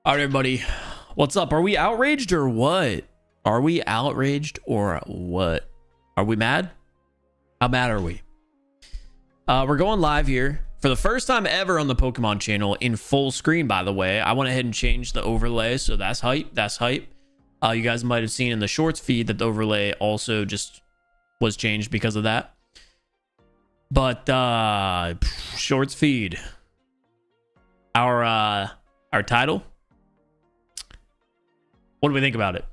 All right, everybody. What's up? Are we outraged or what? Are we outraged or what? Are we mad? How mad are we? We're going live here for the first time ever on the Pokemon channel in full screen, by the way. I went ahead and changed the overlay, so that's hype. That's hype. You guys might have seen in the shorts feed that the overlay also just was changed because of that. But shorts feed. Our title. What do we think about it?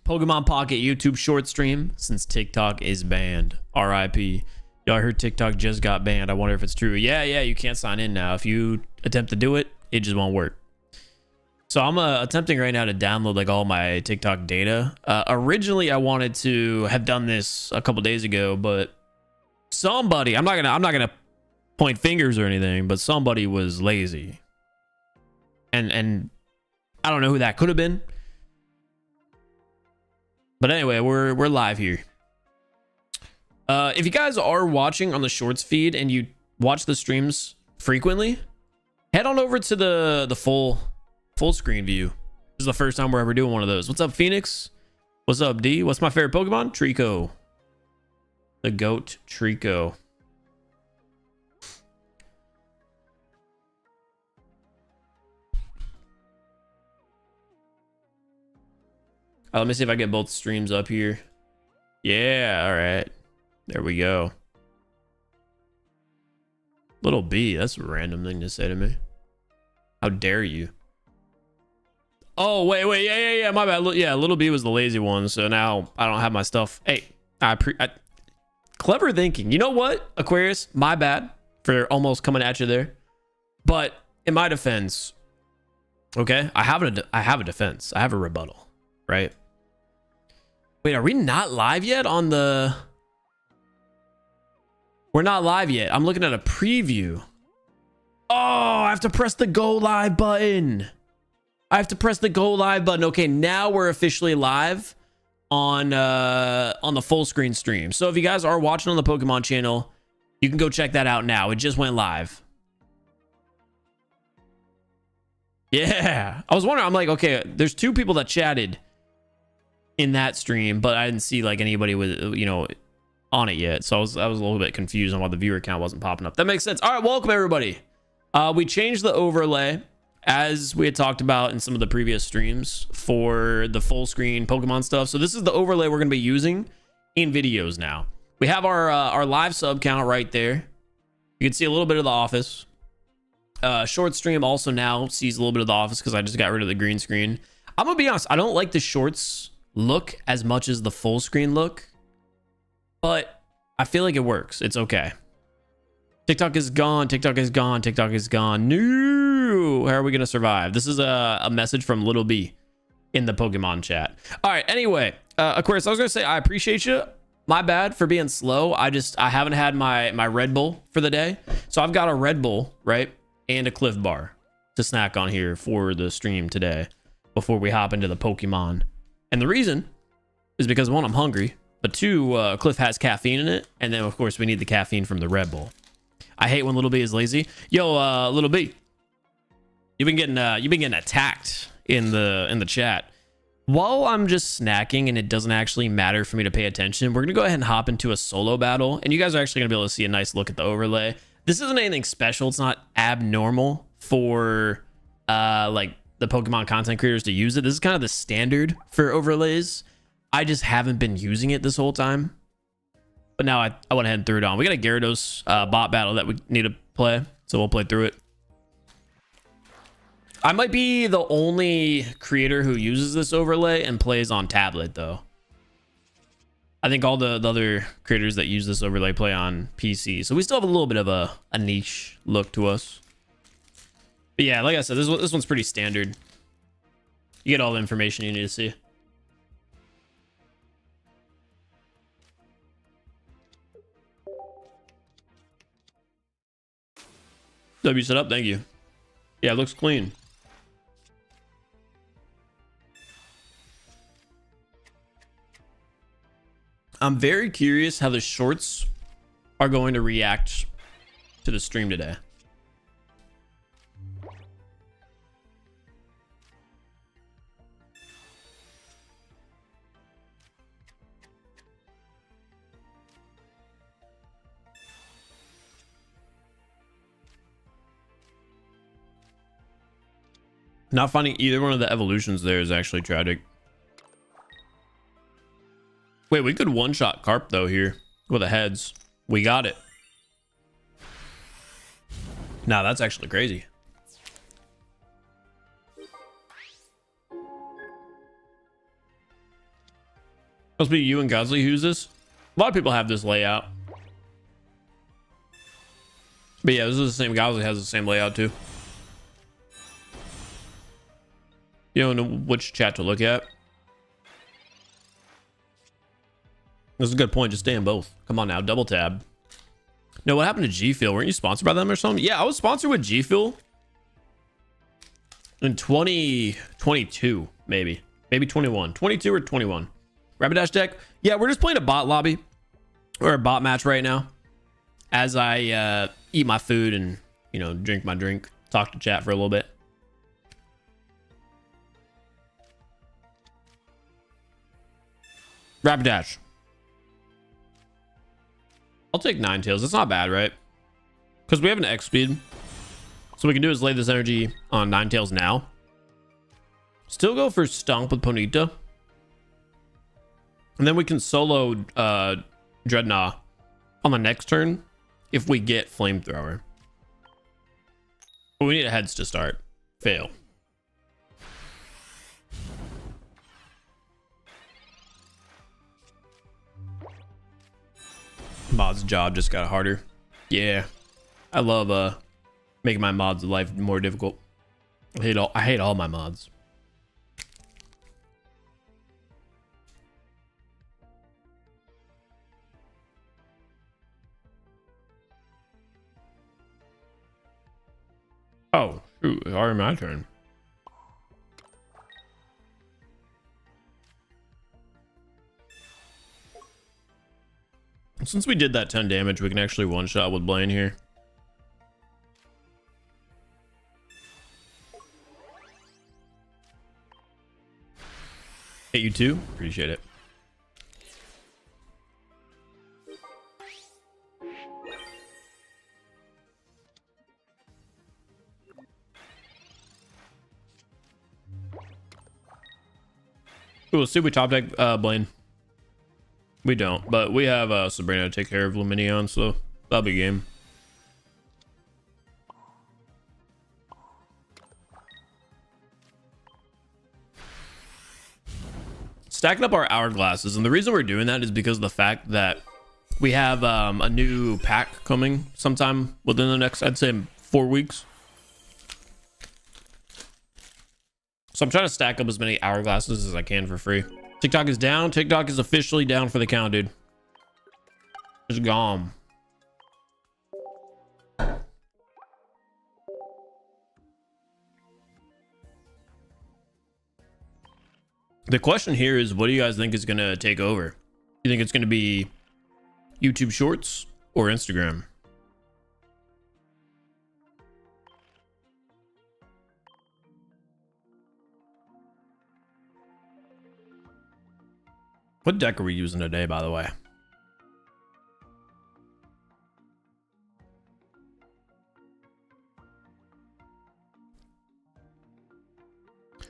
Pokemon Pocket YouTube short stream since TikTok is banned. RIP. Yo, I heard TikTok just got banned. I wonder if it's true. Yeah, you can't sign in now. If you attempt to do it, it just won't work. So I'm attempting right now to download like all my TikTok data. Originally, I wanted to have done this a couple days ago, but somebody, I'm not gonna point fingers or anything, but somebody was lazy. And I don't know who that could have been. But anyway, we're live here. If you guys are watching on the shorts feed and you watch the streams frequently, head on over to the full screen view. This is the first time we're ever doing one of those. What's up, Phoenix? What's up, D? What's my favorite Pokemon? Trico. The goat Trico. Let me see if I get both streams up here. Yeah, all right. There we go. Little B, that's a random thing to say to me. How dare you? Oh, wait, yeah, my bad. Yeah, Little B was the lazy one, so now I don't have my stuff. Hey, clever thinking. You know what, Aquarius? My bad for almost coming at you there. But in my defense, okay, I have a defense. I have a rebuttal, right? Wait, are we not live yet on the... We're not live yet. I'm looking at a preview. Oh, I have to press the go live button. Okay, now we're officially live on the full screen stream. So if you guys are watching on the Pokemon channel, you can go check that out now. It just went live. Yeah. I was wondering, I'm like, okay, there's two people that chatted in that stream, but I didn't see like anybody with, on it yet. So I was a little bit confused on why the viewer count wasn't popping up. That makes sense. All right, welcome everybody. We changed the overlay as we had talked about in some of the previous streams for the full screen Pokemon stuff. So this is the overlay we're going to be using in videos now. We have our live sub count right there. You can see a little bit of the office. Short stream also now sees a little bit of the office because I just got rid of the green screen. I'm going to be honest. I don't like the shorts look as much as the full screen look, but I feel like it works. It's okay. TikTok is gone. No, how are we gonna survive? This is a message from Little B in the Pokemon chat. All right, anyway, Aquarius, I was gonna say I appreciate you. My bad for being slow. I haven't had my Red Bull for the day, so I've got a Red Bull, right, and a Cliff Bar to snack on here for the stream today before we hop into the Pokemon. And the reason is because, one, I'm hungry, but two, Cliff has caffeine in it, and then of course we need the caffeine from the Red Bull. I hate when Little B is lazy. Yo, Little B, you've been getting attacked in the chat. While I'm just snacking and it doesn't actually matter for me to pay attention, we're gonna go ahead and hop into a solo battle, and you guys are actually gonna be able to see a nice look at the overlay. This isn't anything special. It's not abnormal for like the Pokemon content creators to use it. This is kind of the standard for overlays. I just haven't been using it this whole time, but now I went ahead and threw it on. We got a Gyarados bot battle that we need to play, so we'll play through it. I might be the only creator who uses this overlay and plays on tablet, though. I think all the other creators that use this overlay play on PC, so we still have a little bit of a niche look to us. But yeah, like I said, this one's pretty standard. You get all the information you need to see. W set up, thank you. Yeah, it looks clean. I'm very curious how the shorts are going to react to the stream today. Not finding either one of the evolutions there is actually tragic. Wait, we could one-shot Carp though here with the heads. We got it. Nah, that's actually crazy. Must be you and Gosley who's this? A lot of people have this layout. But yeah, this is the same. Gosley has the same layout too. You don't know which chat to look at. That's a good point. Just stay in both. Come on now, double tab. No, what happened to G Fuel? Weren't you sponsored by them or something? Yeah, I was sponsored with G Fuel in 2022, maybe 21, 22 or 21. Rapidash deck. Yeah, we're just playing a bot lobby or a bot match right now. As I eat my food and drink my drink, talk to chat for a little bit. Rapidash. I'll take Ninetales. It's not bad, right? Because we have an X speed. So what we can do is lay this energy on Ninetales now. Still go for Stomp with Ponyta. And then we can solo Dreadnought on the next turn if we get Flamethrower. But we need a heads to start. Fail. Mod's job just got harder. Yeah, I love making my mods' life more difficult. I hate all my mods. Oh shoot, it's already my turn. Since we did that 10 damage, we can actually one-shot with Blaine here. Hit you too. Appreciate it. Ooh, let's see if we top deck Blaine. We don't, but we have Sabrina to take care of Luminion, so that'll be game. Stacking up our hourglasses, and the reason we're doing that is because of the fact that we have a new pack coming sometime within the next, I'd say, 4 weeks. So I'm trying to stack up as many hourglasses as I can for free. TikTok is down. TikTok is officially down for the count, dude. It's gone. The question here is, what do you guys think is going to take over? You think it's going to be YouTube Shorts or Instagram? What deck are we using today, by the way?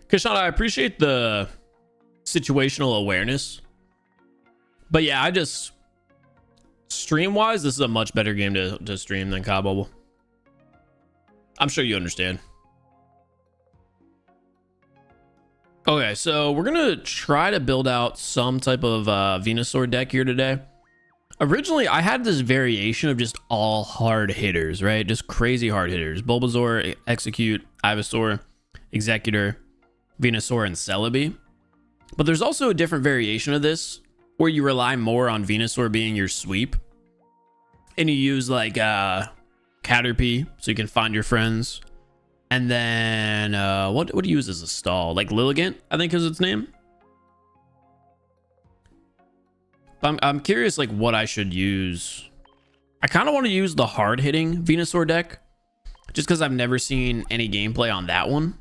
Kishana, I appreciate the situational awareness. But yeah, I just... Stream-wise, this is a much better game to stream than COD Bubble. I'm sure you understand. Okay, so we're gonna try to build out some type of Venusaur deck here today. Originally, I had this variation of just all hard hitters, right? Just crazy hard hitters. Bulbasaur, Execute, Ivysaur, Executor, Venusaur, and Celebi. But there's also a different variation of this where you rely more on Venusaur being your sweep. And you use like Caterpie so you can find your friends. And then what do you use as a stall? Like Lilligant, I think is its name. I'm curious like what I should use. I kind of want to use the hard hitting Venusaur deck just because I've never seen any gameplay on that one.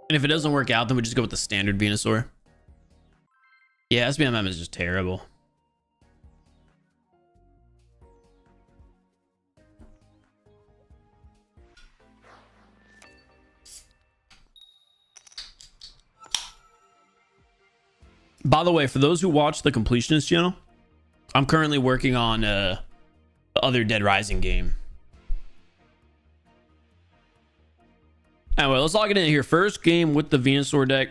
And if it doesn't work out, then we just go with the standard Venusaur. Yeah, SBMM is just terrible. By the way, for those who watch the Completionist channel, I'm currently working on the other Dead Rising game. Anyway, let's log it in here. First game with the Venusaur deck.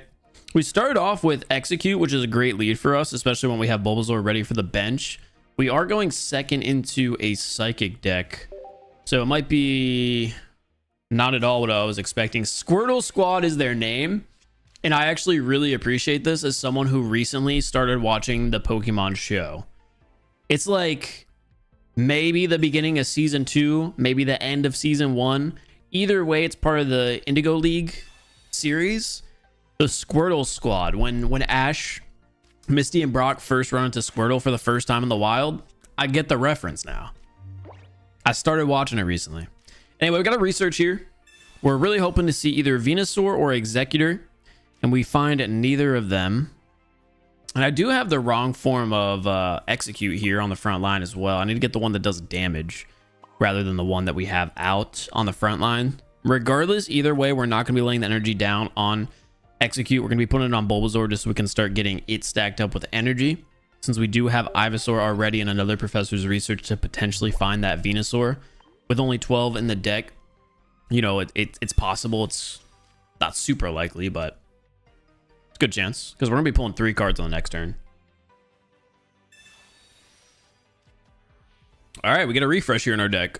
We started off with Execute, which is a great lead for us, especially when we have Bulbasaur ready for the bench. We are going second into a Psychic deck, so it might be not at all what I was expecting. Squirtle Squad is their name, and I actually really appreciate this as someone who recently started watching the Pokemon show. It's like maybe the beginning of season 2, maybe the end of season 1. Either way, it's part of the Indigo League series. The Squirtle Squad. When Ash, Misty, and Brock first run into Squirtle for the first time in the wild, I get the reference now. I started watching it recently. Anyway, we got a research here. We're really hoping to see either Venusaur or Executor, and we find neither of them. And I do have the wrong form of Execute here on the front line as well. I need to get the one that does damage rather than the one that we have out on the front line. Regardless, either way, we're not going to be laying the energy down on Execute. We're going to be putting it on Bulbasaur just so we can start getting it stacked up with energy. Since we do have Ivysaur already in another professor's research to potentially find that Venusaur. With only 12 in the deck, you know, it's possible. It's not super likely, but it's a good chance because we're going to be pulling 3 cards on the next turn. All right, we get a refresh here in our deck.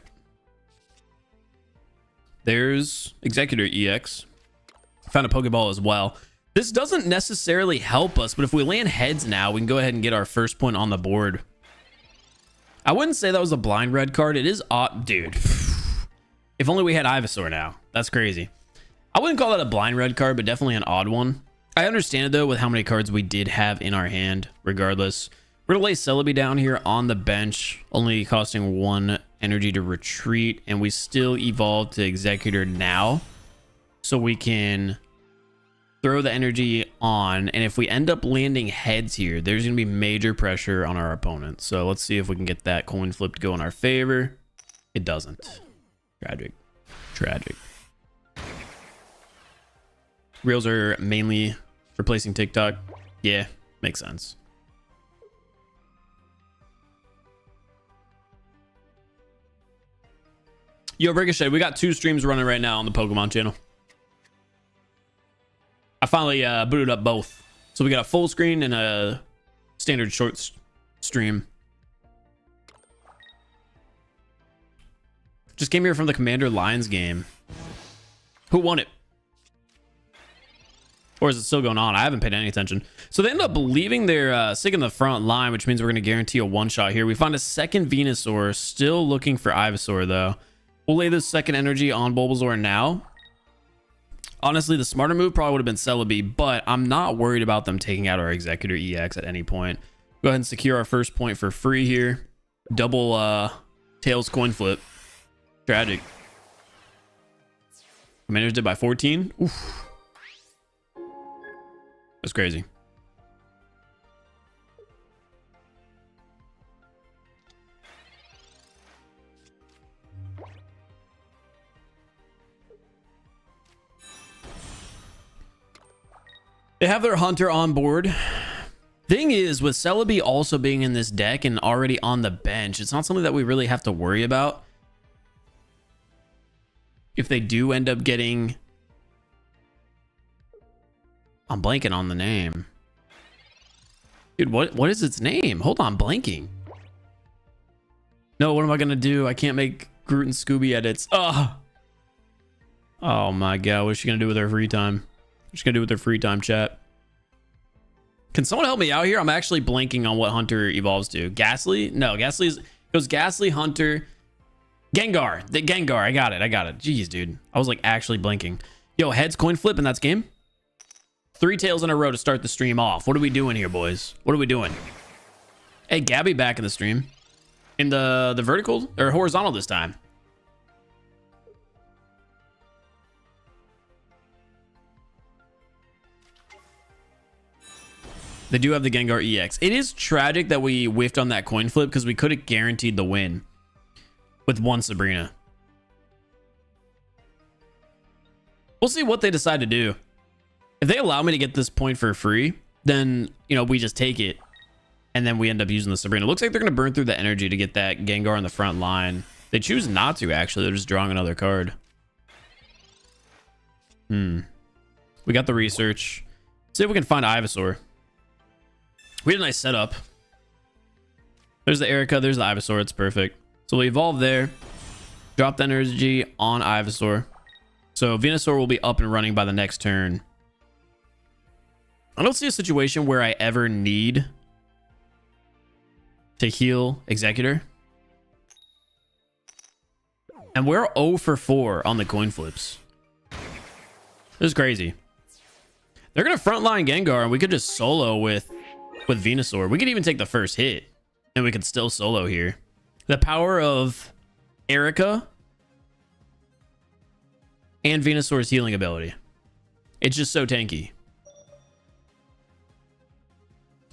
There's Executor EX. Found a Pokeball as well. This doesn't necessarily help us, but if we land heads now, we can go ahead and get our first point on the board. I wouldn't say that was a blind red card. It is odd, dude. If only we had Ivysaur now. That's crazy. I wouldn't call that a blind red card, but definitely an odd one. I understand it, though, with how many cards we did have in our hand, regardless. We're going to lay Celebi down here on the bench, only costing 1 energy to retreat, and we still evolve to Executor now, so we can throw the energy on, and if we end up landing heads here, there's going to be major pressure on our opponent. So let's see if we can get that coin flip to go in our favor. It doesn't. Tragic. Tragic. Reels are mainly replacing TikTok. Yeah, makes sense. Yo, Ricochet, we got 2 streams running right now on the Pokemon channel. I finally booted up both. So we got a full screen and a standard short stream. Just came here from the Commander Lions game. Who won it? Or is it still going on? I haven't paid any attention. So they end up leaving their Sig in the front line, which means we're going to guarantee a one-shot here. We find a second Venusaur. Still looking for Ivysaur, though. We'll lay this second energy on Bulbasaur now. Honestly, the smarter move probably would have been Celebi, but I'm not worried about them taking out our Executor EX at any point. Go ahead and secure our first point for free here. Double Tails coin flip. Tragic. Commanders did by 14. Oof. That's crazy. They have their Hunter on board. Thing is, with Celebi also being in this deck and already on the bench, it's not something that we really have to worry about. If they do end up getting... I'm blanking on the name. Dude, what is its name? Hold on, blanking. No, what am I going to do? I can't make Groot and Scooby edits. Oh my god, what's she going to do with her free time? What's she going to do with her free time, chat? Can someone help me out here? I'm actually blanking on what Hunter evolves to. Ghastly? No, Ghastly's... It goes Ghastly, Hunter... Gengar. The Gengar. I got it. Jeez, dude. I was like actually blinking. Yo, heads coin flip and that's game. 3 tails in a row to start the stream off. What are we doing here, boys? What are we doing? Hey, Gabby back in the stream. In the vertical or horizontal this time. They do have the Gengar EX. It is tragic that we whiffed on that coin flip because we could have guaranteed the win with one Sabrina. We'll see what they decide to do. If they allow me to get this point for free, then, you know, we just take it. And then we end up using the Sabrina. Looks like they're going to burn through the energy to get that Gengar on the front line. They choose not to, actually. They're just drawing another card. We got the research. See if we can find Ivysaur. We had a nice setup. There's the Erica. There's the Ivysaur. It's perfect. So we evolve there. Drop the energy on Ivysaur. So Venusaur will be up and running by the next turn. I don't see a situation where I ever need to heal Executor. And we're 0 for 4 on the coin flips. This is crazy. They're going to frontline Gengar, and we could just solo with Venusaur. We could even take the first hit, and we could still solo here. The power of Erica and Venusaur's healing ability. It's just so tanky.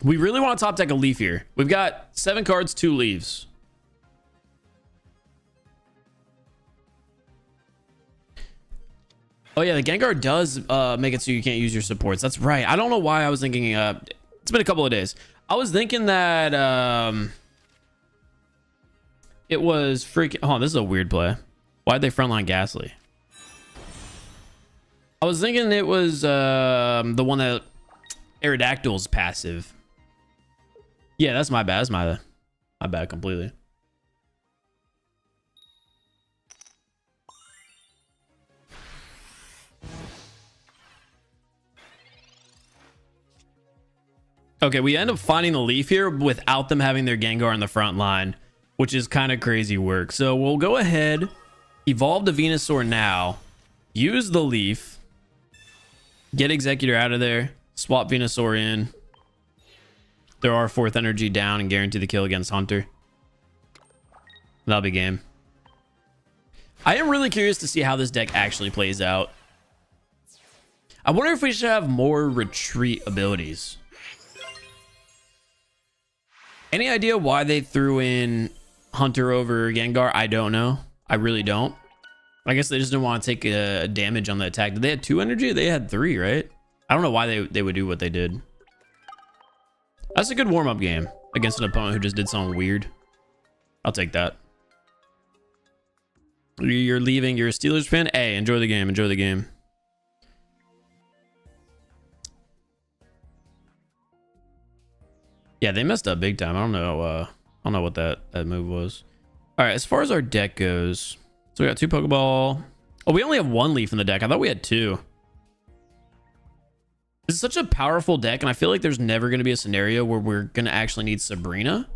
We really want to top deck a leaf here. We've got 7 cards, 2 leaves. Oh yeah, the Gengar does make it so you can't use your supports. That's right. I don't know why I was thinking... it's been a couple of days. I was thinking that... it was freaking... Oh, this is a weird play. Why'd they frontline Ghastly? I was thinking it was the one that... Aerodactyl's passive. Yeah, that's my bad. That's my bad completely. Okay, we end up finding the leaf here without them having their Gengar in the front line, which is kind of crazy work. So we'll go ahead, evolve the Venusaur now, use the leaf, get Executor out of there, swap Venusaur in. Throw our 4th energy down and guarantee the kill against Hunter. That'll be game. I am really curious to see how this deck actually plays out. I wonder if we should have more retreat abilities. Any idea why they threw in Hunter over Gengar? I don't know. I really don't. I guess they just didn't want to take a damage on the attack. Did they have 2 energy? They had 3, right? I don't know why they would do what they did. That's a good warm-up game against an opponent who just did something weird. I'll take that. You're leaving. You're a Steelers fan? Hey, enjoy the game. Enjoy the game. Yeah, they messed up big time. I don't know what that move was. All right, as far as our deck goes, so we got 2 Pokeball. Oh, we only have 1 leaf in the deck. I thought we had 2. This is such a powerful deck, and I feel like there's never going to be a scenario where we're going to actually need Sabrina.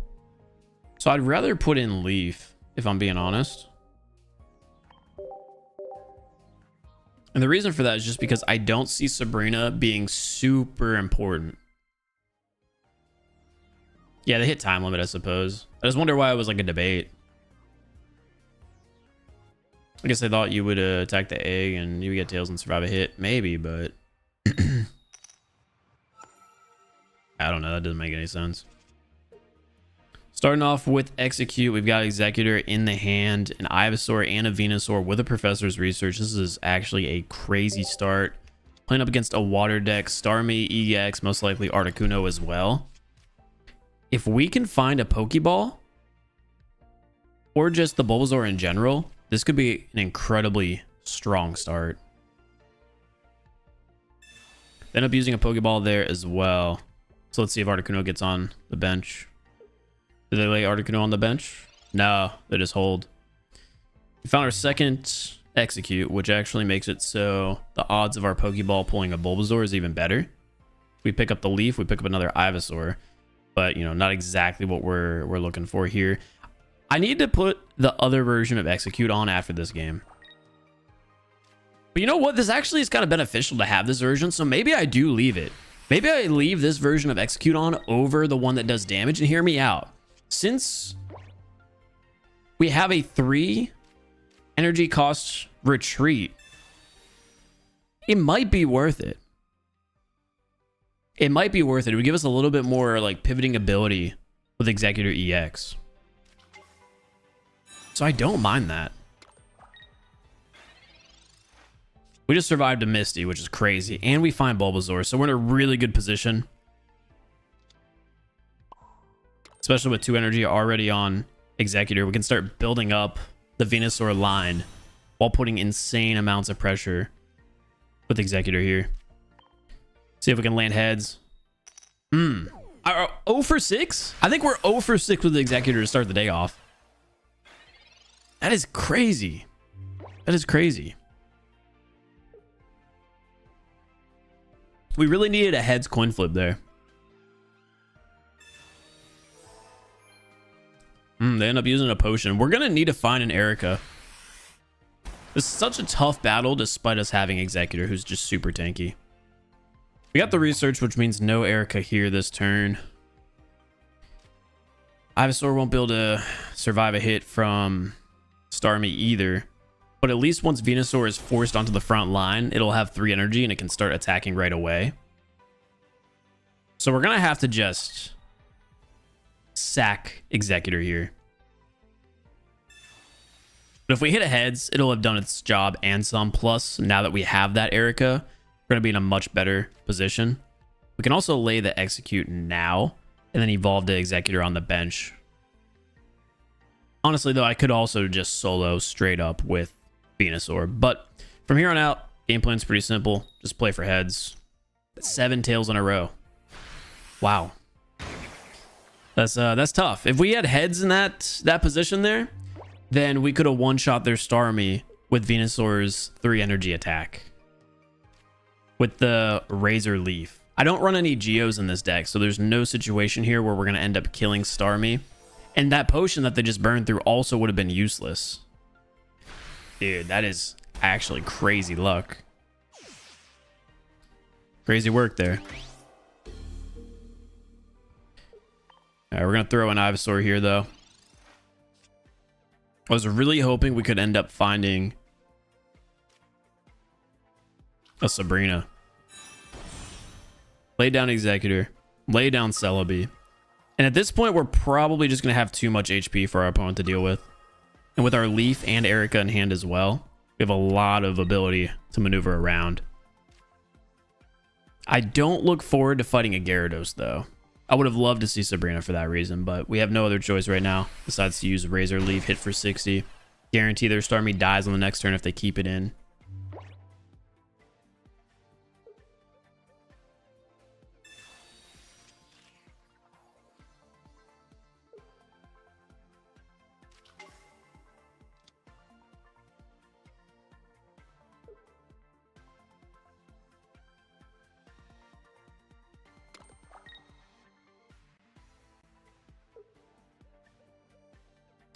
So I'd rather put in Leaf, if I'm being honest. And the reason for that is just because I don't see Sabrina being super important. Yeah, they hit time limit, I suppose. I just wonder why it was like a debate. I guess I thought you would attack the egg and you would get tails and survive a hit. Maybe, but... I don't know. That doesn't make any sense. Starting off with Execute, we've got Executor in the hand, an Ivysaur and a Venusaur with a Professor's Research. This is actually a crazy start. Playing up against a water deck, Starmie, EX, most likely Articuno as well. If we can find a Pokeball, or just the Bulbasaur in general, this could be an incredibly strong start. End up using a Pokeball there as well. So let's see if Articuno gets on the bench. Did they lay Articuno on the bench? No, they just hold. We found our second Execute, which actually makes it so the odds of our Pokeball pulling a Bulbasaur is even better. We pick up the Leaf, we pick up another Ivysaur. But, you know, not exactly what we're looking for here. I need to put the other version of Execute on after this game. But you know what? This actually is kind of beneficial to have this version, so maybe I do leave it. Maybe I leave this version of Execute on over the one that does damage, and hear me out. Since we have a 3 energy cost retreat, it might be worth it. It might be worth it. It would give us a little bit more like pivoting ability with Executor EX. So I don't mind that. We just survived a Misty, which is crazy. And we find Bulbasaur. So we're in a really good position. Especially with 2 energy already on Executor, we can start building up the Venusaur line while putting insane amounts of pressure with Executor here. See if we can land heads. 0 for 6? I think we're 0 for 6 with the Executor to start the day off. That is crazy. That is crazy. We really needed a heads coin flip there. They end up using a potion. We're going to need to find an Erica. This is such a tough battle despite us having Executor, who's just super tanky. We got the research, which means no Erica here this turn. Ivysaur won't be able to survive a hit from Starmie either. But at least once Venusaur is forced onto the front line, it'll have 3 energy and it can start attacking right away. So we're going to have to just sack Executor here. But if we hit a heads, it'll have done its job and some. Plus, now that we have that Erica, we're going to be in a much better position. We can also lay the execute now and then evolve the Executor on the bench. Honestly, though, I could also just solo straight up with Venusaur. But from here on out, game plan's pretty simple. Just play for heads. 7 tails in a row. Wow. That's tough. If we had heads in that position there, then we could have one-shot their Starmie with Venusaur's 3 energy attack. With the Razor Leaf. I don't run any Geos in this deck, so there's no situation here where we're going to end up killing Starmie. And that potion that they just burned through also would have been useless. Dude, that is actually crazy luck. Crazy work there. All right, we're going to throw an Ivysaur here, though. I was really hoping we could end up finding a Sabrina. Lay down Executor. Lay down Celebi. And at this point, we're probably just going to have too much HP for our opponent to deal with. And with our Leaf and Erica in hand as well, we have a lot of ability to maneuver around. I don't look forward to fighting a Gyarados, though. I would have loved to see Sabrina for that reason, but we have no other choice right now besides to use Razor Leaf, hit for 60. Guarantee their Starmie dies on the next turn if they keep it in.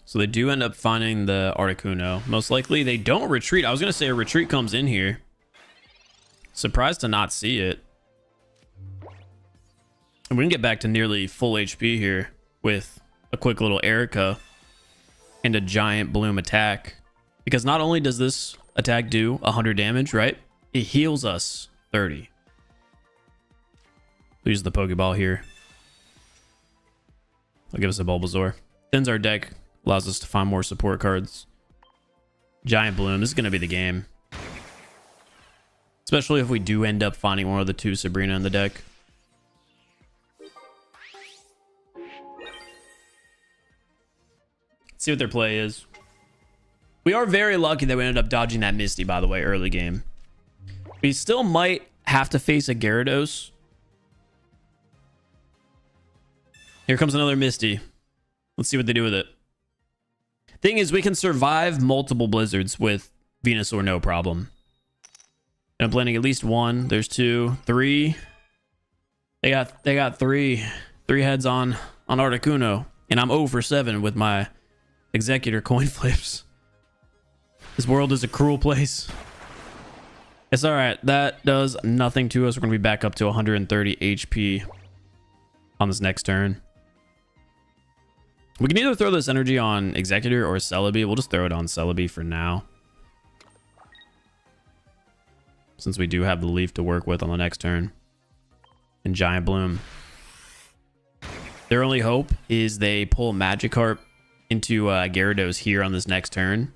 So they do end up finding the Articuno. Most likely they don't retreat. I was going to say a retreat comes in here. Surprised to not see it. And we can get back to nearly full HP here with a quick little Erica and a giant bloom attack. Because not only does this attack do 100 damage, right? It heals us 30. We'll use the Pokeball here. I'll give us a Bulbasaur. Thins our deck. Allows us to find more support cards. Giant Bloom. This is going to be the game. Especially if we do end up finding one of the 2 Sabrina in the deck. Let's see what their play is. We are very lucky that we ended up dodging that Misty, by the way, early game. We still might have to face a Gyarados. Here comes another Misty. Let's see what they do with it. Thing is, we can survive multiple blizzards with Venusaur, no problem. And I'm planning at least 1. There's 2, 3. They got 3 heads on Articuno, and I'm 0 for 7 with my Executor coin flips. This world is a cruel place. It's all right. That does nothing to us. We're gonna be back up to 130 HP on this next turn. We can either throw this energy on Executor or Celebi. We'll just throw it on Celebi for now. Since we do have the Leaf to work with on the next turn. And Giant Bloom. Their only hope is they pull Magikarp into Gyarados here on this next turn.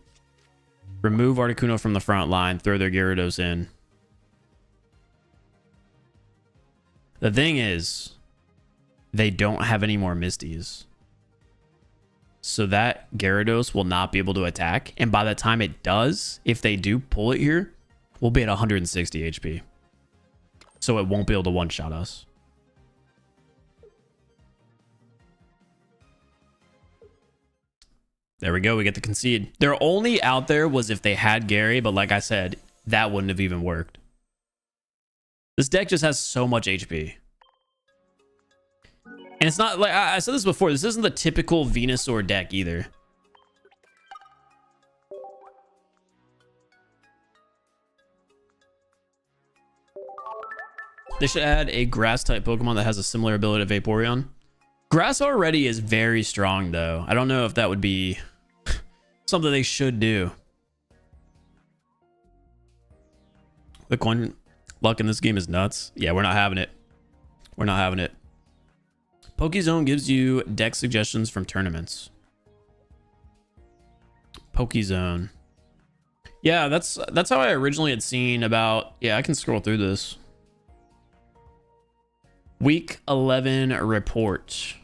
Remove Articuno from the front line. Throw their Gyarados in. The thing is, they don't have any more Misties. so that Gyarados will not be able to attack. And by the time it does, if they do pull it here, we'll be at 160 HP. So it won't be able to one-shot us. There we go. We get the concede. Their only out there was if they had Gary, but like I said, that wouldn't have even worked. This deck just has so much HP. And it's not like I said this before. This isn't the typical Venusaur deck either. They should add a grass type Pokemon that has a similar ability to Vaporeon. Grass already is very strong though. I don't know if that would be something they should do. The coin luck in this game is nuts. Yeah, we're not having it. We're not having it. Pokézone gives you deck suggestions from tournaments. Pokézone. Yeah, that's how I originally had seen about... Yeah, I can scroll through this. Week 11 report.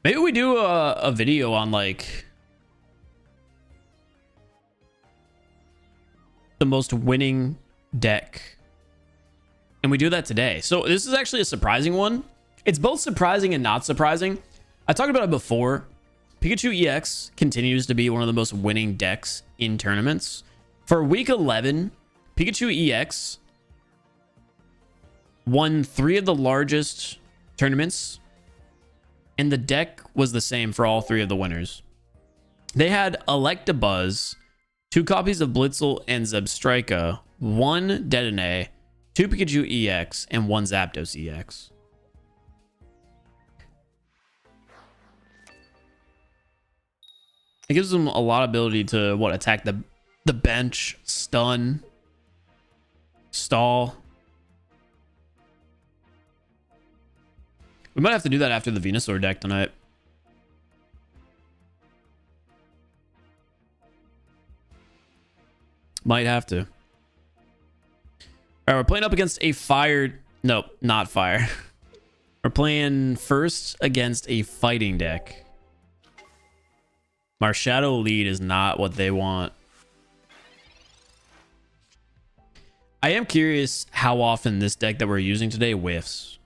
Maybe we do a video on like the most winning deck. And we do that today. So this is actually a surprising one. It's both surprising and not surprising. I talked about it before. Pikachu EX continues to be one of the most winning decks in tournaments. For week 11, Pikachu EX won 3 of the largest tournaments. And the deck was the same for all 3 of the winners. They had Electabuzz, 2 copies of Blitzel and Zebstrika, 1 Dedenne, 2 Pikachu EX, and 1 Zapdos EX. It gives them a lot of ability to, what, attack the bench, stun, stall. We might have to do that after the Venusaur deck tonight. Might have to. All right, we're playing up against a fire... Nope, not fire. We're playing first against a fighting deck. Marshadow lead is not what they want. I am curious how often this deck that we're using today whiffs.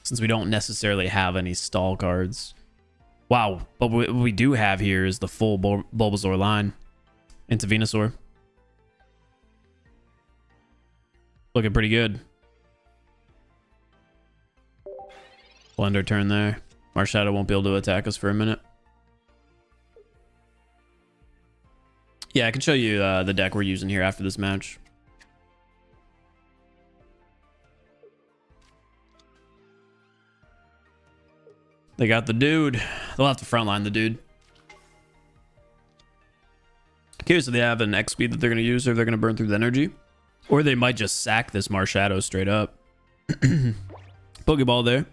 Since we don't necessarily have any stall cards. Wow, but what we do have here is the full Bulbasaur line into Venusaur. Looking pretty good. Blender turn there. Marshadow won't be able to attack us for a minute. Yeah, I can show you the deck we're using here after this match. They got the dude. They'll have to frontline the dude. Curious if they have an X speed that they're going to use or if they're going to burn through the energy. Or they might just sack this Marshadow straight up. Pokeball there.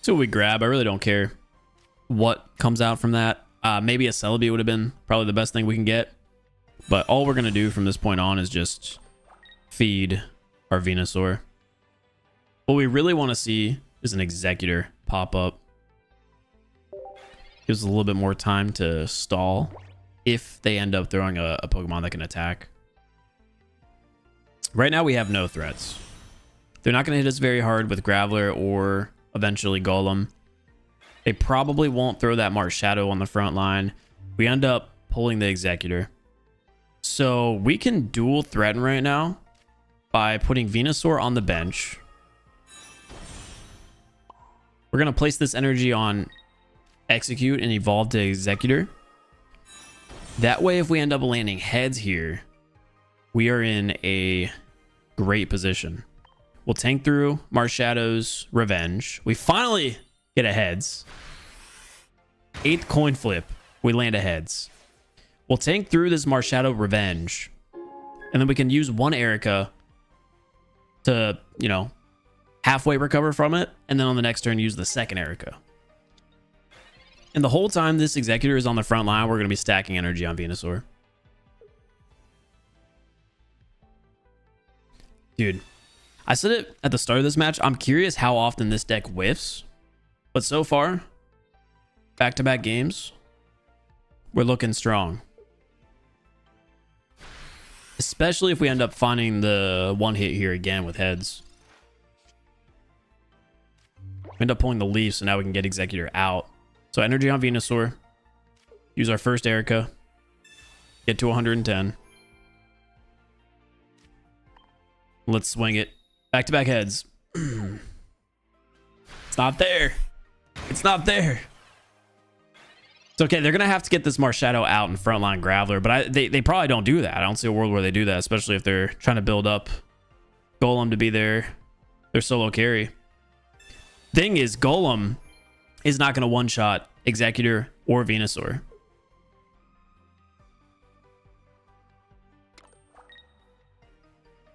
See what we grab. I really don't care what comes out from that. Maybe a Celebi would have been probably the best thing we can get. But all we're going to do from this point on is just feed our Venusaur. What we really want to see is an Executor pop up. Gives a little bit more time to stall if they end up throwing a Pokemon that can attack. Right now we have no threats. They're not going to hit us very hard with Graveler or eventually Golem. They probably won't throw that Marshadow on the front line. We end up pulling the Executor. So we can dual threaten right now by putting Venusaur on the bench. We're going to place this energy on Execute and evolve to Executor. That way, if we end up landing heads here, we are in a great position. We'll tank through Marshadow's Revenge. We finally get a heads. 8th coin flip. We land a heads. We'll tank through this Marshadow Revenge. And then we can use 1 Erica to, you know, halfway recover from it, and then on the next turn use the 2nd Erica. And the whole time this Executor is on the front line, we're going to be stacking energy on Venusaur. Dude, I said it at the start of this match. I'm curious how often this deck whiffs. But so far, back-to-back games, we're looking strong. Especially if we end up finding the one hit here again with heads. We end up pulling the leaf, so now we can get Executor out. So energy on Venusaur. Use our first Erica. Get to 110. Let's swing it. Back-to-back heads. It's not there. It's not there. It's okay. They're going to have to get this Marshadow out in frontline Graveler, but they probably don't do that. I don't see a world where they do that, especially if they're trying to build up Golem to be their solo carry. Thing is, Golem is not going to one-shot Executor or Venusaur.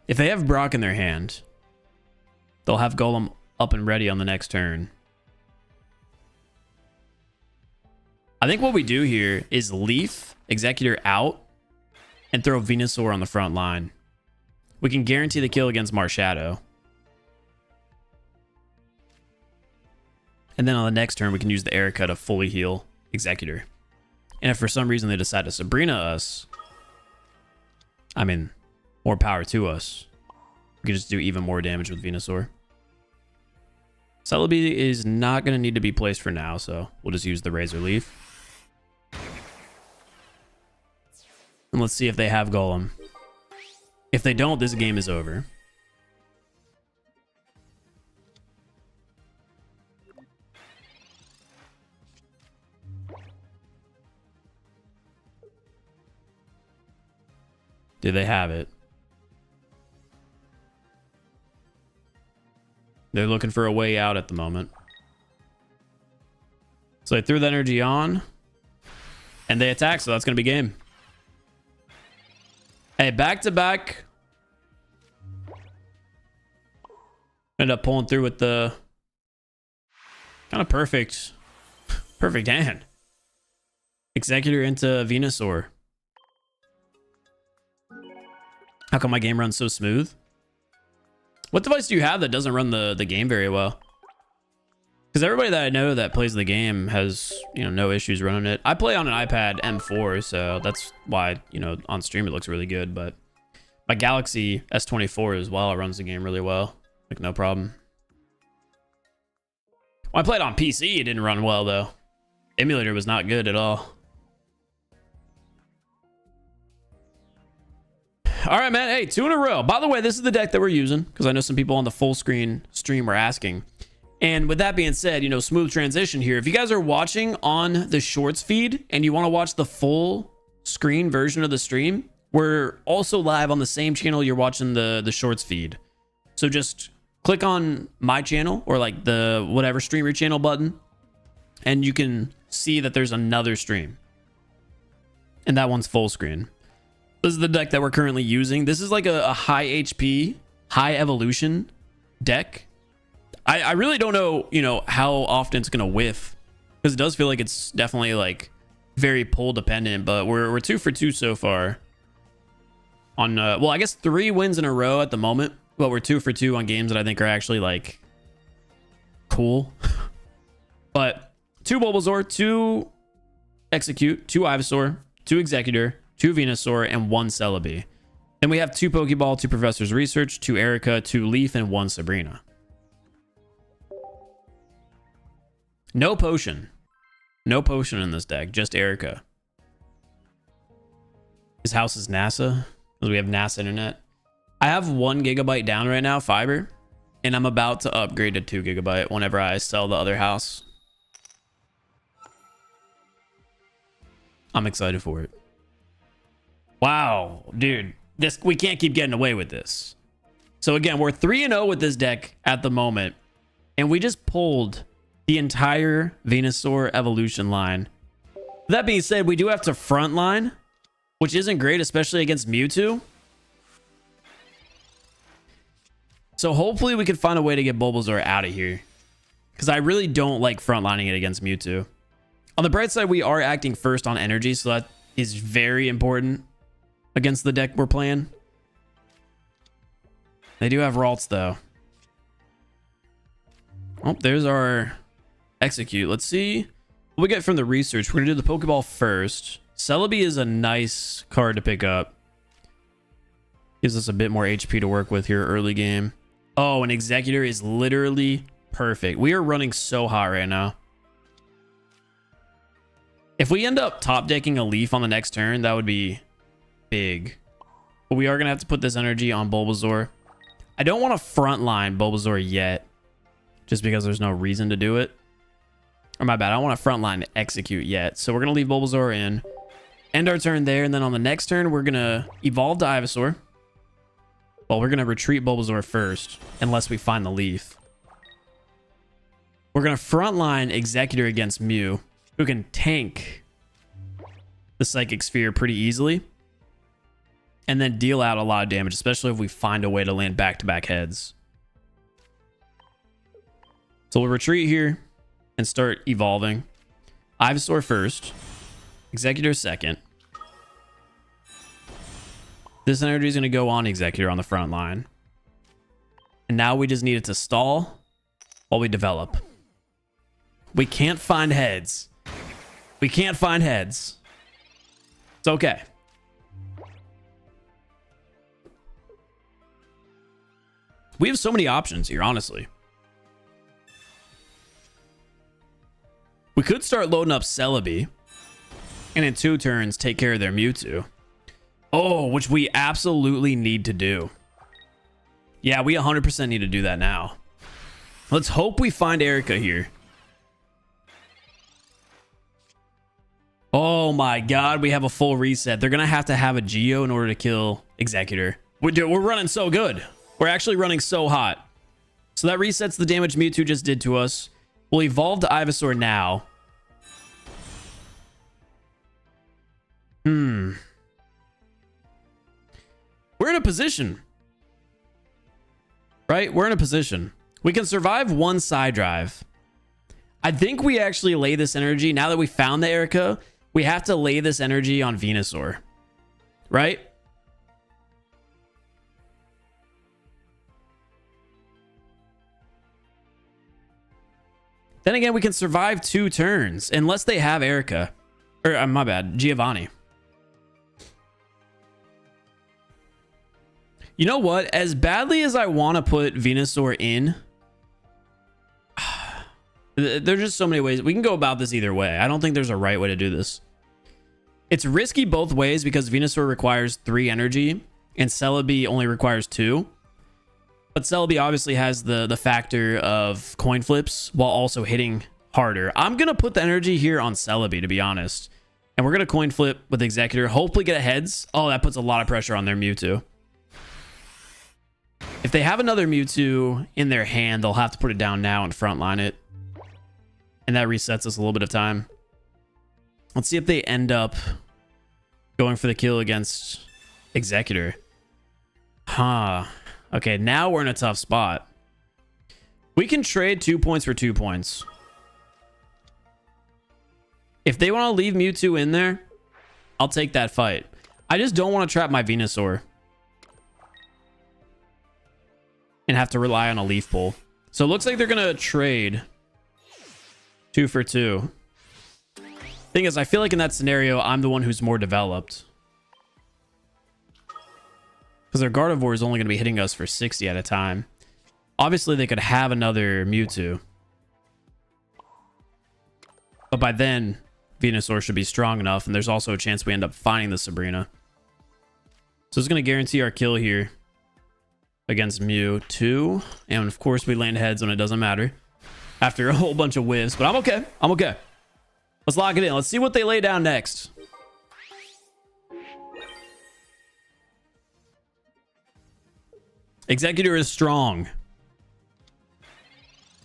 If they have Brock in their hand, they'll have Golem up and ready on the next turn. I think what we do here is leaf Executor out and throw Venusaur on the front line. We can guarantee the kill against Marshadow. And then on the next turn, we can use the Erica to fully heal Executor. And if for some reason they decide to Sabrina us, I mean, more power to us. We can just do even more damage with Venusaur. Celebi is not going to need to be placed for now, so we'll just use the Razor Leaf. And let's see if they have Golem. If they don't, this game is over. Do they have it? They're looking for a way out at the moment. So they threw the energy on. And they attack, so that's going to be game. Hey, back-to-back. End up pulling through with the kind of perfect hand. Executor into Venusaur. How come my game runs so smooth? What device do you have that doesn't run the game very well? Because everybody that I know that plays the game has, no issues running it. I play on an iPad M4, so that's why, on stream it looks really good. But my Galaxy S24 as well, it runs the game really well. Like, no problem. When I played on PC, it didn't run well, though. Emulator was not good at all. All right, man. Hey, 2 in a row. By the way, this is the deck that we're using, because I know some people on the full screen stream were asking. And with that being said, smooth transition here. If you guys are watching on the shorts feed and you want to watch the full screen version of the stream, we're also live on the same channel you're watching the shorts feed. So just click on my channel or like the whatever streamer channel button, and you can see that there's another stream. And that one's full screen. This is the deck that we're currently using. This is like a high HP, high evolution deck. I really don't know, how often it's going to whiff, because it does feel like it's definitely like very pull dependent, but we're 2 for 2 so far on, well, I guess 3 wins in a row at the moment, but we're 2 for 2 on games that I think are actually like cool. But 2 Bulbasaur, 2 Execute, 2 Ivysaur, 2 Executor, 2 Venusaur, and 1 Celebi. Then we have 2 Pokeball, 2 Professor's Research, 2 Erica, 2 Leaf, and 1 Sabrina. No potion. No potion in this deck, just Erica. His house is NASA, because we have NASA internet. I have 1 gigabyte down right now, fiber, and I'm about to upgrade to 2 gigabyte whenever I sell the other house. I'm excited for it. Wow, dude, we can't keep getting away with this. So again, we're 3-0 with this deck at the moment, and we just pulled the entire Venusaur evolution line. That being said, we do have to frontline, which isn't great, especially against Mewtwo. So hopefully we can find a way to get Bulbasaur out of here, because I really don't like frontlining it against Mewtwo. On the bright side, we are acting first on energy, so that is very important against the deck we're playing. They do have Ralts, though. Oh, there's our execute. Let's see what we get from the research. We're going to do the Pokeball first. Celebi is a nice card to pick up. Gives us a bit more HP to work with here early game. Oh, an Executor is literally perfect. We are running so hot right now. If we end up top decking a Leaf on the next turn, that would be big. But we are going to have to put this energy on Bulbasaur. I don't want to frontline Bulbasaur yet, just because there's no reason to do it. Or my bad, I don't want to frontline execute yet. So we're going to leave Bulbasaur in. End our turn there, and then on the next turn, we're going to evolve to Ivysaur. Well, we're going to retreat Bulbasaur first, unless we find the Leaf. We're going to frontline Executor against Mew, who can tank the Psychic Sphere pretty easily. And then deal out a lot of damage, especially if we find a way to land back-to-back heads. So we'll retreat here and start evolving. Ivysaur first. Executor second. This energy is going to go on Executor on the front line. And now we just need it to stall while we develop. We can't find heads. We can't find heads. It's okay. We have so many options here, honestly. We could start loading up Celebi. And in 2 turns, take care of their Mewtwo. Oh, which we absolutely need to do. Yeah, we 100% need to do that now. Let's hope we find Erica here. Oh my god, we have a full reset. They're going to have a Geo in order to kill Executor. We're running so good. We're actually running so hot. So that resets the damage Mewtwo just did to us. We'll evolve to Ivysaur now. We're in a position. Right? We're in a position. We can survive one side drive. I think we actually lay this energy. Now that we found the Erica, we have to lay this energy on Venusaur. Right? Then again, we can survive 2 turns. Unless they have Erica. Or, my bad, Giovanni. You know what? As badly as I want to put Venusaur in, there's just so many ways. We can go about this either way. I don't think there's a right way to do this. It's risky both ways because Venusaur requires 3 energy and Celebi only requires 2. But Celebi obviously has the factor of coin flips while also hitting harder. I'm going to put the energy here on Celebi, to be honest. And we're going to coin flip with Executor. Hopefully get a heads. Oh, that puts a lot of pressure on their Mewtwo. If they have another Mewtwo in their hand, they'll have to put it down now and frontline it. And that resets us a little bit of time. Let's see if they end up going for the kill against Executor. Huh. Okay, now we're in a tough spot. We can trade 2 points for 2 points. If they want to leave Mewtwo in there, I'll take that fight. I just don't want to trap my Venusaur and have to rely on a Leaf Pull. So it looks like they're going to trade 2 for 2. Thing is, I feel like in that scenario, I'm the one who's more developed. Because their Gardevoir is only going to be hitting us for 60 at a time. Obviously, they could have another Mewtwo. But by then, Venusaur should be strong enough. And there's also a chance we end up finding the Sabrina. So it's going to guarantee our kill here against Mewtwo. And of course, we land heads when it doesn't matter. After a whole bunch of whiffs. But I'm okay. I'm okay. Let's lock it in. Let's see what they lay down next. Executor is strong.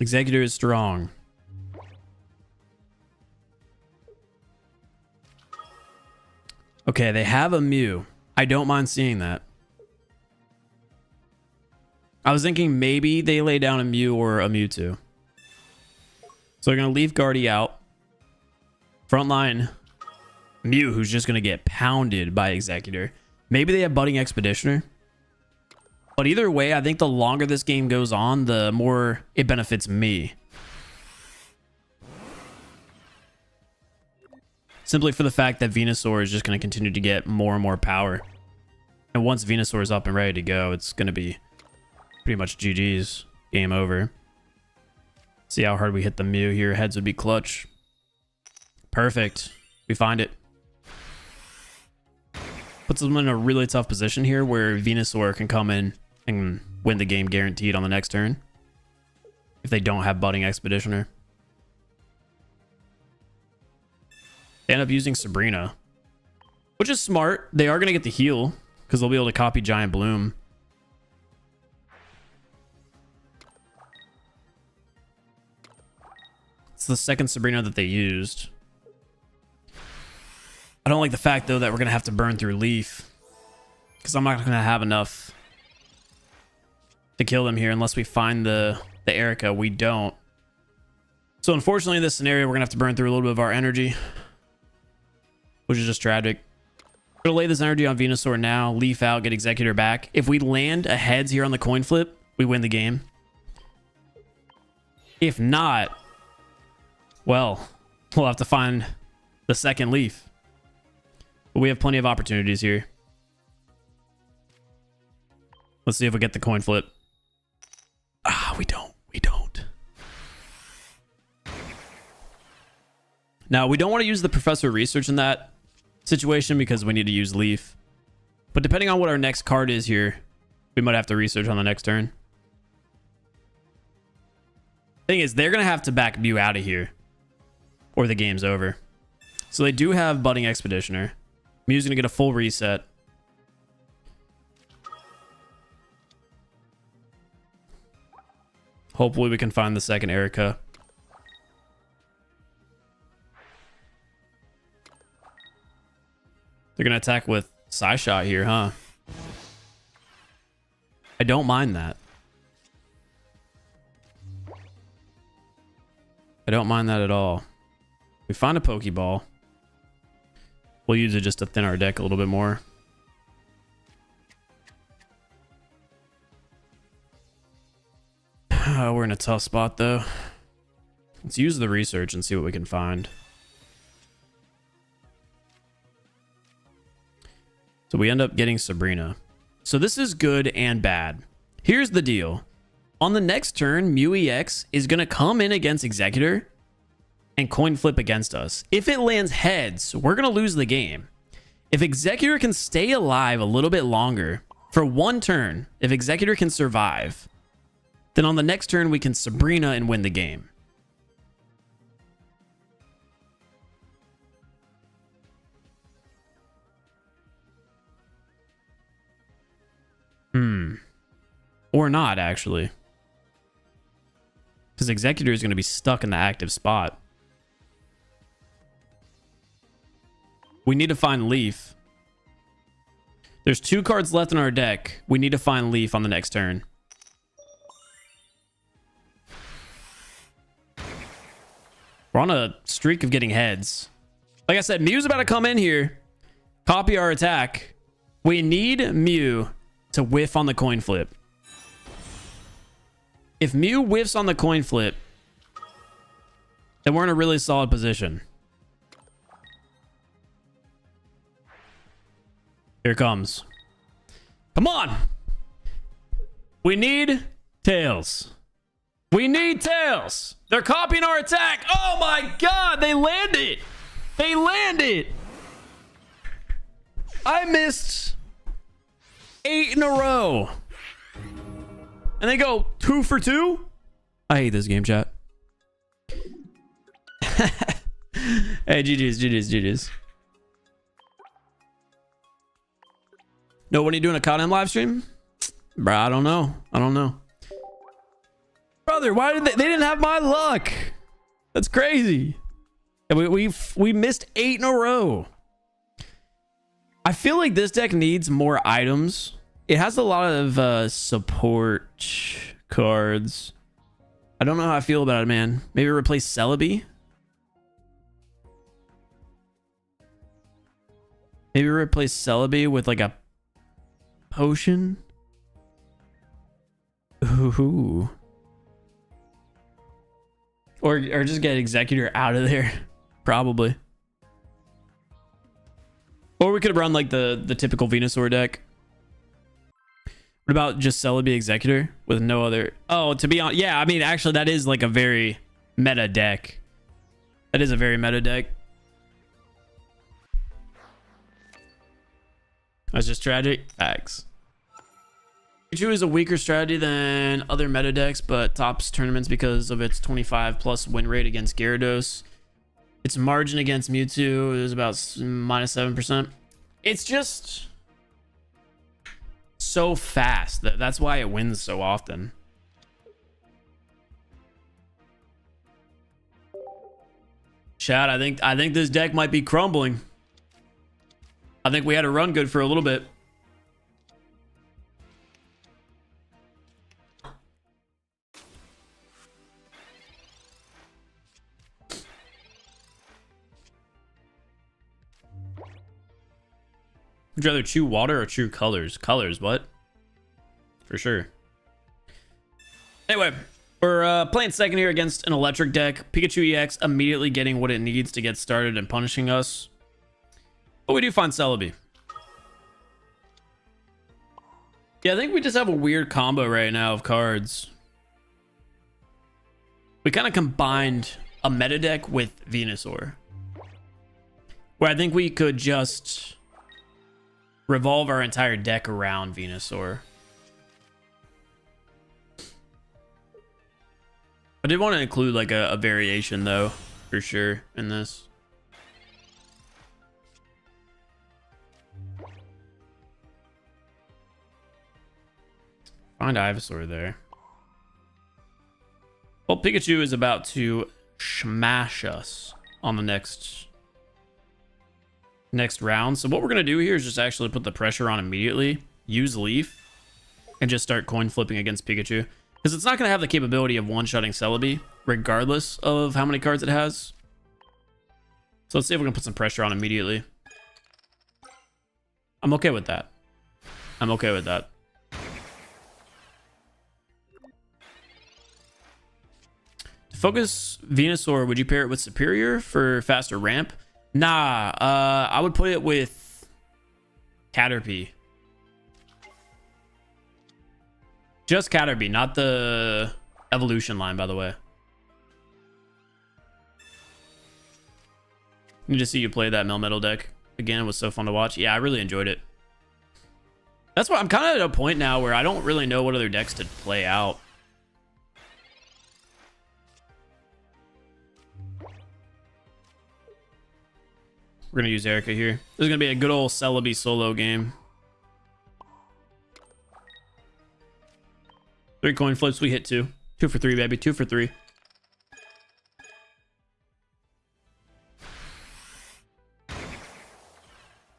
Executor is strong. Okay, they have a Mew. I don't mind seeing that. I was thinking maybe they lay down a Mew or a Mewtwo. So they're going to leave Guardy out. Frontline Mew, who's just going to get pounded by Executor. Maybe they have Budding Expeditioner. But either way, I think the longer this game goes on, the more it benefits me. Simply for the fact that Venusaur is just going to continue to get more and more power. And once Venusaur is up and ready to go, it's going to be pretty much GG's. Game over. See how hard we hit the Mew here. Heads would be clutch. Perfect. We find it. Puts them in a really tough position here where Venusaur can come in and win the game guaranteed on the next turn. If they don't have Budding Expeditioner. They end up using Sabrina, which is smart. They are going to get the heal because they'll be able to copy Giant Bloom. It's the second Sabrina that they used. I don't like the fact, though, that we're going to have to burn through Leaf because I'm not going to have enough to kill them here unless we find the Erica. We don't. So, unfortunately, in this scenario, we're going to have to burn through a little bit of our energy, which is just tragic. We're going to lay this energy on Venusaur now, Leaf out, get Executor back. If we land a heads here on the coin flip, we win the game. If not, well, we'll have to find the second Leaf. But we have plenty of opportunities here. Let's see if we get the coin flip. Ah, we don't. We don't. Now, we don't want to use the Professor Research in that situation because we need to use Leaf. But depending on what our next card is here, we might have to research on the next turn. Thing is, they're going to have to back Mew out of here or the game's over. So they do have Budding Expeditioner. Mew's going to get a full reset. Hopefully we can find the second Erica. They're going to attack with Psyshot here, huh? I don't mind that. I don't mind that at all. We find a Pokeball. We'll use it just to thin our deck a little bit more. We're in a tough spot, though. Let's use the research and see what we can find. So we end up getting Sabrina. So this is good and bad. Here's the deal. On the next turn, Mew EX is going to come in against Executor and coin flip against us. If it lands heads, we're going to lose the game. If Executor can stay alive a little bit longer for one turn, if Executor can survive, then on the next turn we can Sabrina and win the game. Or not, actually. Because Executor is going to be stuck in the active spot. We need to find Leaf. There's 2 cards left in our deck. We need to find Leaf on the next turn. We're on a streak of getting heads. Like I said, Mew's about to come in here. Copy our attack. We need Mew to whiff on the coin flip. If Mew whiffs on the coin flip, then we're in a really solid position. Here it comes. Come on. We need Tails. We need Tails. They're copying our attack. Oh my God, they landed. They landed. I missed 8 in a row. And they go 2 for 2? I hate this game, chat. Hey, GG's. No, when are you doing a COD live stream? Bro, I don't know. Brother, why did they didn't have my luck? That's crazy. And we missed 8 in a row. I feel like this deck needs more items. It has a lot of support cards. I don't know how I feel about it, man. Maybe replace Celebi. Maybe replace Celebi with like a potion. Ooh. Or just get Executor out of there. Probably. Or we could have run like the typical Venusaur deck. What about just Celebi Executor with no other? Oh, to be honest, yeah, I mean, actually, that is like a very meta deck. That is a very meta deck. That's just tragic. Facts. Pikachu is a weaker strategy than other meta decks, but tops tournaments because of its 25+ win rate against Gyarados. Its margin against Mewtwo is about -7%. It's just so fast. That's why it wins so often. Chad, I think this deck might be crumbling. I think we had a run good for a little bit. Would you rather chew water or chew colors? Colors, what? For sure. Anyway, we're playing second here against an electric deck. Pikachu EX immediately getting what it needs to get started and punishing us. But we do find Celebi. Yeah, I think we just have a weird combo right now of cards. We kind of combined a meta deck with Venusaur, where I think we could just revolve our entire deck around Venusaur. I did want to include like a variation though, for sure, in this. Find Ivysaur there. Well, Pikachu is about to smash us on the next round. So what we're going to do here is just actually put the pressure on immediately, use Leaf, and just start coin flipping against Pikachu. Because it's not going to have the capability of one-shotting Celebi, regardless of how many cards it has. So let's see if we can put some pressure on immediately. I'm okay with that. I'm okay with that. To focus Venusaur, would you pair it with Superior for faster ramp? Nah, I would put it with Caterpie. Just Caterpie, not the evolution line, by the way. You just see you play that Melmetal deck again. It was so fun to watch. Yeah, I really enjoyed it. That's why I'm kind of at a point now where I don't really know what other decks to play out. We're gonna use Erica here. This is gonna be a good old Celebi solo game. 3 coin flips, we hit 2. 2 for 3, baby. 2 for 3.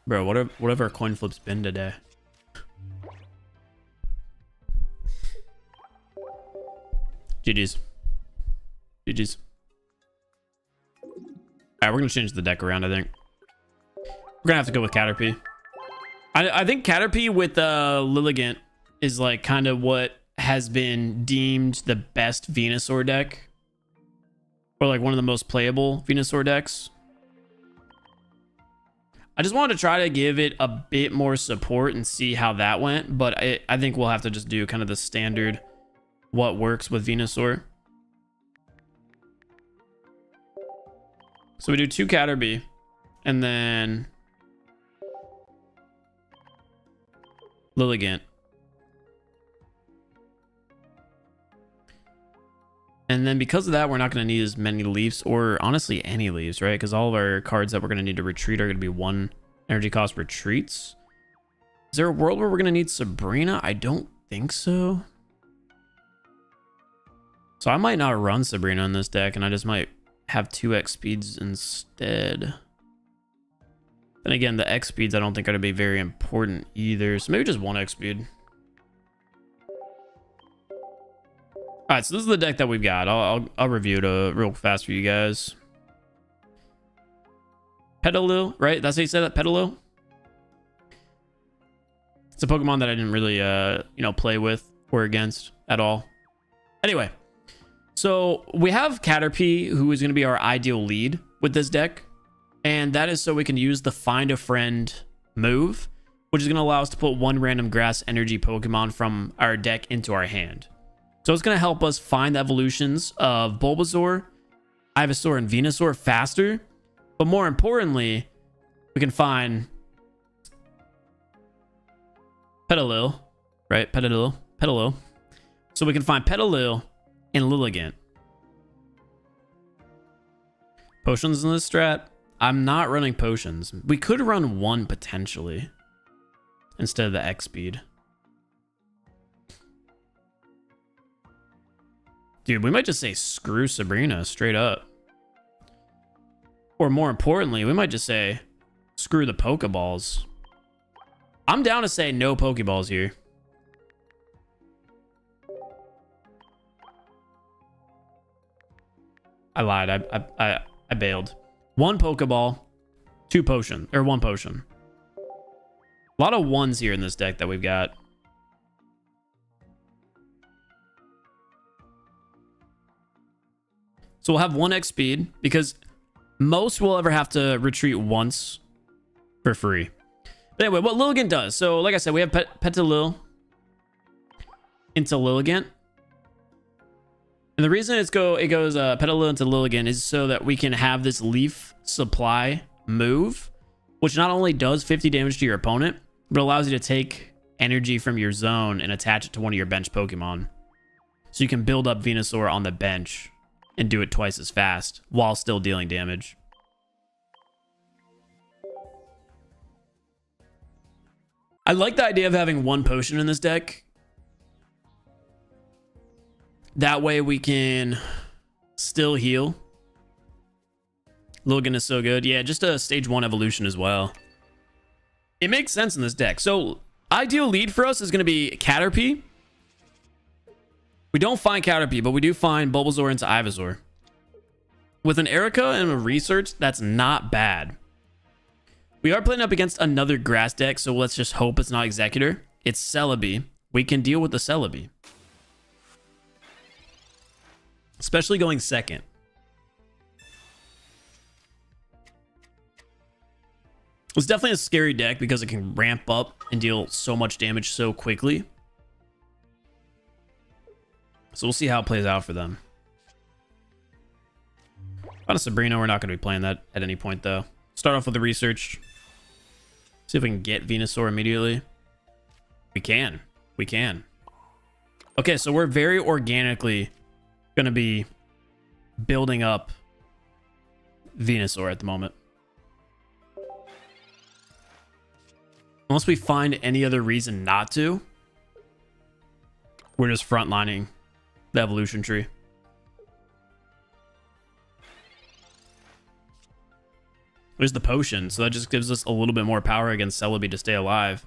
Bro, what have our coin flips been today? GG's. GG's. Alright, we're gonna change the deck around, I think. We're gonna have to go with Caterpie. I think Caterpie with Lilligant is like kind of what has been deemed the best Venusaur deck, or like one of the most playable Venusaur decks. I just wanted to try to give it a bit more support and see how that went, but I think we'll have to just do kind of the standard what works with Venusaur. So we do 2 Caterpie and then Lilligant. And then because of that, we're not going to need as many leaves, or honestly any leaves, right? Because all of our cards that we're going to need to retreat are going to be 1 energy cost retreats. Is there a world where we're going to need Sabrina? I don't think so. So I might not run Sabrina in this deck, and I just might have 2 X speeds instead. Then again, the X speeds I don't think are going to be very important either. So maybe just 1 X speed. All right, so this is the deck that we've got. I'll review it real fast for you guys. Petalil, right? That's how you say that, Petalil? It's a Pokemon that I didn't really, play with or against at all. Anyway, so we have Caterpie, who is going to be our ideal lead with this deck. And that is so we can use the Find a Friend move, which is going to allow us to put one random grass energy Pokemon from our deck into our hand. So it's going to help us find the evolutions of Bulbasaur, Ivysaur, and Venusaur faster. But more importantly, we can find Petalil, right? Petalil. So we can find Petalil and Lilligant. Potions in this strat. I'm not running potions. We could run one potentially instead of the X speed. Dude, we might just say screw Sabrina straight up. Or more importantly, we might just say screw the Pokeballs. I'm down to say no Pokeballs here. I lied. I bailed. One Pokeball, two potion, or one potion. A lot of ones here in this deck that we've got. So we'll have 1x speed because most will ever have to retreat once for free. But anyway, what Lilligant does. So like I said, we have Petalil into Lilligant. And the reason it goes Petalil into Lilligant is so that we can have this leaf supply move, which not only does 50 damage to your opponent, but allows you to take energy from your zone and attach it to one of your bench Pokemon. So you can build up Venusaur on the bench and do it twice as fast while still dealing damage. I like the idea of having one potion in this deck. That way we can still heal. Lilligant is so good. Yeah, just a stage 1 evolution as well. It makes sense in this deck. So ideal lead for us is going to be Caterpie. We don't find Caterpie, but we do find Bulbasaur into Ivysaur. With an Erica and a research, that's not bad. We are playing up against another grass deck, so let's just hope it's not Executor. It's Celebi. We can deal with the Celebi. Especially going second. It's definitely a scary deck because it can ramp up and deal so much damage so quickly. So we'll see how it plays out for them. On a Sabrina, we're not going to be playing that at any point, though. Start off with the research. See if we can get Venusaur immediately. We can. We can. Okay, so we're very organically going to be building up Venusaur at the moment. Unless we find any other reason not to, we're just frontlining the evolution tree. There's the potion, so that just gives us a little bit more power against Celebi to stay alive.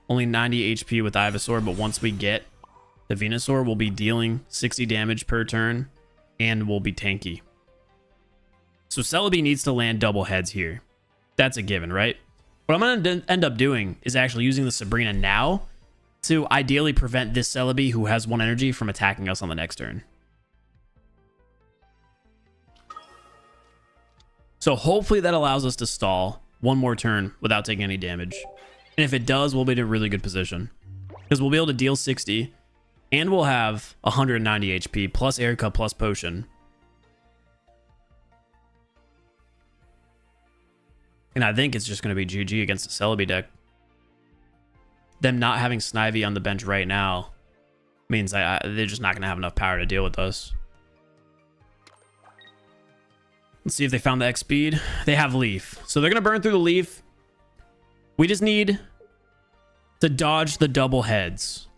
Only 90 HP with Ivysaur, but once we get the Venusaur, we'll be dealing 60 damage per turn, and we'll be tanky. So Celebi needs to land double heads here. That's a given, right? What I'm going to end up doing is actually using the Sabrina now to ideally prevent this Celebi, who has 1 energy, from attacking us on the next turn. So hopefully that allows us to stall one more turn without taking any damage. And if it does, we'll be in a really good position. Because we'll be able to deal 60, and we'll have 190 HP, plus Erica, plus Potion. And I think it's just going to be GG against the Celebi deck. Them not having Snivy on the bench right now means they're just not going to have enough power to deal with us. Let's see if they found the X speed. They have Leaf. So they're going to burn through the Leaf. We just need to dodge the double heads.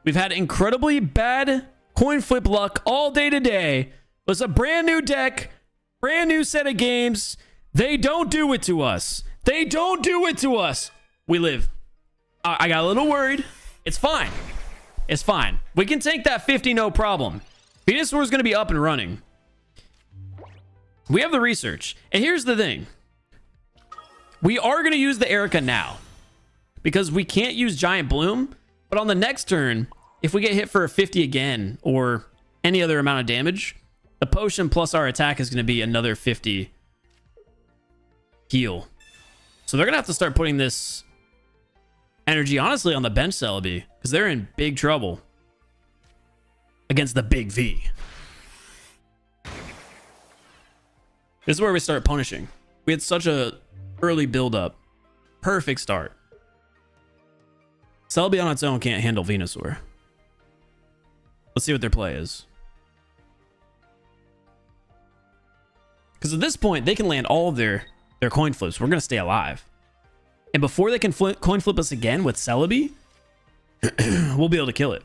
We've had incredibly bad coin flip luck all day today. It's a brand new deck, brand new set of games. They don't do it to us. They don't do it to us. We live. I got a little worried. It's fine. It's fine. We can take that 50, no problem. Venusaur is going to be up and running. We have the research. And here's the thing. We are going to use the Erica now. Because we can't use Giant Bloom But on the next turn, if we get hit for a 50 again or any other amount of damage, the potion plus our attack is going to be another 50 heal. So they're going to have to start putting this energy, honestly, on the bench Celebi, because they're in big trouble against the big V. This is where we start punishing. We had such a early build-up. Perfect start. Celebi on its own can't handle Venusaur. Let's see what their play is. Because at this point, they can land all of their coin flips. We're going to stay alive. And before they can coin flip us again with Celebi, we'll be able to kill it.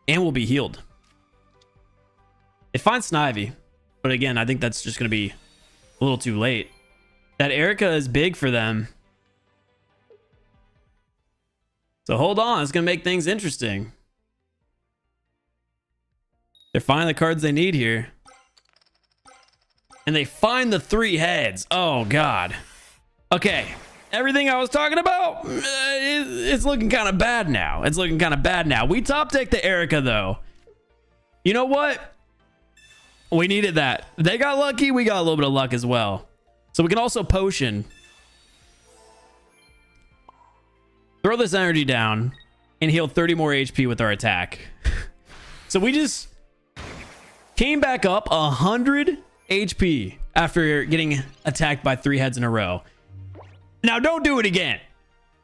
And we'll be healed. They find Snivy. But again, I think that's just going to be a little too late. That Erica is big for them. So hold on. It's going to make things interesting. They're finding the cards they need here. And they find the 3 heads. Oh, God. Okay. Everything I was talking about, it's looking kind of bad now. It's looking kind of bad now. We top deck the Erica, though. You know what? We needed that. They got lucky. We got a little bit of luck as well. So we can also potion. Throw this energy down and heal 30 more HP with our attack. So we just came back up 100 HP after getting attacked by 3 heads in a row. Now don't do it again.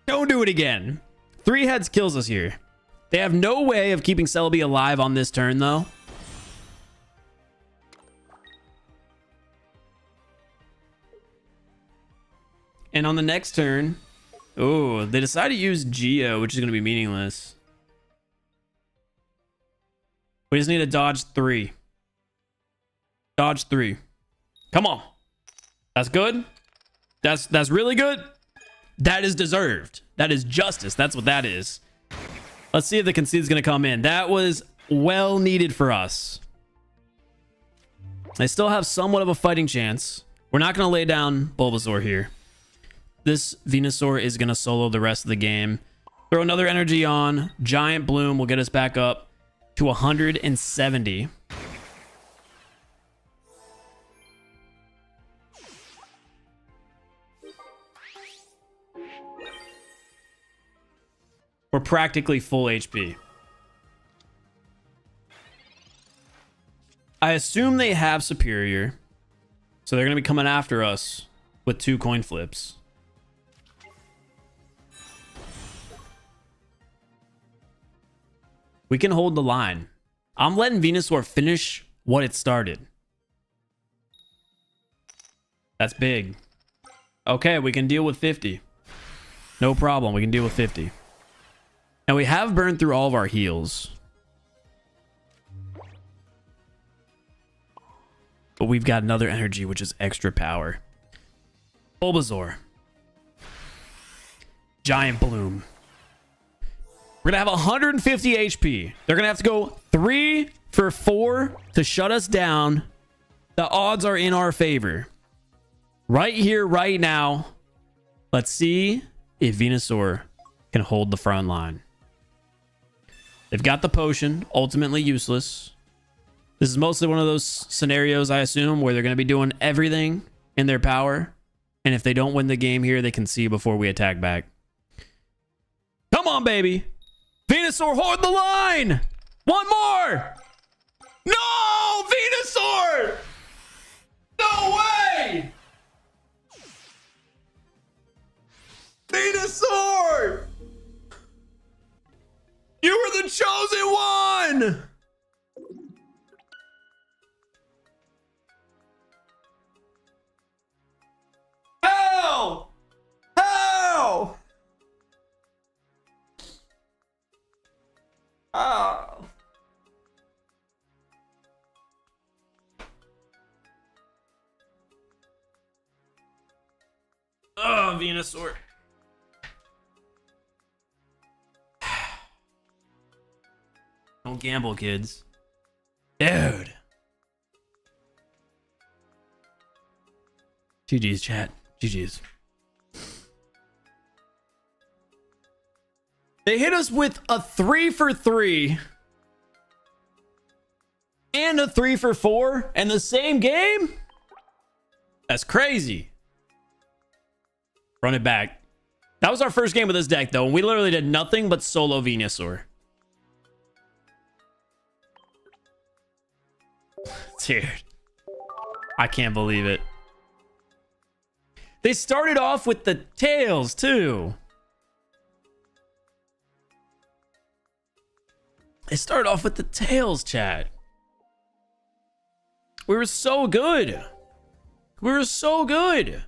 Don't do it again. 3 heads kills us here. They have no way of keeping Celebi alive on this turn, though. And on the next turn, oh, they decide to use Geo, which is going to be meaningless. We just need to dodge 3. Dodge 3. Come on. That's good. That's really good. That is deserved. That is justice. That's what that is. Let's see if the concede is going to come in. That was well needed for us. They still have somewhat of a fighting chance. We're not going to lay down Bulbasaur here. This Venusaur is going to solo the rest of the game. Throw another energy on. Giant Bloom will get us back up to 170. We're practically full HP. I assume they have Superior. So they're going to be coming after us with 2 coin flips. We can hold the line. I'm letting Venusaur finish what it started. That's big. Okay, we can deal with 50. No problem. We can deal with 50. And we have burned through all of our heals. But we've got another energy, which is extra power. Bulbasaur. Giant Bloom. We're going to have 150 HP. They're going to have to go 3 for 4 to shut us down. The odds are in our favor. Right here, right now. Let's see if Venusaur can hold the front line. They've got the potion, ultimately useless. This is mostly one of those scenarios, I assume, where they're going to be doing everything in their power. And if they don't win the game here, they can see before we attack back. Come on, baby. Venusaur, hold the line. One more. No, Venusaur. No way. Venusaur. You were the chosen one! How? How? Oh. Oh, Venusaur. Don't gamble, kids. Dude. GG's, chat. GG's. They hit us with a 3 for 3 and a 3 for 4 in the same game. That's crazy. Run it back. That was our first game with this deck, though, and we literally did nothing but solo Venusaur. Dude, I can't believe it. They started off with the tails, too. They started off with the tails, chat. We were so good. We were so good.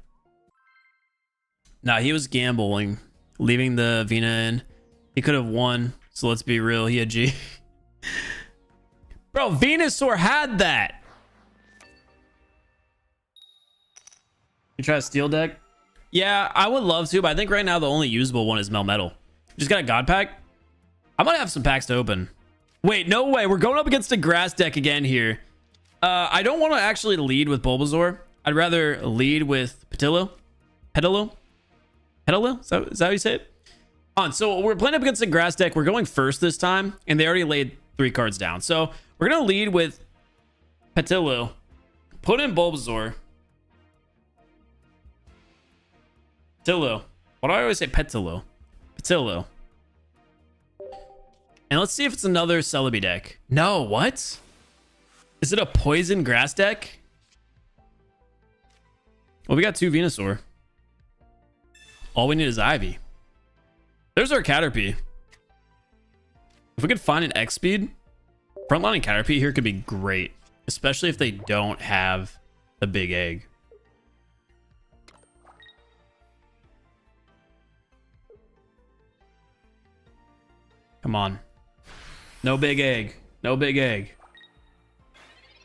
Nah, he was gambling, leaving the Vena in. He could have won, so let's be real. He had G. Bro, Venusaur had that. You try a steel deck? Yeah, I would love to, but I think right now the only usable one is Melmetal. Just got a God pack. I might have some packs to open. Wait, no way. We're going up against a grass deck again here. I don't want to actually lead with Bulbasaur. I'd rather lead with Petillo. Petillo? Petillo? Is that how you say it? So we're playing up against a grass deck. We're going first this time, and they already laid 3 cards down. So we're going to lead with Petillo. Put in Bulbasaur. Petillo. Why do I always say Petillo? Petillo. And let's see if it's another Celebi deck. No, what? Is it a poison grass deck? Well, we got 2 Venusaur. All we need is Ivy. There's our Caterpie. If we could find an X speed, frontlining Caterpie here could be great, especially if they don't have the big egg. Come on. No big egg. No big egg.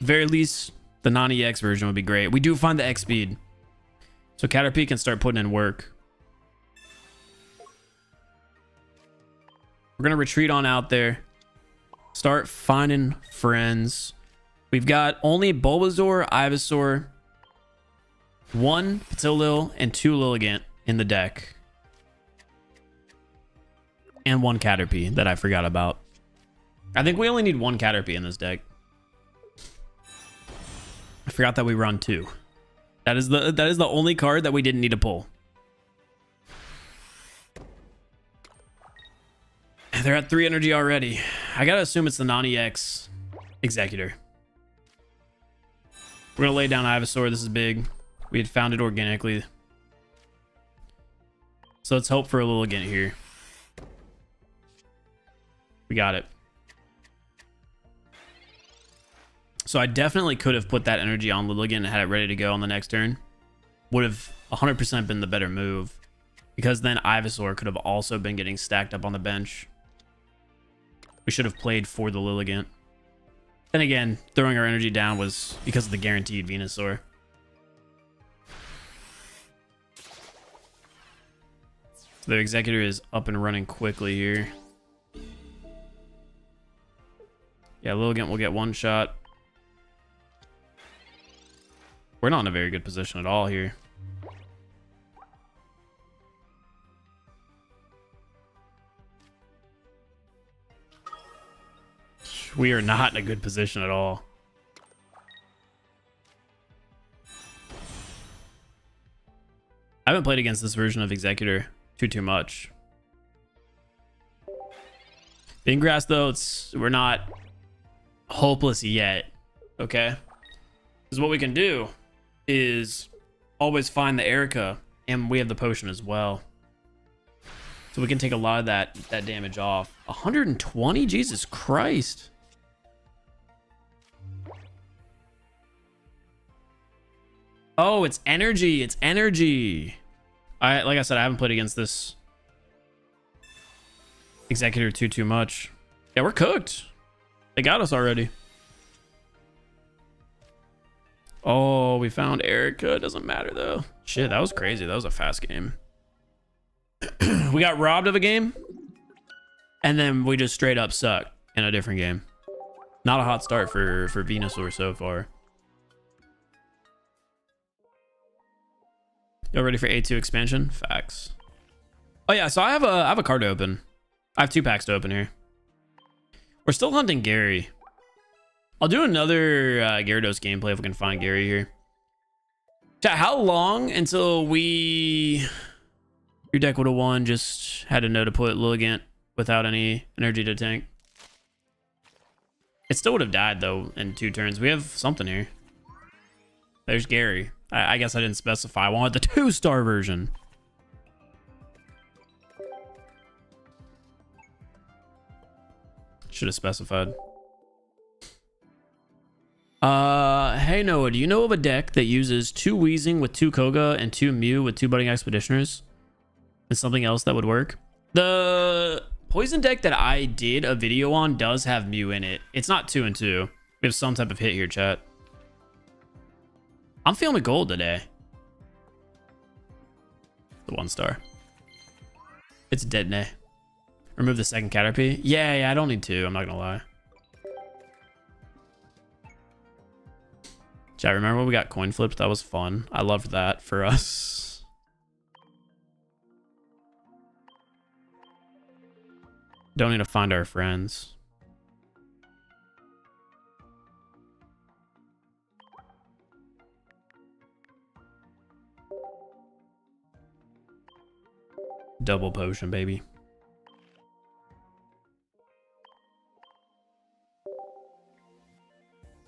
Very least, the non-EX version would be great. We do find the X speed, so Caterpie can start putting in work. We're going to retreat on out there. Start finding friends. We've got only Bulbasaur, Ivysaur, 1 Petilil, and 2 Lilligant in the deck. And 1 Caterpie that I forgot about. I think we only need 1 Caterpie in this deck. I forgot that we run 2. That is the only card that we didn't need to pull. They're at 3 energy already. I gotta assume it's the non-EX Executor. We're gonna lay down Ivysaur. This is big. We had found it organically. So let's hope for a Lilligant here. We got it. So I definitely could have put that energy on Lilligant and had it ready to go on the next turn. Would have 100% been the better move, because then Ivysaur could have also been getting stacked up on the bench. We should have played for the Lilligant. Then again, throwing our energy down was because of the guaranteed Venusaur. So the Executor is up and running quickly here. Yeah, Lilligant will get 1 shot. We're not in a very good position at all here. We are not in a good position at all. I haven't played against this version of Executor too much. Being grass though, we're not hopeless yet. Okay, because what we can do is always find the Erica, and we have the potion as well, so we can take a lot of that damage off. 120, Jesus Christ. Oh, it's energy. It's energy. Like I said, I haven't played against this Executor too much. Yeah, we're cooked. They got us already. Oh, we found Erica. Doesn't matter though. Shit, that was crazy. That was a fast game. We got robbed of a game, and then we just straight up suck in a different game. Not a hot start for Venusaur so far. Y'all ready for A2 expansion? Facts. Oh yeah, so I have a card to open. I have 2 packs to open here. We're still hunting Gary. I'll do another Gyarados gameplay if we can find Gary here. Chat, how long until we... Your deck would have won, just had to know to put Lilligant without any energy to tank. It still would have died, though, in 2 turns. We have something here. There's Gary. I guess I didn't specify. I wanted the 2-star version. Should have specified. Hey Noah, do you know of a deck that uses 2 Weezing with 2 Koga and 2 Mew with 2 Budding Expeditioners? And something else that would work? The poison deck that I did a video on does have Mew in it. It's not 2 and 2. We have some type of hit here, chat. I'm feeling gold today. The 1-star. It's dead nay. Remove the second Caterpie. Yeah, I don't need 2. I'm not gonna lie. Chat, remember when we got coin flipped? That was fun. I loved that for us. Don't need to find our friends. Double potion, baby.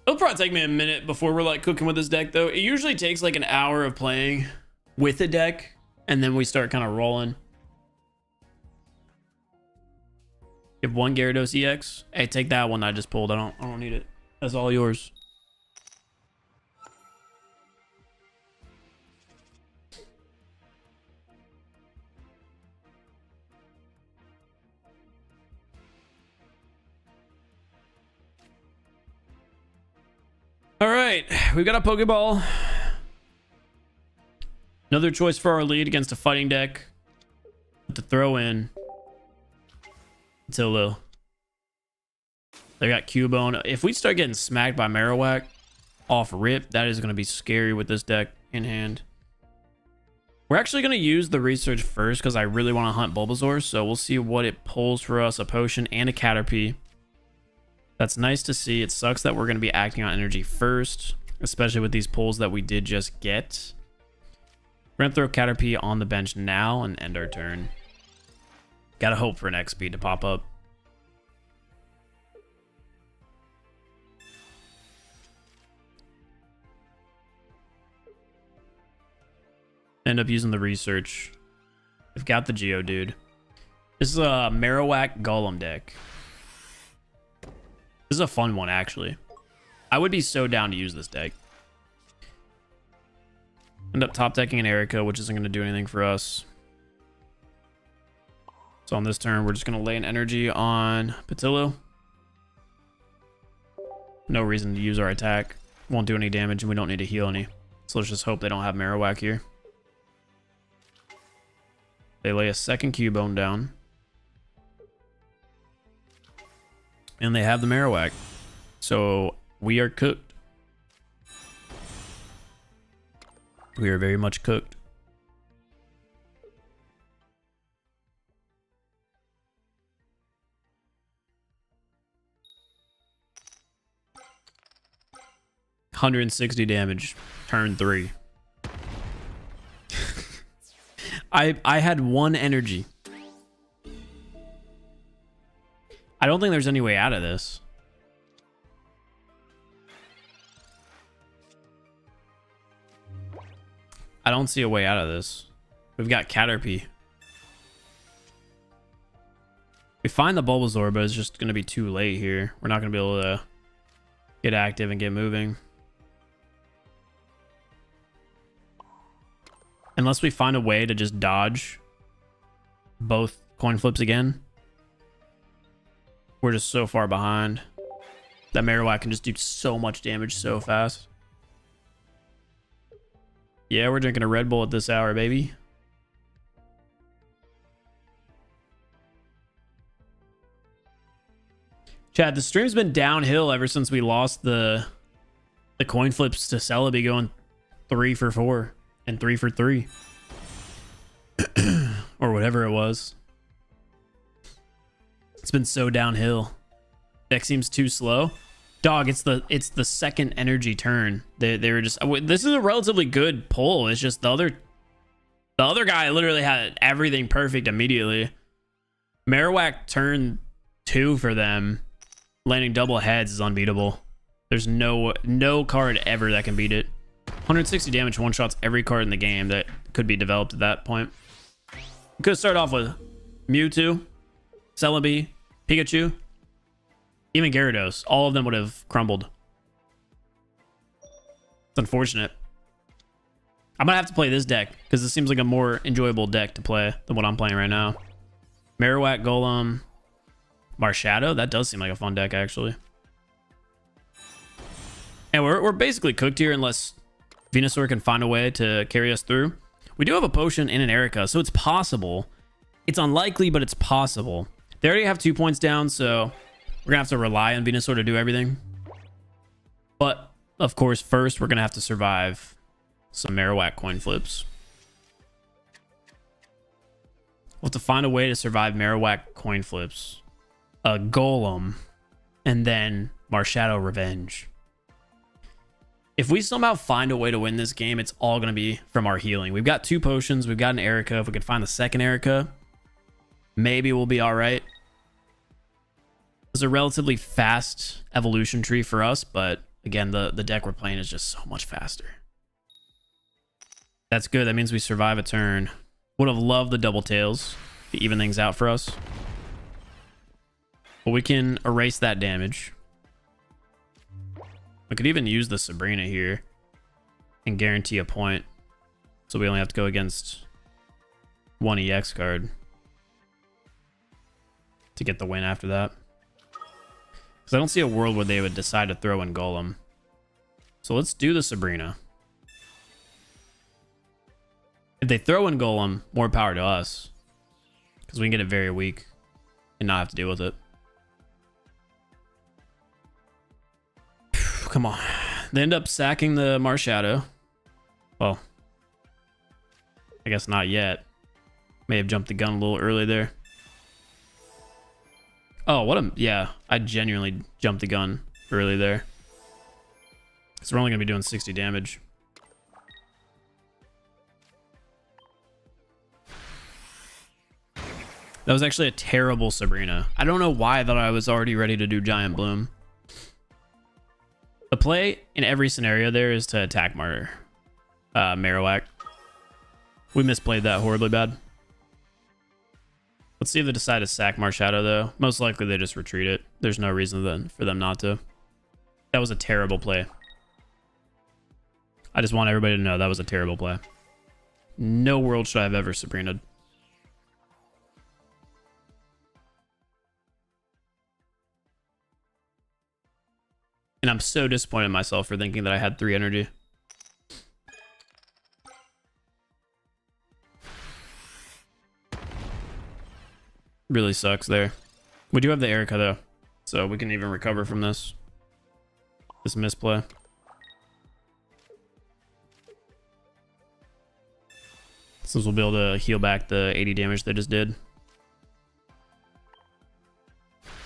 It'll probably take me a minute before we're like cooking with this deck, though. It usually takes like an hour of playing with the deck, and then we start kind of rolling. You have 1 Gyarados EX. Hey, take that one I just pulled. I don't need it. That's all yours. All right, we've got a Pokeball. Another choice for our lead against a fighting deck to throw in. Tillo. They got Cubone. If we start getting smacked by Marowak off rip, that is going to be scary with this deck in hand. We're actually going to use the research first because I really want to hunt Bulbasaur. So we'll see what it pulls for us. A potion and a Caterpie. That's nice to see. It sucks that we're going to be acting on energy first, especially with these pulls that we did just get. We're going to throw Caterpie on the bench now and end our turn. Gotta hope for an XP to pop up. End up using the research. We've got the Geodude. This is a Marowak Golem deck. This is a fun one, actually. I would be so down to use this deck. End up top decking an Erica, which isn't going to do anything for us. So on this turn, we're just going to lay an energy on Patillo. No reason to use our attack. Won't do any damage, and we don't need to heal any. So let's just hope they don't have Marowak here. They lay a second Cubone down. And they have the Marowak. So we are cooked. We are very much cooked. $160 damage, turn 3. I had 1 energy. I don't think there's any way out of this. I don't see a way out of this. We've got Caterpie. We find the Bulbasaur, but it's just going to be too late here. We're not going to be able to get active and get moving. Unless we find a way to just dodge both coin flips again. We're just so far behind. That Marowak can just do so much damage so fast. Yeah, we're drinking a Red Bull at this hour, baby. Chad, the stream's been downhill ever since we lost the coin flips to Celebi going 3 for 4 and 3 for 3. Or whatever it was. It's been so downhill. Deck seems too slow. Dog, it's the second energy turn. They were just, this is a relatively good pull. It's just the other guy literally had everything perfect immediately. Marowak turn 2 for them. Landing double heads is unbeatable. There's no card ever that can beat it. 160 damage one-shots every card in the game that could be developed at that point. We could start off with Mewtwo, Celebi, Pikachu, even Gyarados. All of them would have crumbled. It's unfortunate. I'm gonna have to play this deck because this seems like a more enjoyable deck to play than what I'm playing right now. Marowak, Golem, Marshadow. That does seem like a fun deck, actually. And we're basically cooked here unless Venusaur can find a way to carry us through. We do have a potion in an Erica, so it's possible. It's unlikely, but it's possible. They already have 2 points down, so we're gonna have to rely on Venusaur to do everything. But of course, first we're gonna have to survive some Marowak coin flips. We'll have to find a way to survive Marowak coin flips, a Golem, and then Marshadow Revenge. If we somehow find a way to win this game, it's all going to be from our healing. We've got 2 potions. We've got an Erica. If we could find the second Erica, maybe we'll be all right. It's a relatively fast evolution tree for us, but again, the deck we're playing is just so much faster. That's good. That means we survive a turn. Would have loved the double tails to even things out for us. But we can erase that damage. We could even use the Sabrina here and guarantee a point. So we only have to go against 1 EX card to get the win after that. Because I don't see a world where they would decide to throw in Golem. So let's do the Sabrina. If they throw in Golem, more power to us. Because we can get it very weak and not have to deal with it. Come on. They end up sacking the Marshadow. Well, I guess not yet. May have jumped the gun a little early there. Oh, what a... Yeah, I genuinely jumped the gun early there. So we're only going to be doing 60 damage. That was actually a terrible Sabrina. I don't know why I thought I was already ready to do Giant Bloom. The play in every scenario there is to attack Marowak. We misplayed that horribly bad. Let's see if they decide to sack Marshadow, though. Most likely they just retreat it. There's no reason then for them not to. That was a terrible play. I just want everybody to know that was a terrible play. No world should I have ever Sabrina'd. And I'm so disappointed in myself for thinking that I had 3 energy. Really sucks there. We do have the Erica though, so we can even recover from this misplay. Since we'll be able to heal back the 80 damage they just did. And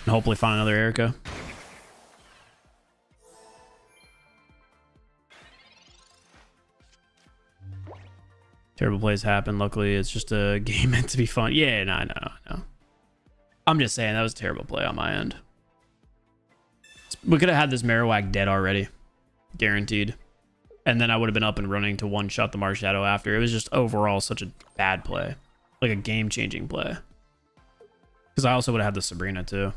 hopefully find another Erica. Terrible plays happen. Luckily, it's just a game meant to be fun. Yeah, no, I know. I'm just saying that was a terrible play on my end. We could have had this Marowak dead already. Guaranteed. And then I would have been up and running to one-shot the Marshadow after. It was just overall such a bad play. Like a game-changing play. Because I also would have had the Sabrina too.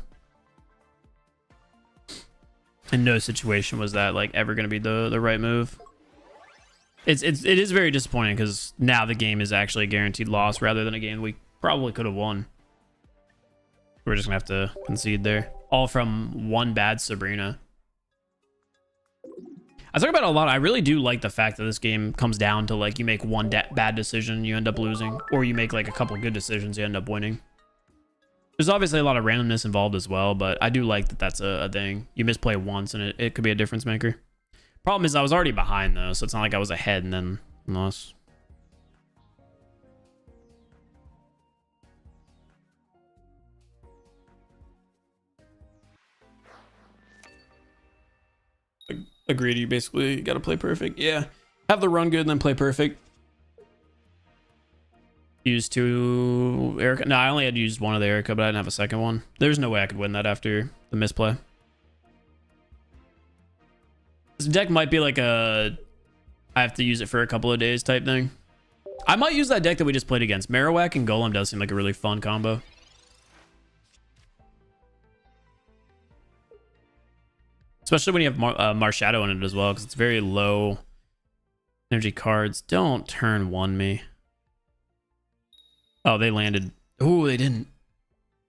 In no situation was that like ever going to be the right move. It is very disappointing because now the game is actually a guaranteed loss rather than a game we probably could have won. We're just gonna have to concede there. All from one bad Sabrina. I talk about it a lot. I really do like the fact that this game comes down to like you make one bad decision, you end up losing, or you make like a couple good decisions, you end up winning. There's obviously a lot of randomness involved as well, but I do like that that's a thing. You misplay once and it could be a difference maker. Problem is I was already behind though, so it's not like I was ahead and then lost. agreed. You basically got to play perfect. Yeah. Have the run good and then play perfect. Use 2 Erica. No, I only had used 1 of the Erica, but I didn't have a second one. There's no way I could win that after the misplay. This deck might be like a I have to use it for a couple of days type thing. I might use that deck that we just played against. Marowak and Golem does seem like a really fun combo. Especially when you have Marshadow in it as well, because it's very low energy cards. Don't turn 1 me. Oh, they landed. Oh, they didn't.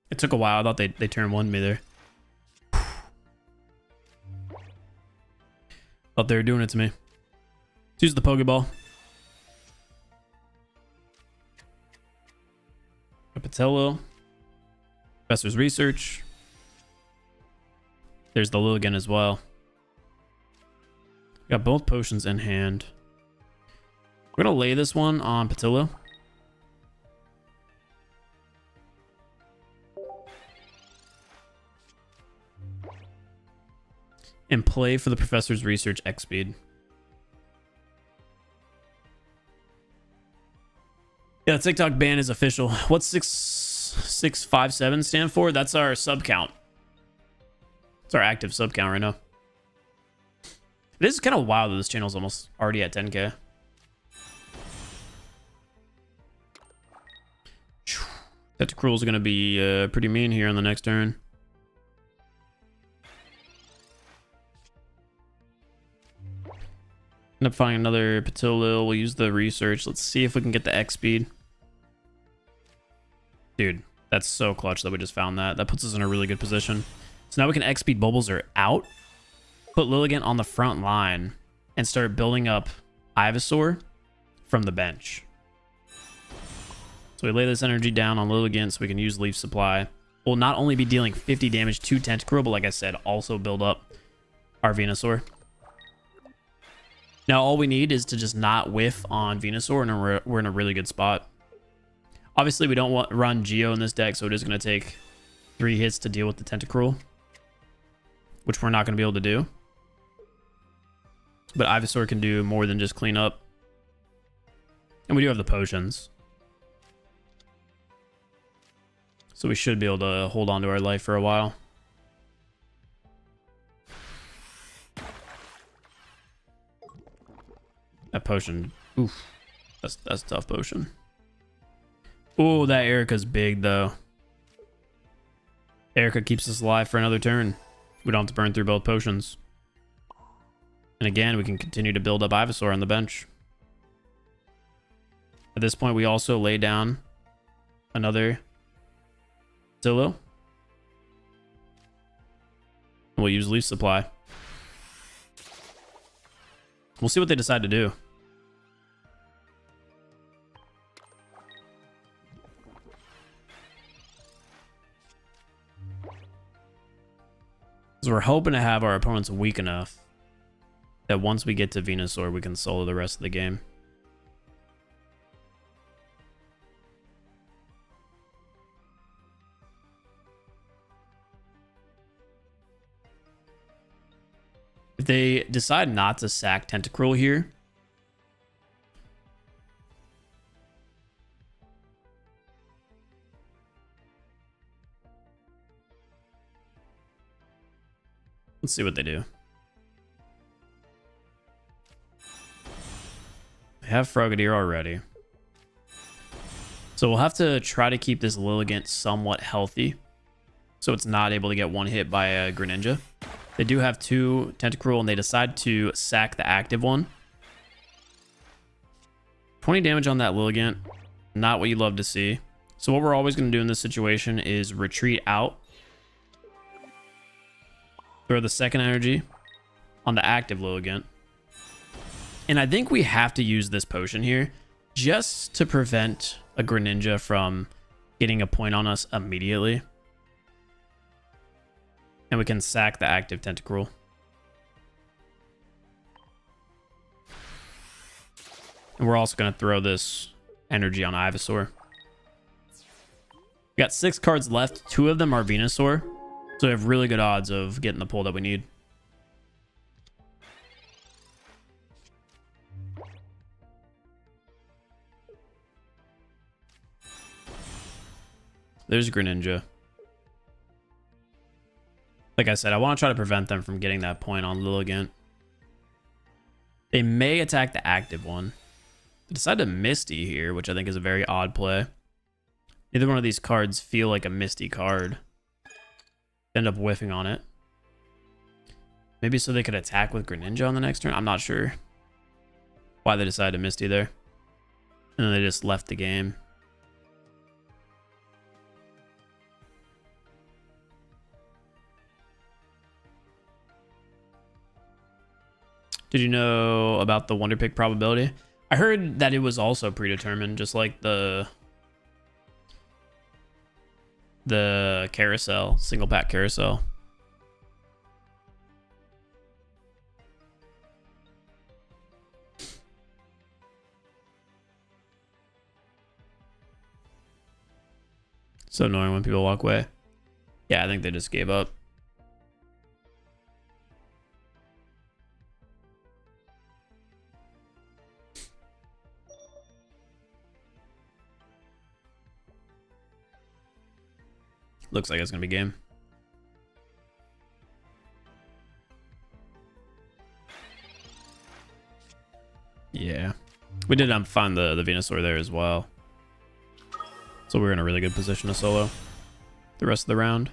It took a while. I thought they turned 1 me there. Thought they were doing it to me. Let's use the Pokeball. Patello. Professor's Research. There's the Lilligant as well. Got both potions in hand. We're going to lay this one on Patillo. And play for the Professor's Research X speed. Yeah, the TikTok ban is official. What's 6657 stand for? That's our sub count. It's our active sub count right now. It is kind of wild that this channel is almost already at 10K. Tentacruel is going to be pretty mean here on the next turn. End up finding another Patillo. We'll use the research. Let's see if we can get the X speed. Dude, that's so clutch that we just found that. That puts us in a really good position. So now we can X speed Bulbasaur out, put Lilligant on the front line, and start building up Ivysaur from the bench. So we lay this energy down on Lilligant so we can use Leaf Supply. We'll not only be dealing 50 damage to Tentacruel, but like I said, also build up our Venusaur. Now all we need is to just not whiff on Venusaur, and we're in a really good spot. Obviously, we don't want to run Geo in this deck, so it is going to take 3 hits to deal with the Tentacruel, which we're not going to be able to do. But Ivysaur can do more than just clean up. And we do have the potions. So we should be able to hold on to our life for a while. That potion. Oof. That's a tough potion. Oh, that Erica's big, though. Erica keeps us alive for another turn. We don't have to burn through both potions. And again, we can continue to build up Ivysaur on the bench. At this point, we also lay down another Zillow. We'll use Leaf Supply. We'll see what they decide to do. So we're hoping to have our opponents weak enough that once we get to Venusaur, we can solo the rest of the game. If they decide not to sack Tentacruel here, let's see what they do. They have Frogadier already. So we'll have to try to keep this Lilligant somewhat healthy, so it's not able to get one hit by a Greninja. They do have 2 Tentacruel, and they decide to sack the active one. 20 damage on that Lilligant. Not what you love to see. So what we're always going to do in this situation is retreat out. Throw the second energy on the active Lilligant. And I think we have to use this potion here just to prevent a Greninja from getting a point on us immediately. And we can sack the active Tentacruel. And we're also going to throw this energy on Ivysaur. We got 6 cards left. 2 of them are Venusaur. So we have really good odds of getting the pull that we need. there's Greninja. Like I said, I want to try to prevent them from getting that point on Lilligant. They may attack the active one. They decide to Misty here, which I think is a very odd play. Neither one of these cards feel like a Misty card. End up whiffing on it. Maybe so they could attack with Greninja on the next turn. I'm not sure why they decided to Misty there. And then they just left the game. Did you know about the Wonder Pick probability? I heard that it was also predetermined, just like the carousel, single pack carousel. So annoying when people walk away. Yeah, I think they just gave up. Looks like it's gonna be game. Yeah, we did find the Venusaur there as well, so we're in a really good position to solo the rest of the round.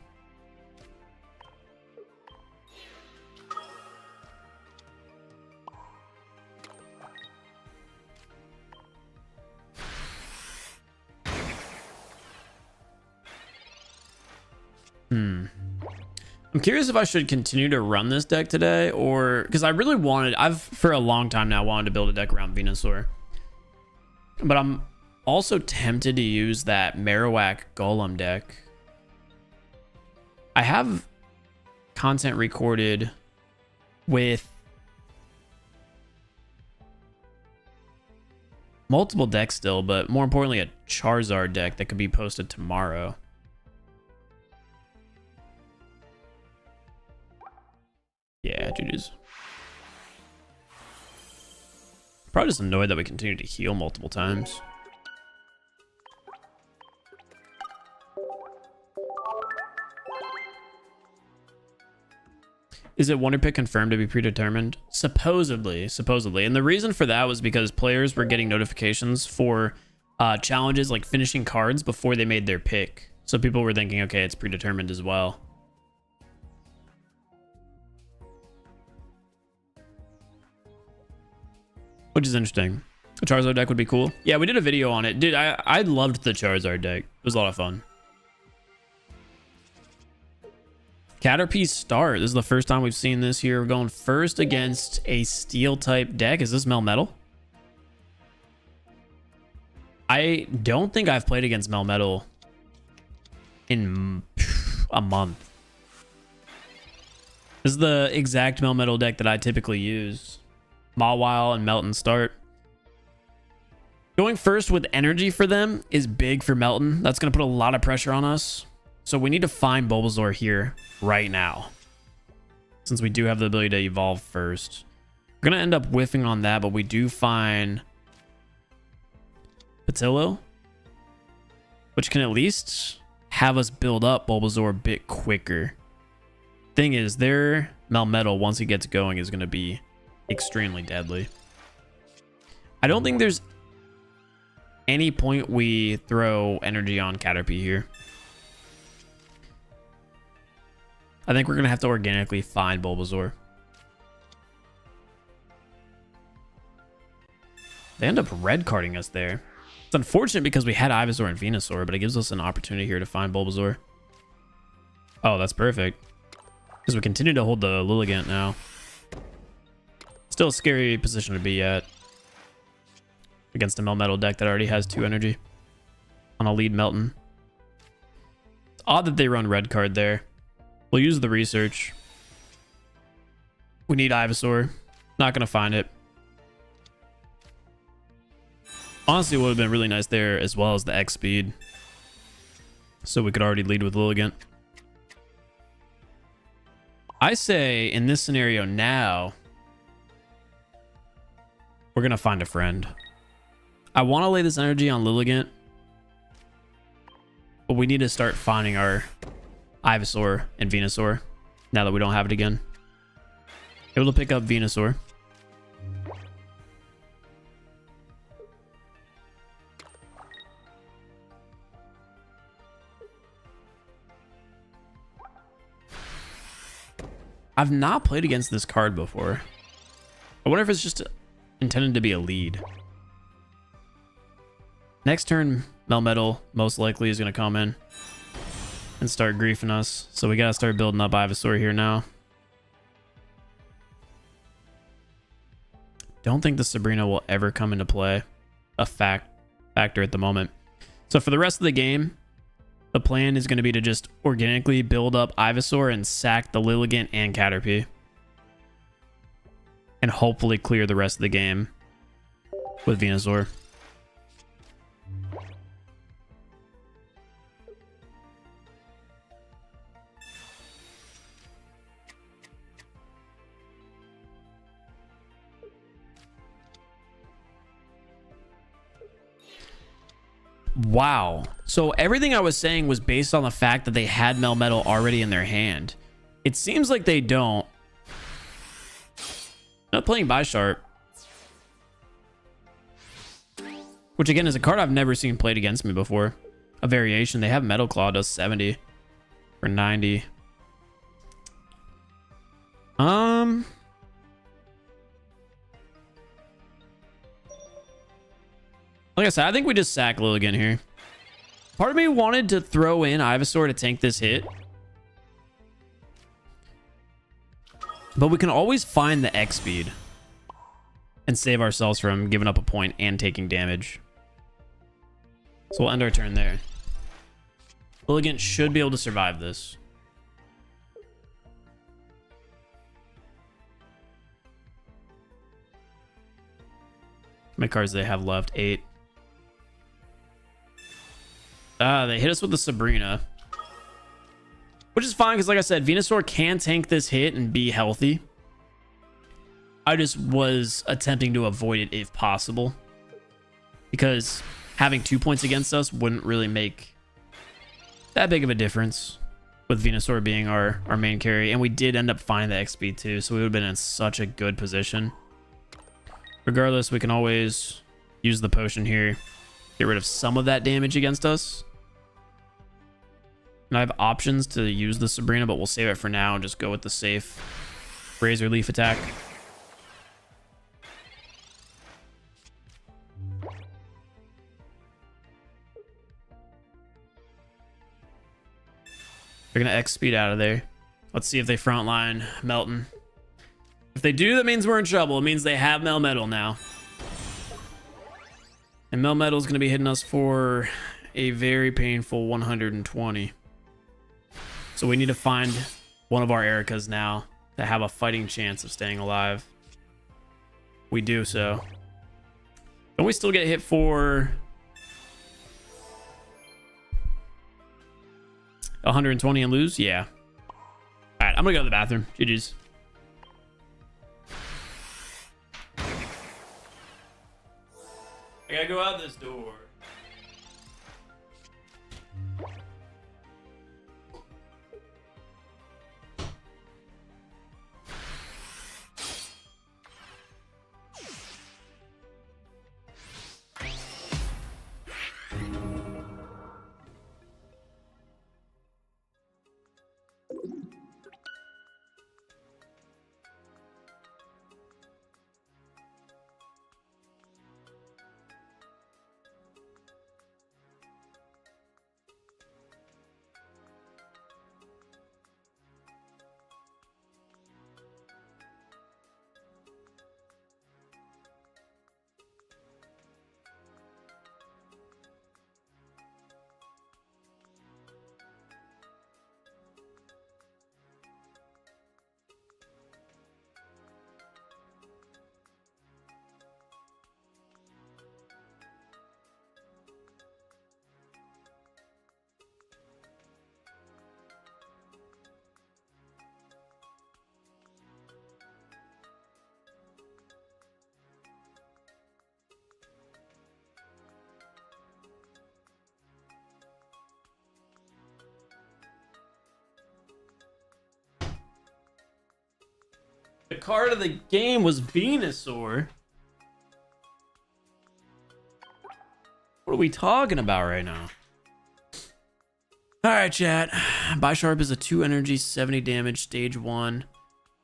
I'm curious if I should continue to run this deck today, or because I really wanted, I've for a long time now wanted to build a deck around Venusaur, but I'm also tempted to use that Marowak Golem deck. I have content recorded with multiple decks still, but more importantly a Charizard deck that could be posted tomorrow. Yeah, GG's. Probably just annoyed that we continue to heal multiple times. Is it Wonder Pick confirmed to be predetermined? Supposedly. And the reason for that was because players were getting notifications for challenges like finishing cards before they made their pick. So people were thinking, okay, it's predetermined as well. Which is interesting. A Charizard deck would be cool. Yeah, we did a video on it. Dude, I loved the Charizard deck. It was a lot of fun. Caterpie start. This is the first time we've seen this here. We're going first against a steel type deck. Is this Melmetal? I don't think I've played against Melmetal in a month. This is the exact Melmetal deck that I typically use. Mawile and Melton start. Going first with energy for them is big for Melton. That's going to put a lot of pressure on us. So we need to find Bulbasaur here right now, since we do have the ability to evolve first. We're going to end up whiffing on that, but we do find Patillo, which can at least have us build up Bulbasaur a bit quicker. Thing is, their Melmetal, once he gets going, is going to be extremely deadly. I don't think there's any point we throw energy on Caterpie here. I think we're going to have to organically find Bulbasaur. They end up red carding us there. It's unfortunate because we had Ivysaur and Venusaur, but it gives us an opportunity here to find Bulbasaur. Oh, that's perfect. Because we continue to hold the Lilligant now. Still a scary position to be at against a Melmetal deck that already has 2 energy on a lead Melton. It's odd that they run red card there. We'll use the research. We need Ivysaur. Not going to find it. Honestly, it would have been really nice there as well as the X speed. So we could already lead with Lilligant. I say in this scenario now, we're going to find a friend. I want to lay this energy on Lilligant. But we need to start finding our Ivysaur and Venusaur now that we don't have it again. Able to pick up Venusaur. I've not played against this card before. I wonder if it's just intended to be a lead. Next turn, Melmetal most likely is going to come in and start griefing us. So we got to start building up Ivysaur here now. Don't think the Sabrina will ever come into play. A factor at the moment. So for the rest of the game, the plan is going to be to just organically build up Ivysaur and sack the Lilligant and Caterpie. And hopefully clear the rest of the game with Venusaur. Wow. So everything I was saying was based on the fact that they had Melmetal already in their hand. It seems like they don't. Not playing Bisharp. Which again is a card I've never seen played against me before. A variation. They have Metal Claw does 70 for 90. Like I said, I think we just sack Lilligant here. Part of me wanted to throw in Ivysaur to tank this hit. But we can always find the X speed and save ourselves from giving up a point and taking damage. So we'll end our turn there. Lilligant should be able to survive this. How many cards do they have left? 8. They hit us with the Sabrina. Which is fine, because like I said, Venusaur can tank this hit and be healthy. I just was attempting to avoid it if possible. Because having 2 points against us wouldn't really make that big of a difference. With Venusaur being our main carry. And we did end up finding the XP too, so we would have been in such a good position. Regardless, we can always use the potion here. Get rid of some of that damage against us. And I have options to use the Sabrina, but we'll save it for now and just go with the safe Razor Leaf attack. They're going to X speed out of there. Let's see if they frontline Melton. If they do, that means we're in trouble. It means they have Melmetal now. And Melmetal is going to be hitting us for a very painful 120. So we need to find one of our Ericas now that have a fighting chance of staying alive. We do so. Don't we still get hit for 120 and lose? Yeah. All right, I'm going to go to the bathroom. GG's. I gotta go out this door. card of the game was Venusaur. What are we talking about right now? All right, chat. Bisharp is a 2 energy, 70 damage, stage 1.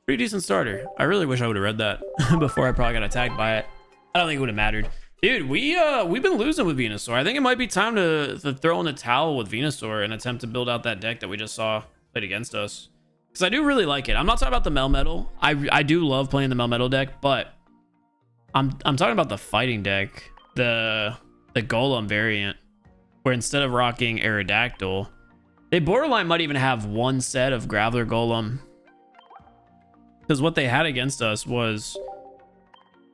Pretty decent starter. I really wish I would have read that before I probably got attacked by it. I don't think it would have mattered. Dude, we've been losing with Venusaur. I think it might be time to throw in the towel with Venusaur and attempt to build out that deck that we just saw played against us. Because I do really like it. I'm not talking about the Melmetal. I do love playing the Melmetal deck, but I'm talking about the fighting deck, the Golem variant, where instead of rocking Aerodactyl, they borderline might even have one set of Graveler Golem. Because what they had against us was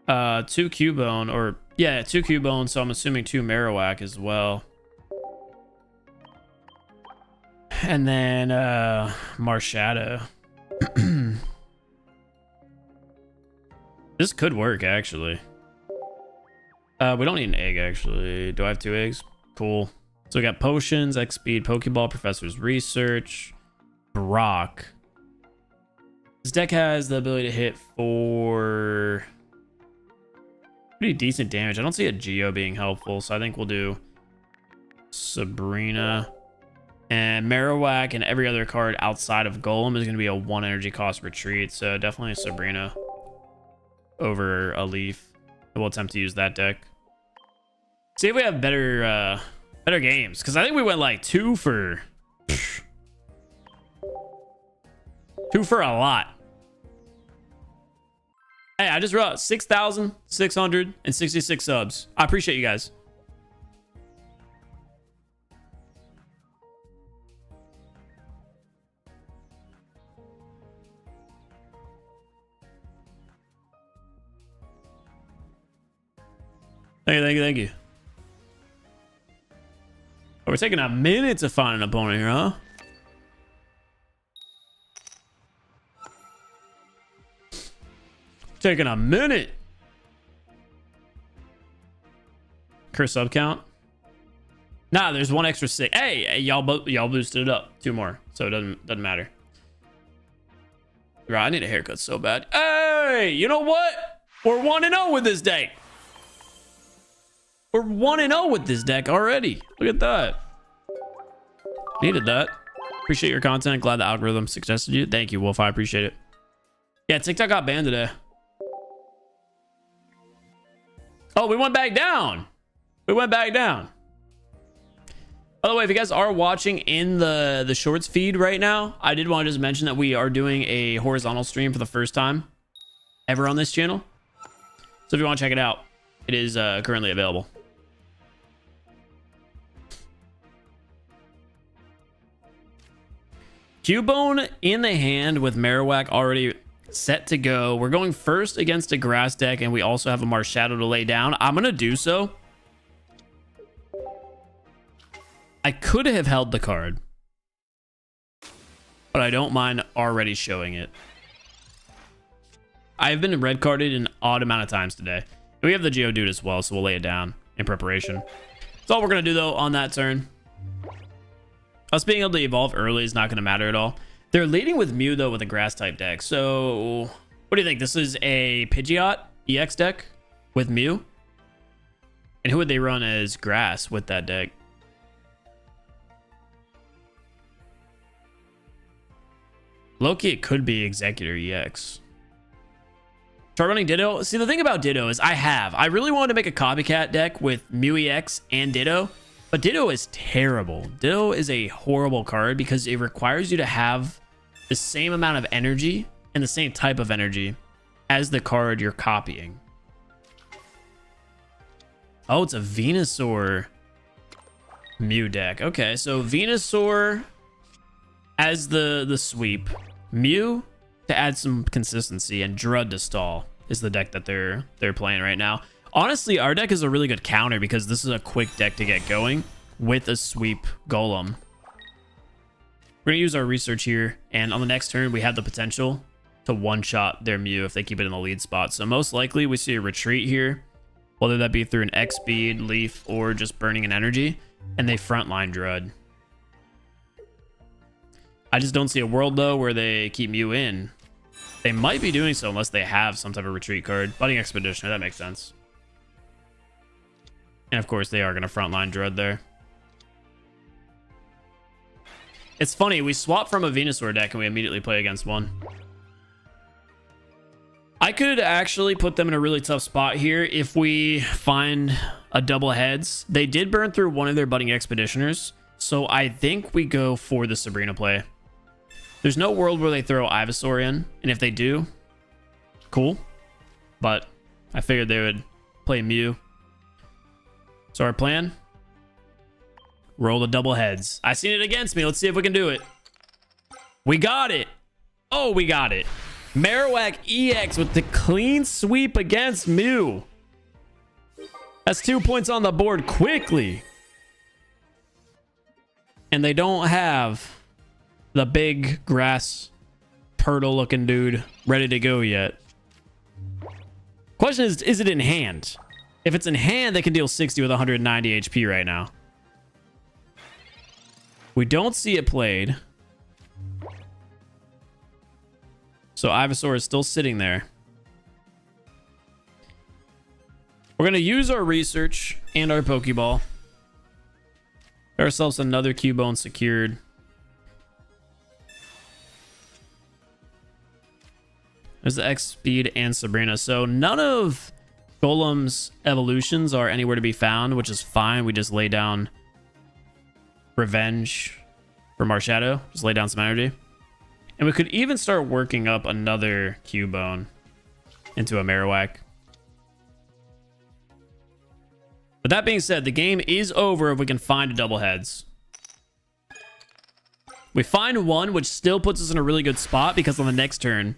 2 Cubone, or yeah, 2 Cubone, so I'm assuming 2 Marowak as well. And then Marshadow. This could work, actually. We don't need an egg, actually. Do I have 2 eggs? Cool. So we got Potions, X Speed, Pokeball, Professor's Research, Brock. This deck has the ability to hit for pretty decent damage. I don't see a Geo being helpful, so I think we'll do Sabrina. And Marowak and every other card outside of Golem is going to be a 1 energy cost retreat, so definitely Sabrina over a Leaf. We'll attempt to use that deck. See if we have better games, because I think we went like 2 for 2 for a lot. Hey, I just wrote 6,666 subs. I appreciate you guys. Thank you. Oh, we're taking a minute to find an opponent here, huh? Taking a minute. Curse sub count. Nah, there's 1 extra 6. Hey, y'all boosted it up 2 more, so it doesn't matter. Right, I need a haircut so bad. Hey, you know what? We're 1-0 with this deck. We're 1-0 with this deck already. Look at that. Needed that. Appreciate your content. Glad the algorithm suggested you. Thank you, Wolf. I appreciate it. Yeah, TikTok got banned today. Oh, we went back down. We went back down. By the way, if you guys are watching in the shorts feed right now, I did want to just mention that we are doing a horizontal stream for the first time ever on this channel. So if you want to check it out, it is currently available. Cubone in the hand with Marowak already set to go. We're going first against a grass deck, and we also have a Marshadow to lay down. I'm going to do so. I could have held the card, but I don't mind already showing it. I've been red carded an odd amount of times today. And we have the Geodude as well, so we'll lay it down in preparation. That's all we're going to do, though, on that turn. Us being able to evolve early is not going to matter at all. They're leading with Mew, though, with a grass-type deck. So, what do you think? This is a Pidgeot EX deck with Mew? And who would they run as grass with that deck? Loki, it could be Executor EX. Start running Ditto. See, the thing about Ditto is I really wanted to make a copycat deck with Mew EX and Ditto. But Ditto is terrible. Ditto is a horrible card because it requires you to have the same amount of energy and the same type of energy as the card you're copying. Oh, it's a Venusaur Mew deck. Okay, so Venusaur as the sweep. Mew to add some consistency, and Drud to stall is the deck that they're playing right now. Honestly, our deck is a really good counter because this is a quick deck to get going with a sweep Golem. We're going to use our research here, and on the next turn, we have the potential to one-shot their Mew if they keep it in the lead spot. So most likely, we see a retreat here, whether that be through an X-Speed, Leaf, or just burning an energy, and they frontline Drud. I just don't see a world, though, where they keep Mew in. They might be doing so unless they have some type of retreat card. Budding Expeditioner, that makes sense. And of course, they are going to frontline Dread there. It's funny, we swap from a Venusaur deck and we immediately play against one. I could actually put them in a really tough spot here if we find a double heads. They did burn through one of their Budding Expeditioners, so I think we go for the Sabrina play. There's no world where they throw Ivysaur in, and if they do, cool. But I figured they would play Mew. So our plan? Roll the double heads. I seen it against me. Let's see if we can do it. We got it. Oh, we got it. Marowak EX with the clean sweep against Mew. That's 2 points on the board quickly. And they don't have the big grass turtle looking dude ready to go yet. Question is it in hand? If it's in hand, they can deal 60 with 190 HP right now. We don't see it played. So Ivysaur is still sitting there. We're going to use our research and our Pokeball. Get ourselves another Cubone secured. There's the X Speed and Sabrina. So none of Golem's evolutions are anywhere to be found, which is fine. We just lay down Revenge for Marshadow. Just lay down some energy. And we could even start working up another Cubone into a Marowak. But that being said, the game is over if we can find a double heads. We find one, which still puts us in a really good spot because on the next turn,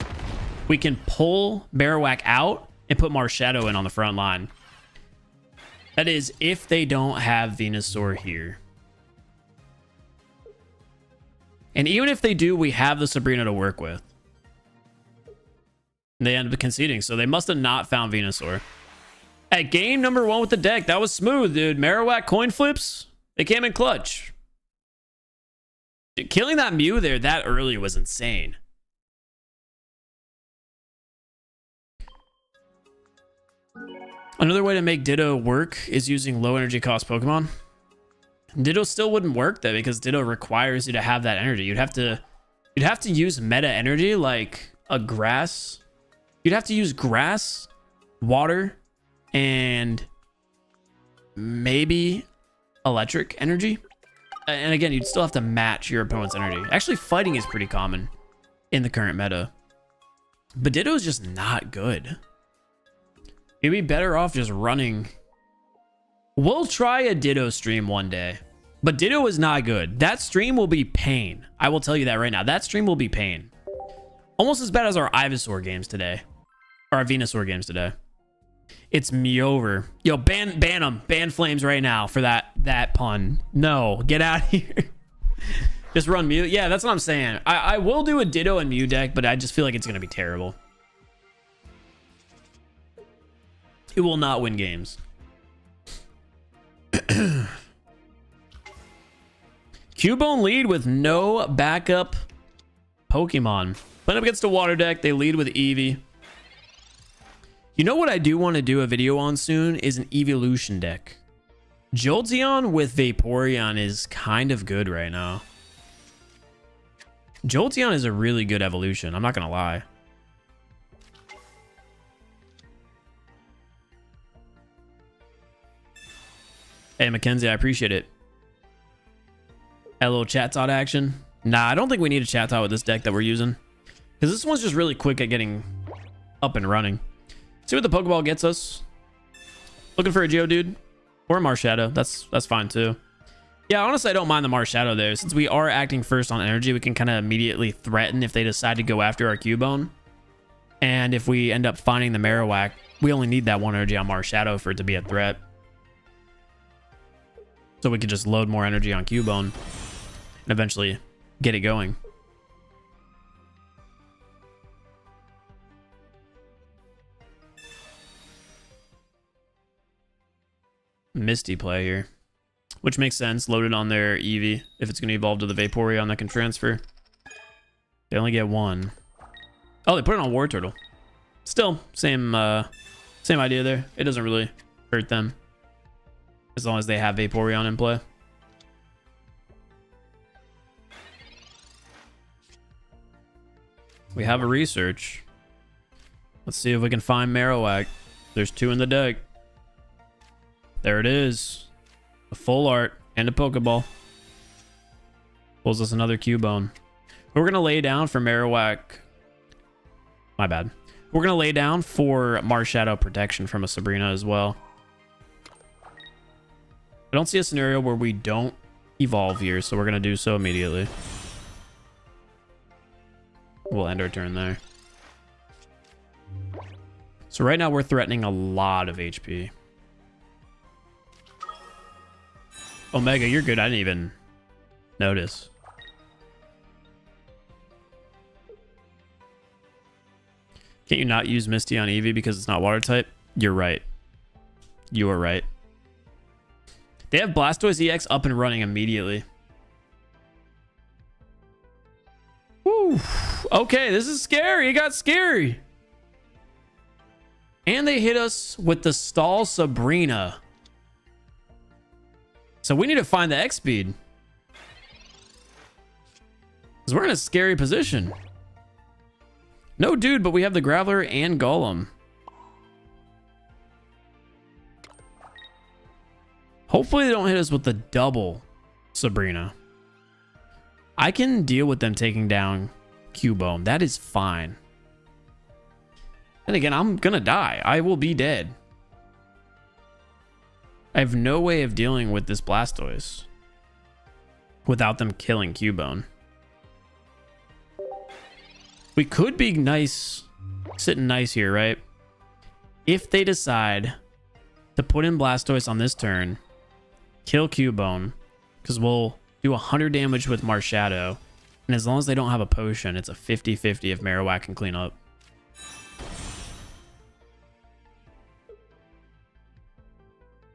we can pull Marowak out and put Marshadow in on the front line. That is if they don't have Venusaur here. And even if they do, we have the Sabrina to work with. And they end up conceding, so they must have not found Venusaur. At game number 1 with the deck, that was smooth, dude. Marowak coin flips, they came in clutch. Dude, killing that Mew there that early was insane. Another way to make Ditto work is using low energy cost Pokemon. Ditto still wouldn't work though because Ditto requires you to have that energy. You'd have to use meta energy like a grass. You'd have to use grass, water, and maybe electric energy. And again, you'd still have to match your opponent's energy. Actually, fighting is pretty common in the current meta. But Ditto is just not good. You'd be better off just running. We'll try a Ditto stream one day. But Ditto is not good. That stream will be pain. I will tell you that right now. That stream will be pain. Almost as bad as our Ivysaur games today. Or our Venusaur games today. It's me over. Yo, ban them. Ban Flames right now for that pun. No, get out of here. Just run Mew. Yeah, that's what I'm saying. I will do a Ditto and Mew deck, but I just feel like it's going to be terrible. It will not win games. Cubone lead with no backup Pokemon. Playing up against a water deck, they lead with Eevee. You know what I do want to do a video on soon is an evolution deck. Jolteon with Vaporeon is kind of good right now. Jolteon is a really good evolution. I'm not going to lie. Hey, Mackenzie, I appreciate it. A little chat tot action. Nah, I don't think we need a chat tot with this deck that we're using. Because this one's just really quick at getting up and running. See what the Pokeball gets us. Looking for a Geodude or a Marshadow. That's fine too. Yeah, honestly, I don't mind the Marshadow there. Since we are acting first on energy, we can kind of immediately threaten if they decide to go after our Cubone. And if we end up finding the Marowak, we only need that 1 energy on Marshadow for it to be a threat. So we could just load more energy on Cubone and eventually get it going. Misty play here, which makes sense. Loaded on their Eevee if it's going to evolve to the Vaporeon that can transfer. They only get 1. Oh, they put it on War Turtle. Still, same idea there. It doesn't really hurt them as long as they have Vaporeon in play. We have a research. Let's see if we can find Marowak. There's 2 in the deck. There it is. A full art and a Pokeball. Pulls us another Cubone. We're going to lay down for Marowak. My bad. We're going to lay down for Marshadow protection from a Sabrina as well. I don't see a scenario where we don't evolve here, so we're going to do so immediately. We'll end our turn there. So right now we're threatening a lot of HP. Omega, you're good. I didn't even notice. Can't you not use Misty on Eevee because it's not water type? You're right. You are right. They have Blastoise EX up and running immediately. Woo. Okay, this is scary. It got scary. And they hit us with the Stall Sabrina. So we need to find the X speed. Because we're in a scary position. No dude, but we have the Graveler and Golem. Hopefully they don't hit us with the double Sabrina. I can deal with them taking down Cubone. That is fine. And again, I'm gonna die. I will be dead. I have no way of dealing with this Blastoise without them killing Cubone. We could be nice, sitting nice here, right? If they decide to put in Blastoise on this turn, kill Cubone, because we'll do 100 damage with Marshadow, and as long as they don't have a potion, it's a 50-50 if Marowak can clean up.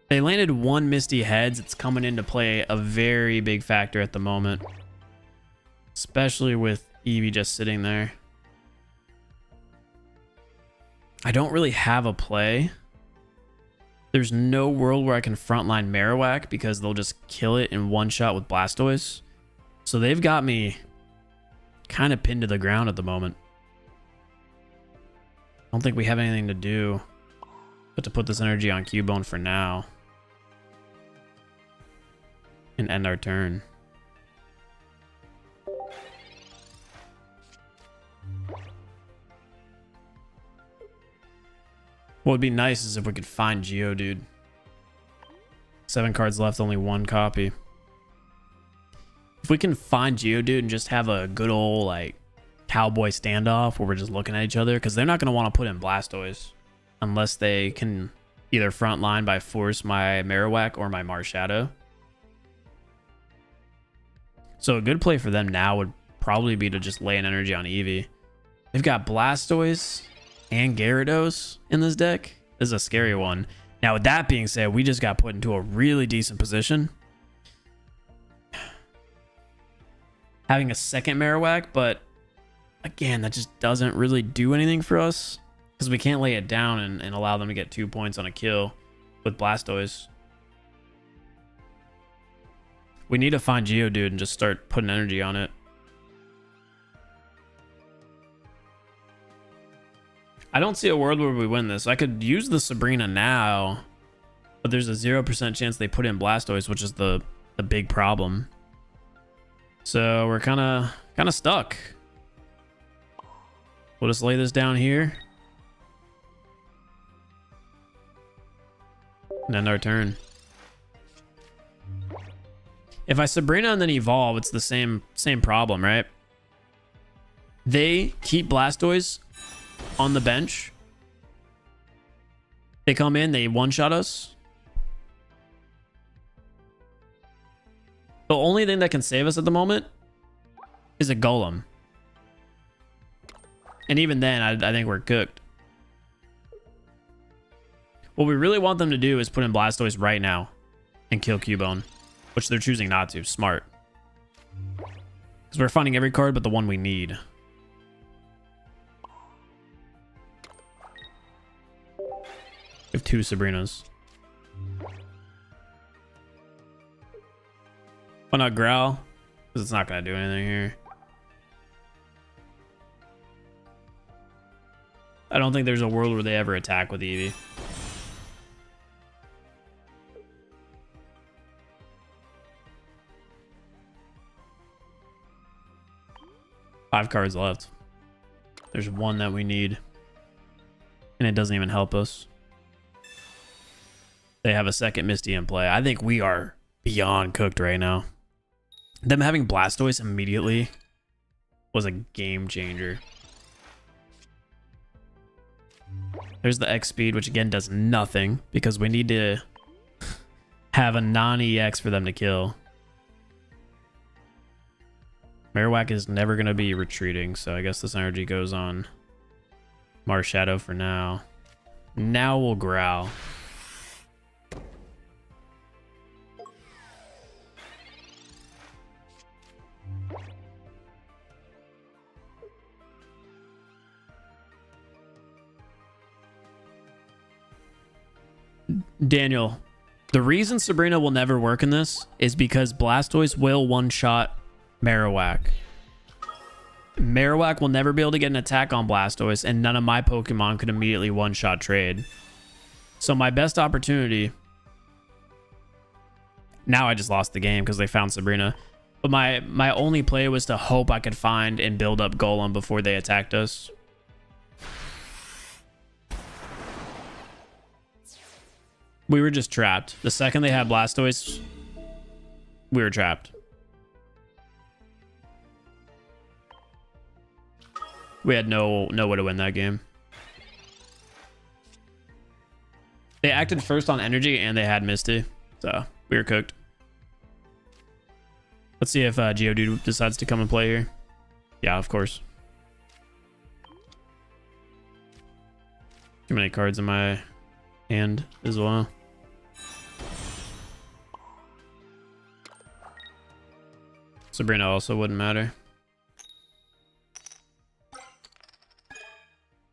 They landed 1 Misty Heads. It's coming into play a very big factor at the moment, especially with Eevee just sitting there. I don't really have a play. There's no world where I can frontline Marowak because they'll just kill it in one shot with Blastoise. So they've got me kind of pinned to the ground at the moment. I don't think we have anything to do but to put this energy on Cubone for now and end our turn. What would be nice is if we could find Geodude. 7 cards left, only 1 copy. If we can find Geodude and just have a good old like cowboy standoff where we're just looking at each other, because they're not going to want to put in Blastoise unless they can either frontline by force my Marowak or my Marshadow. So a good play for them now would probably be to just lay an energy on Eevee. They've got Blastoise and Gyarados in this deck. This is a scary one. Now, with that being said, we just got put into a really decent position. Having a second Marowak, but again, that just doesn't really do anything for us because we can't lay it down and allow them to get 2 points on a kill with Blastoise. We need to find Geodude and just start putting energy on it. I don't see a world where we win this. I could use the Sabrina now, but there's a 0% chance they put in Blastoise, which is the big problem. So we're kind of stuck. We'll just lay this down here and end our turn. If I Sabrina and then evolve, it's the same problem, right? They keep Blastoise on the bench. They come in, they one-shot us. The only thing that can save us at the moment is a Golem. And even then, I think we're cooked. What we really want them to do is put in Blastoise right now and kill Cubone, which they're choosing not to. Smart. Because we're finding every card but the one we need. have 2 Sabrinas. Why not Growl? Because it's not going to do anything here. I don't think there's a world where they ever attack with Eevee. Five cards left. There's one that we need. And it doesn't even help us. They have a second Misty in play. I think we are beyond cooked right now. Them having Blastoise immediately was a game changer. There's the X speed, which again does nothing because we need to have a non-EX for them to kill. Marowak is never going to be retreating, so I guess this energy goes on Marshadow for now. Now we'll Growl. Daniel, the reason Sabrina will never work in this is because Blastoise will one-shot Marowak. Marowak will never be able to get an attack on Blastoise, and none of my Pokemon could immediately one-shot trade. So my best opportunity... Now I just lost the game because they found Sabrina. But my only play was to hope I could find and build up Golem before they attacked us. We were just trapped. The second they had Blastoise, we were trapped. We had no way to win that game. They acted first on energy and they had Misty, so we were cooked. Let's see if Geodude decides to come and play here. Yeah, of course. Too many cards in my hand as well. Sabrina also wouldn't matter.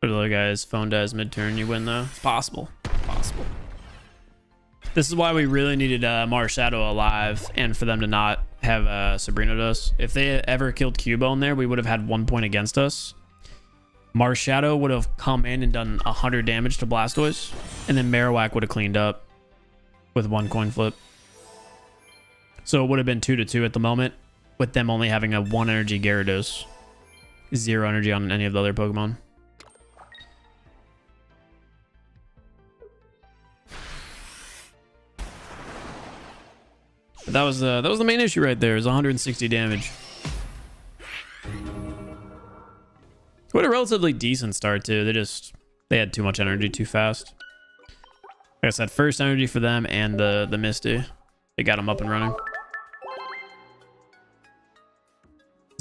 But the other guy's phone dies mid-turn, you win though. It's possible. Possible. This is why we really needed Marshadow alive and for them to not have Sabrina to us. If they ever killed Cubone there, we would have had 1 point against us. Marshadow would have come in and done 100 damage to Blastoise, and then Marowak would have cleaned up with 1 coin flip. So it would have been 2-2 at the moment, with them only having a 1 energy Gyarados. 0 energy on any of the other Pokemon. But that was the main issue right there. It was 160 damage. We had a relatively decent start too. They had too much energy too fast. Like I said, first energy for them and the Misty. They got them up and running.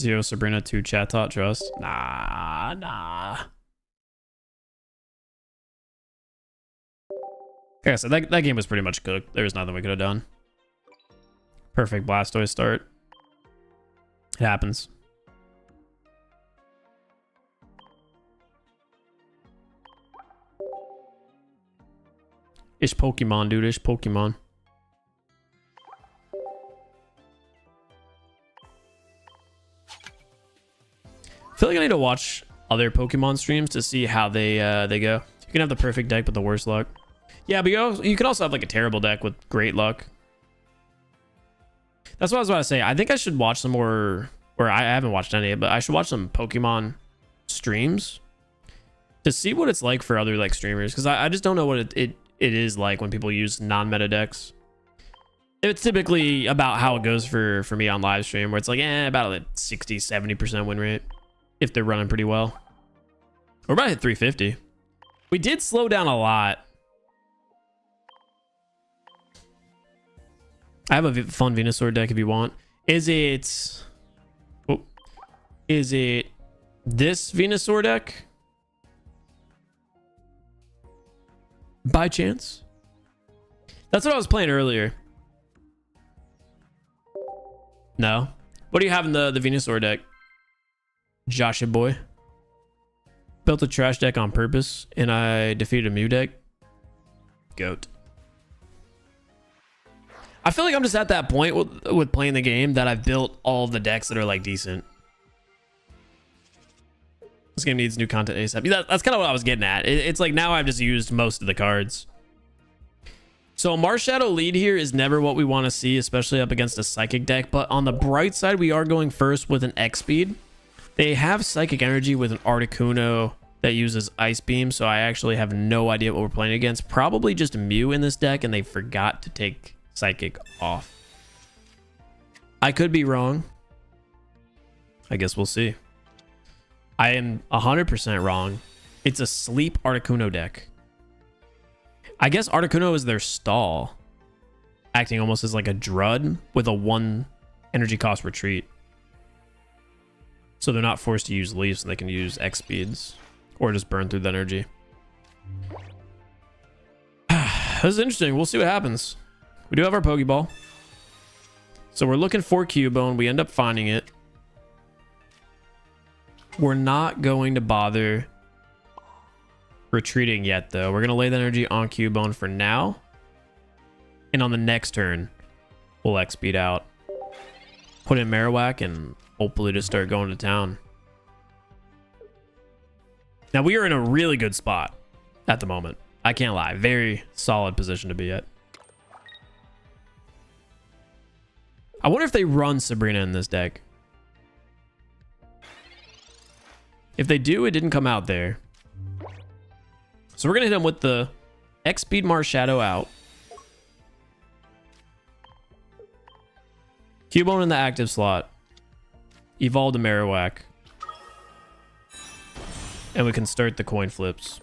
0 Sabrina, 2 Chatot Trust. Nah. Like I said, that game was pretty much cooked. There was nothing we could have done. Perfect Blastoise start. It happens. Ish Pokemon, dude. Ish Pokemon. I feel like I need to watch other Pokemon streams to see how they go. You can have the perfect deck with the worst luck. Yeah, but you can also have like a terrible deck with great luck. That's what I was about to say. I think I should watch some more, or I haven't watched any, but I should watch some Pokemon streams to see what it's like for other like streamers, because I just don't know what it is like when people use non-meta decks. It's typically about how it goes for me on live stream, where it's like about a 60-70% win rate if they're running pretty well. We're about to hit 350. We did slow down a lot. I have a fun Venusaur deck if you want. Is it this Venusaur deck? By chance? That's what I was playing earlier. No. What do you have in the Venusaur deck? Josha boy. Built a trash deck on purpose and I defeated a Mew deck. Goat. I feel like I'm just at that point with playing the game that I've built all the decks that are like decent. This game needs new content ASAP. That's kind of what I was getting at. It's like now I've just used most of the cards. So Marshadow lead here is never what we want to see, especially up against a Psychic deck. But on the bright side, we are going first with an X speed. They have Psychic Energy with an Articuno that uses Ice Beam, so I actually have no idea what we're playing against. Probably just Mew in this deck, and they forgot to take Psychic off. I could be wrong. I guess we'll see. I am 100% wrong. It's a sleep Articuno deck. I guess Articuno is their stall, acting almost as like a Drud with a 1 energy cost retreat. So they're not forced to use Leafs, and they can use X speeds or just burn through the energy. This is interesting. We'll see what happens. We do have our Pokeball. So we're looking for Cubone. We end up finding it. We're not going to bother retreating yet, though. We're going to lay the energy on Cubone for now. And on the next turn, we'll X-Speed out. Put in Marowak and hopefully just start going to town. Now, we are in a really good spot at the moment. I can't lie. Very solid position to be at. I wonder if they run Sabrina in this deck. If they do, it didn't come out there. So we're going to hit him with the X-Speed Marshadow out. Cubone in the active slot. Evolve to Marowak. And we can start the coin flips.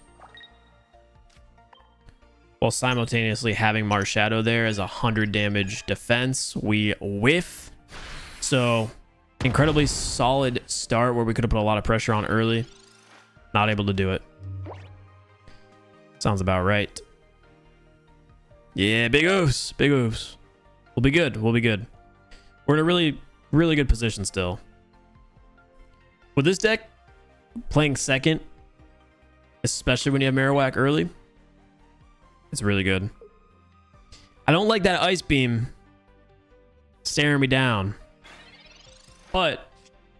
While simultaneously having Marshadow there as 100 damage defense. We whiff. So incredibly solid start where we could have put a lot of pressure on early. Not able to do it. Sounds about right. Yeah, big oofs. Big oofs. We'll be good. We'll be good. We're in a really, really good position still. With this deck, playing second, especially when you have Marowak early, it's really good. I don't like that Ice Beam staring me down. But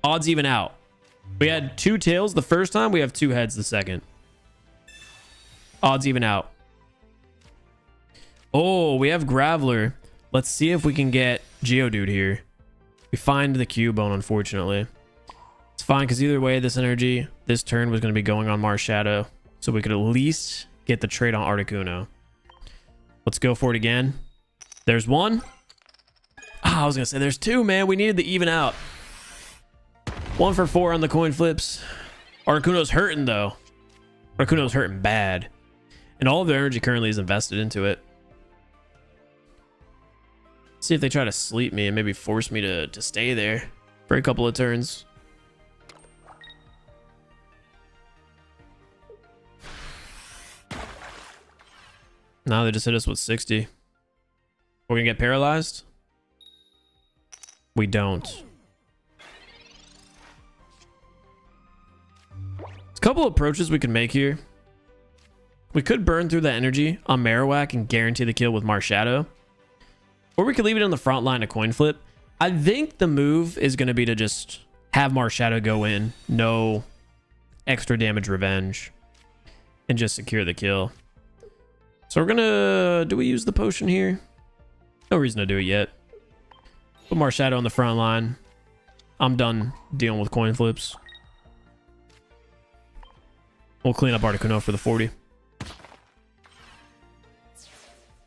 odds even out. We had 2 tails the first time. We have 2 heads the second. Odds even out. Oh, we have Graveler. Let's see if we can get Geodude here. We find the Cubone, unfortunately. It's fine, because either way, this energy, this turn was going to be going on Marshadow. So we could at least get the trade on Articuno. Let's go for it again. There's 1. I was going to say there's 2, man. We needed the even out. 1 for 4 on the coin flips. Articuno's hurting, though. Articuno's hurting bad. And all of their energy currently is invested into it. See if they try to sleep me and maybe force me to stay there for a couple of turns. Now they just hit us with 60. We're gonna get paralyzed? We don't. There's a couple approaches we could make here. We could burn through the energy on Marowak and guarantee the kill with Marshadow. Or we could leave it on the front line to coin flip. I think the move is going to be to just have Marshadow go in. No extra damage revenge. And just secure the kill. So we're going to... Do we use the potion here? No reason to do it yet. Put Marshadow on the front line. I'm done dealing with coin flips. We'll clean up Articuno for the 40.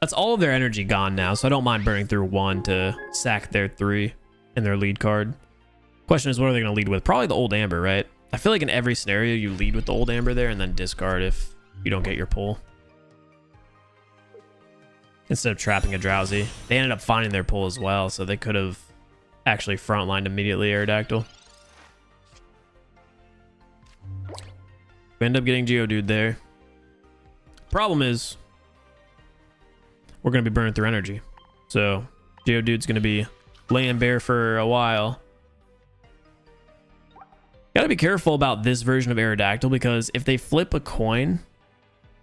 That's all of their energy gone now, so I don't mind burning through 1 to sack their 3 in their lead card. Question is, what are they going to lead with? Probably the Old Amber, right? I feel like in every scenario, you lead with the Old Amber there and then discard if you don't get your pull. Instead of trapping a Drowsy. They ended up finding their pull as well, so they could have actually frontlined immediately Aerodactyl. We end up getting Geodude there. Problem is, we're going to be burning through energy. So Geodude's going to be laying bare for a while. Gotta be careful about this version of Aerodactyl, because if they flip a coin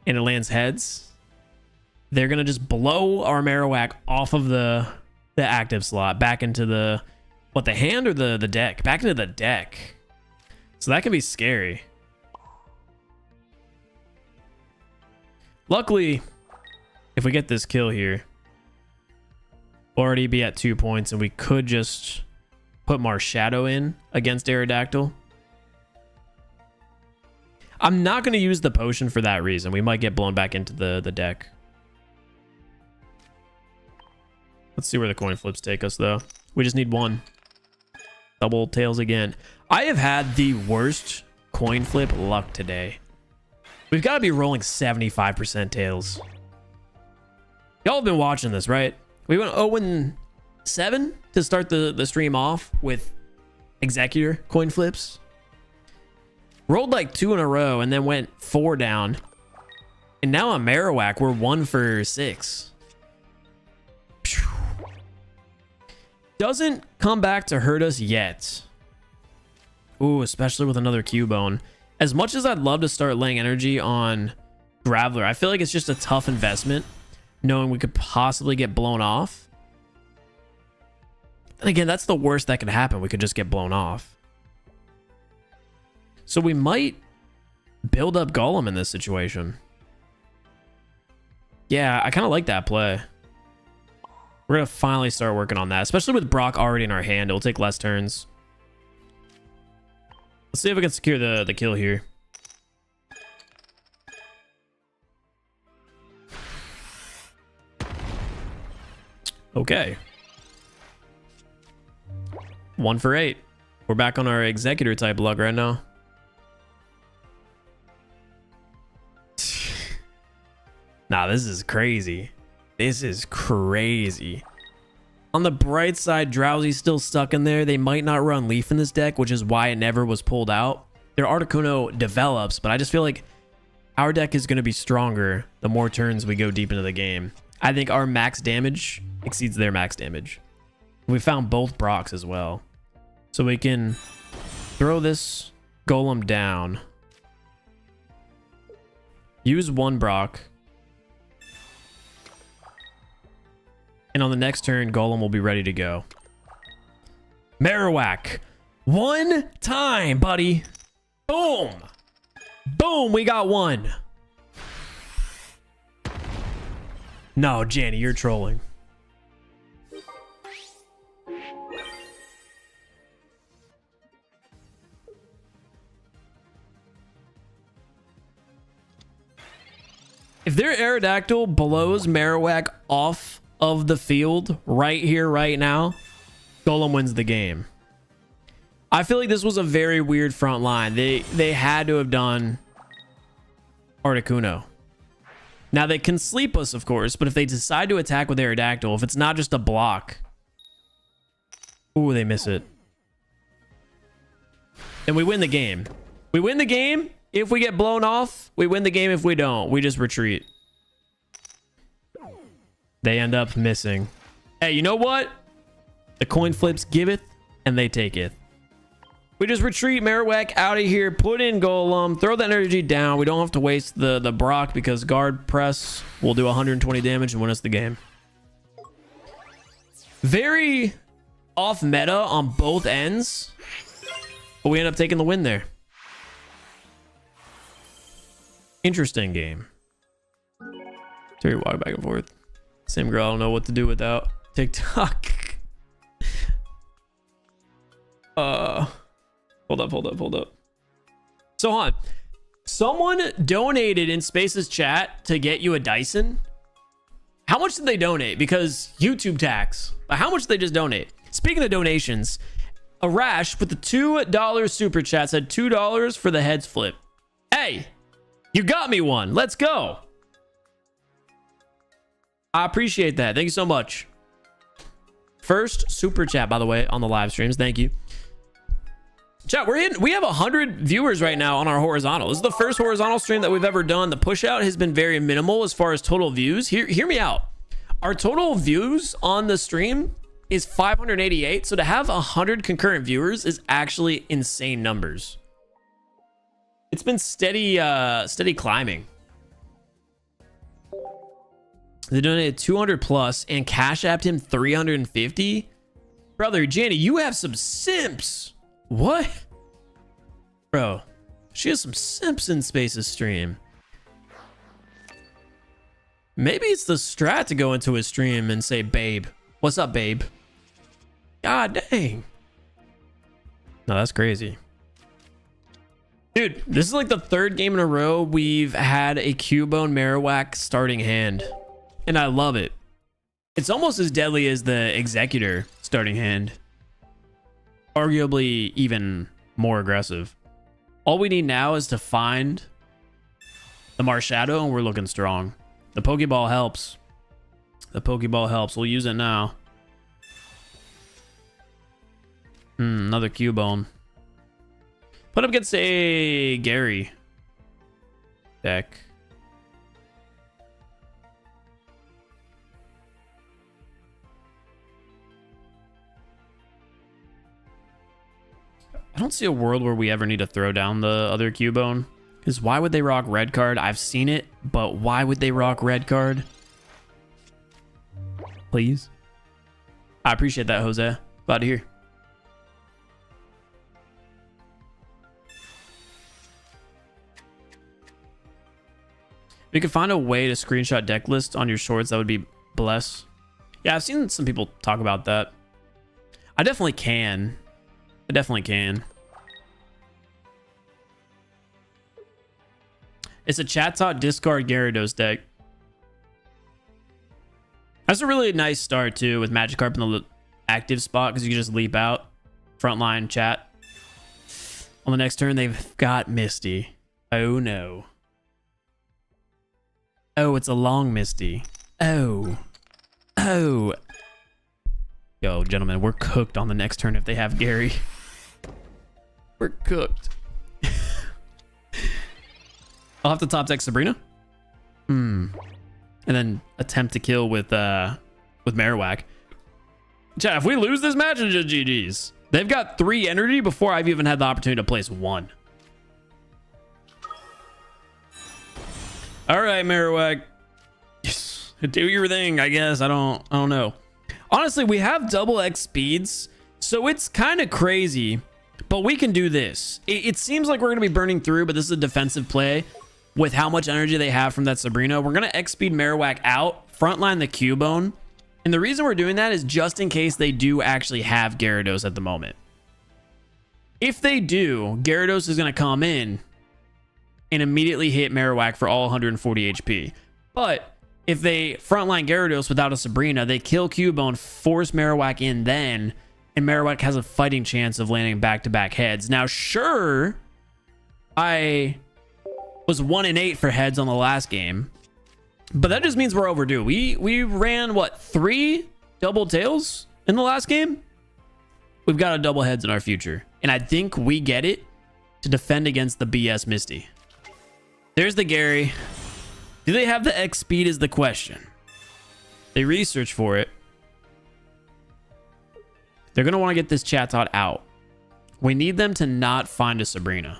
and it lands heads, they're gonna just blow our Marowak off of the active slot back into the the hand or the deck? Back into the deck. So that can be scary. Luckily, if we get this kill here, we'll already be at 2 points, and we could just put Marshadow in against Aerodactyl. I'm not going to use the potion for that reason. We might get blown back into the deck. Let's see where the coin flips take us, though. We just need one. Double tails again. I have had the worst coin flip luck today. We've got to be rolling 75% tails. Y'all have been watching this, right? We went 0-7 to start the stream off with Executor coin flips. Rolled like 2 in a row and then went 4 down. And now on Marowak, we're 1 for 6. Phew. Doesn't come back to hurt us yet. Ooh, especially with another Cubone. As much as I'd love to start laying energy on Graveler, I feel like it's just a tough investment, knowing we could possibly get blown off. And again, that's the worst that could happen. We could just get blown off. So we might build up Golem in this situation. Yeah, I kind of like that play. We're going to finally start working on that, especially with Brock already in our hand. It'll take less turns. Let's see if we can secure the kill here. Okay. 1 for 8. We're back on our Executor type luck right now. Nah, this is crazy. This is crazy. On the bright side, Drowsy's still stuck in there. They might not run Leaf in this deck, which is why it never was pulled out. Their Articuno develops, but I just feel like our deck is going to be stronger the more turns we go deep into the game. I think our max damage exceeds their max damage. We found both Brocks as well. So we can throw this Golem down. Use 1 Brock. And on the next turn, Golem will be ready to go. Marowak. 1 time, buddy. Boom. Boom, we got 1. No, Janny, you're trolling. If their Aerodactyl blows Marowak off of the field right here, right now, Golem wins the game. I feel like this was a very weird front line. They had to have done Articuno. Now they can sleep us, of course, but if they decide to attack with Aerodactyl, if it's not just a block, ooh, they miss it. And we win the game. We win the game. If we get blown off, we win the game. If we don't, we just retreat. They end up missing. Hey, you know what? The coin flips giveth, and they take it. We just retreat Marowak out of here, put in Golem, throw the energy down. We don't have to waste the Brock because guard press will do 120 damage and win us the game. Very off meta on both ends, but we end up taking the win there. Interesting game. Terry walk back and forth. Same girl, I don't know what to do without TikTok. Hold up. So hon, someone donated in Space's chat to get you a Dyson. How much did they donate? Because YouTube tax. But how much did they just donate? Speaking of donations, Arash with the $2 super chat said $2 for the heads flip. Hey, you got me one. Let's go. I appreciate that. Thank you so much. First super chat, by the way, on the live streams. Thank you. Chat, we have 100 viewers right now on our horizontal. This is the first horizontal stream that we've ever done. The push out has been very minimal as far as total views. Hear me out. Our total views on the stream is 588. So to have 100 concurrent viewers is actually insane numbers. It's been steady climbing. They donated 200 plus and cash apped him 350. Brother, Jenny, you have some simps. What? Bro, she has some simps in Space's stream. Maybe it's the strat to go into his stream and say, babe. What's up, babe? God dang. No, that's crazy. Dude, this is like the third game in a row we've had a Cubone Marowak starting hand. And I love it. It's almost as deadly as the Executor starting hand. Arguably even more aggressive. All we need now is to find the Marshadow and we're looking strong. The Pokeball helps. The Pokeball helps. We'll use it now. Another Cubone. Put up against a Gary deck. I don't see a world where we ever need to throw down the other Cubone. Because why would they rock red card? I've seen it, but why would they rock red card? Please. I appreciate that, Jose. Glad to hear. If you could find a way to screenshot deck list on your shorts, that would be bless. Yeah, I've seen some people talk about that. I definitely can. I definitely can. It's a Chatot discard Gyarados deck. That's a really nice start too with Magikarp in the active spot because you can just leap out. Frontline chat. On the next turn, they've got Misty. Oh no. Oh, it's a long Misty. Oh. Oh. Yo, gentlemen, we're cooked on the next turn if they have Gary. We're cooked. I'll have to top deck Sabrina. And then attempt to kill with Marowak. Chat, if we lose this match, it's just GG's. They've got 3 energy before I've even had the opportunity to place 1. All right, Marowak. Do your thing, I guess. I don't know. Honestly, we have double X speeds, so it's kind of crazy, but we can do this. It seems like we're going to be burning through, but this is a defensive play with how much energy they have from that Sabrina. We're going to X speed Marowak out, frontline the Cubone. And the reason we're doing that is just in case they do actually have Gyarados at the moment. If they do, Gyarados is going to come in and immediately hit Marowak for all 140 HP. But if they frontline Gyarados without a Sabrina, they kill Cubone, force Marowak in then, and Marowak has a fighting chance of landing back-to-back heads. Now, sure, I was 1-8 for heads on the last game, but that just means we're overdue. We ran, what, 3 double tails in the last game? We've got a double heads in our future, and I think we get it to defend against the BS Misty. There's the Gary. Do they have the X speed is the question. They research for it. They're going to want to get this Chatot out. We need them to not find a Sabrina.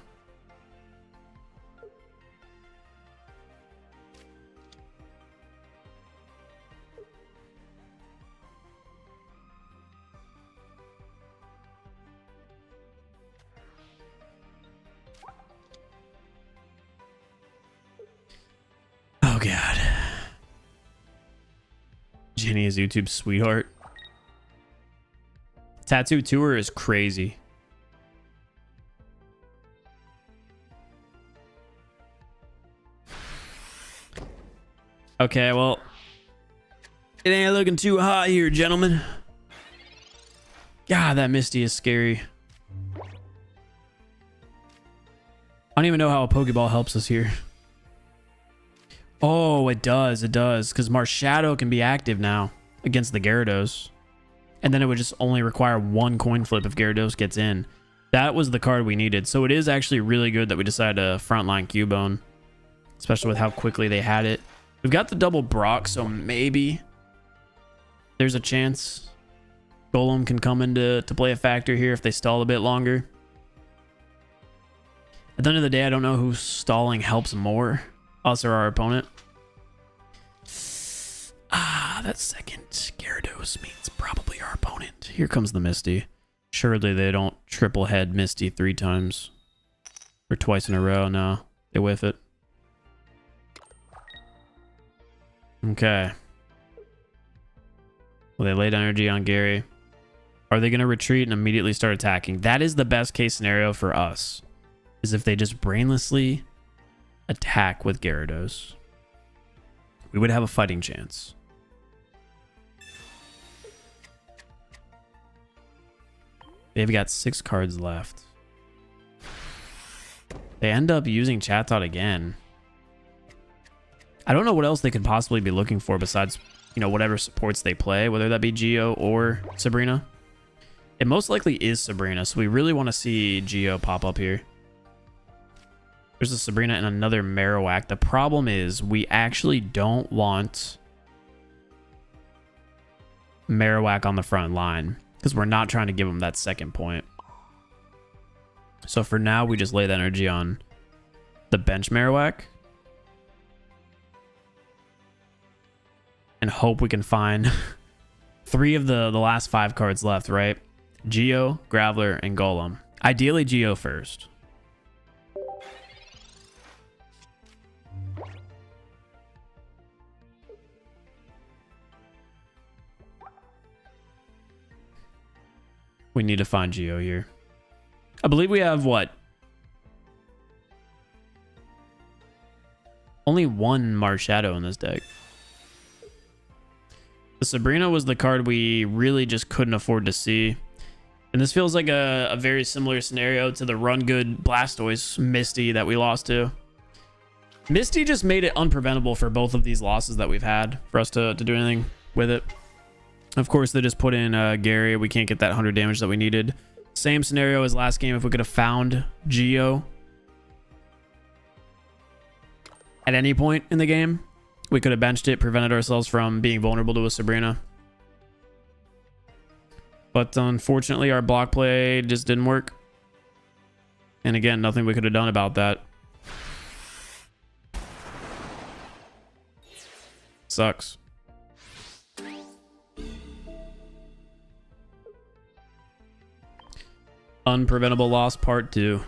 Oh, God. Jenny is YouTube's sweetheart. Tattoo tour is crazy. Okay, well, it ain't looking too hot here, gentlemen. God, that Misty is scary. I don't even know how a Pokeball helps us here. Oh, it does. It does. Because Marshadow can be active now against the Gyarados. And then it would just only require 1 coin flip if Gyarados gets in. That was the card we needed. So it is actually really good that we decided to frontline Cubone. Especially with how quickly they had it. We've got the double Brock, so maybe there's a chance Golem can come into play a factor here if they stall a bit longer. At the end of the day, I don't know who stalling helps more. Us or our opponent. That second Gyarados means probably our opponent. Here comes the Misty. Surely they don't triple head Misty 3 times. Or twice in a row. No, they whiff it. Okay. Well, they laid energy on Gary. Are they going to retreat and immediately start attacking? That is the best case scenario for us. Is if they just brainlessly attack with Gyarados. We would have a fighting chance. They've got 6 cards left. They end up using Chatot again. I don't know what else they could possibly be looking for besides, you know, whatever supports they play, whether that be Geo or Sabrina. It most likely is Sabrina, so we really want to see Geo pop up here. There's a Sabrina and another Marowak. The problem is we actually don't want Marowak on the front line because we're not trying to give him that second point. So for now, we just lay the energy on the bench Marowak and hope we can find 3 of the last 5 cards left, right? Geo, Graveler, and Golem. Ideally, Geo first. We need to find Geo here. I believe we have what? Only 1 Marshadow in this deck. The Sabrina was the card we really just couldn't afford to see. And this feels like a very similar scenario to the Run Good Blastoise Misty that we lost to. Misty just made it unpreventable for both of these losses that we've had for us to do anything with it. Of course, they just put in Gary. We can't get that 100 damage that we needed. Same scenario as last game. If we could have found Geo at any point in the game, we could have benched it, prevented ourselves from being vulnerable to a Sabrina. But unfortunately, our block play just didn't work. And again, nothing we could have done about that. Sucks. Unpreventable loss part 2.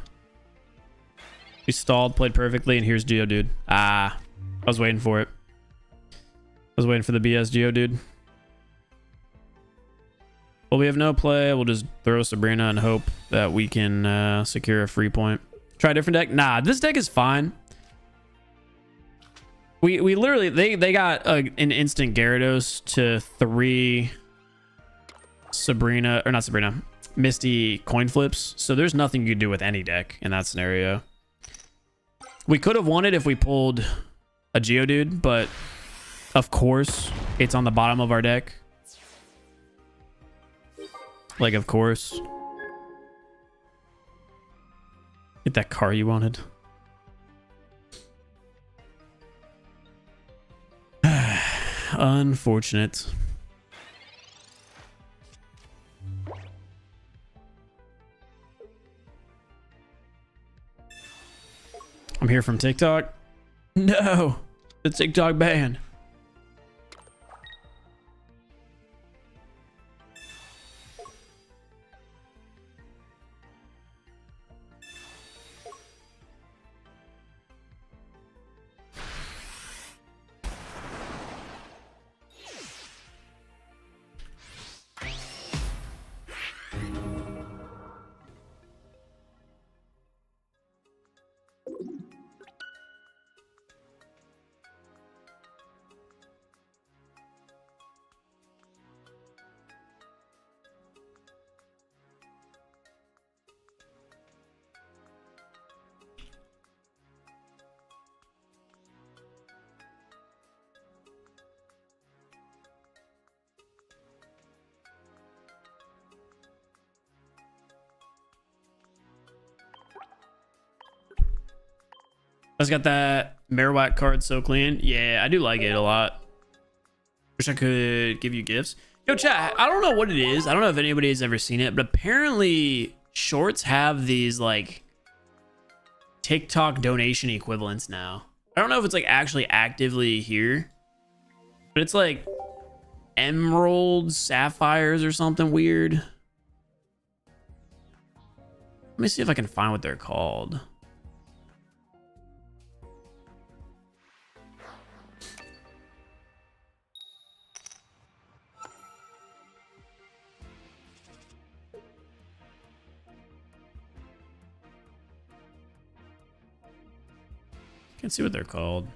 We stalled, played perfectly, and here's Geodude. Ah, I was waiting for it. I was waiting for the BS Geodude. Well, we have no play. We'll just throw Sabrina and hope that we can secure a free point. Try a different deck? Nah, this deck is fine. We literally, they got an instant Gyarados to 3 Sabrina, or not Sabrina, Misty coin flips. So there's nothing you could do with any deck in that scenario. We could have won it if we pulled a Geodude, but of course it's on the bottom of our deck. Like, of course. Get that car you wanted. Unfortunate. I'm here from TikTok. No, the TikTok ban. I just got that Marowak card so clean. Yeah, I do like it a lot. Wish I could give you gifts. Yo, chat, I don't know what it is. I don't know if anybody has ever seen it, but apparently shorts have these like TikTok donation equivalents now. I don't know if it's like actually actively here, but it's like emeralds, sapphires, or something weird. Let me see if I can find what they're called. Can't see what they're called.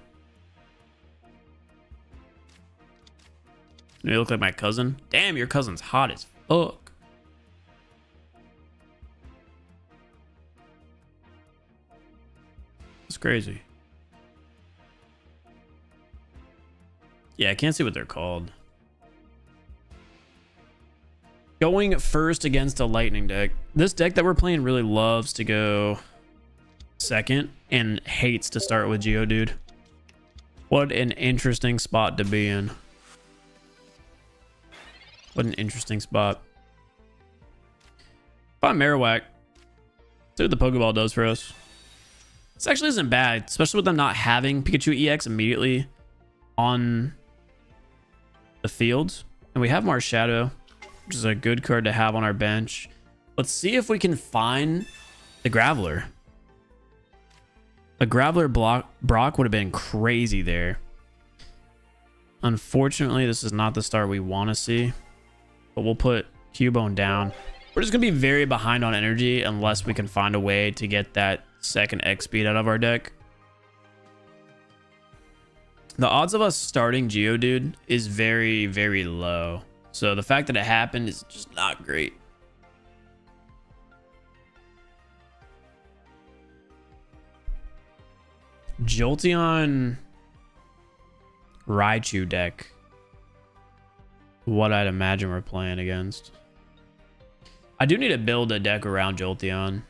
Do they look like my cousin? Damn, your cousin's hot as fuck. It's crazy. Yeah, I can't see what they're called. Going first against a lightning deck. This deck that we're playing really loves to go second and hates to start with Geodude. What an interesting spot to be in. What an interesting spot. Find Marowak. See what the Pokeball does for us. This actually isn't bad, especially with them not having Pikachu EX immediately on the field. And we have Marshadow, which is a good card to have on our bench. Let's see if we can find the Graveler. A Graveler Brock would have been crazy there. Unfortunately, this is not the start we want to see. But we'll put Cubone down. We're just going to be very behind on energy unless we can find a way to get that second X speed out of our deck. The odds of us starting Geodude is very, very low. So the fact that it happened is just not great. Jolteon Raichu deck. What I'd imagine we're playing against. I do need to build a deck around Jolteon.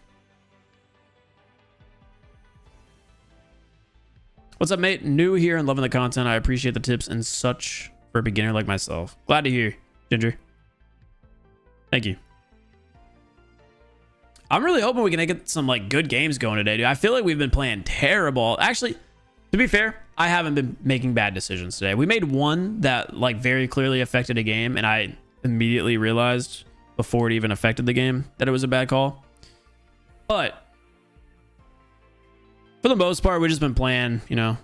What's up, mate? New here and loving the content. I appreciate the tips and such for a beginner like myself. Glad to hear, Ginger. Thank you. I'm really hoping we can get some like good games going today, dude. I feel like we've been playing terrible. Actually, to be fair, I haven't been making bad decisions today. We made one that like very clearly affected a game, and I immediately realized before it even affected the game that it was a bad call. But for the most part, we've just been playing, you know,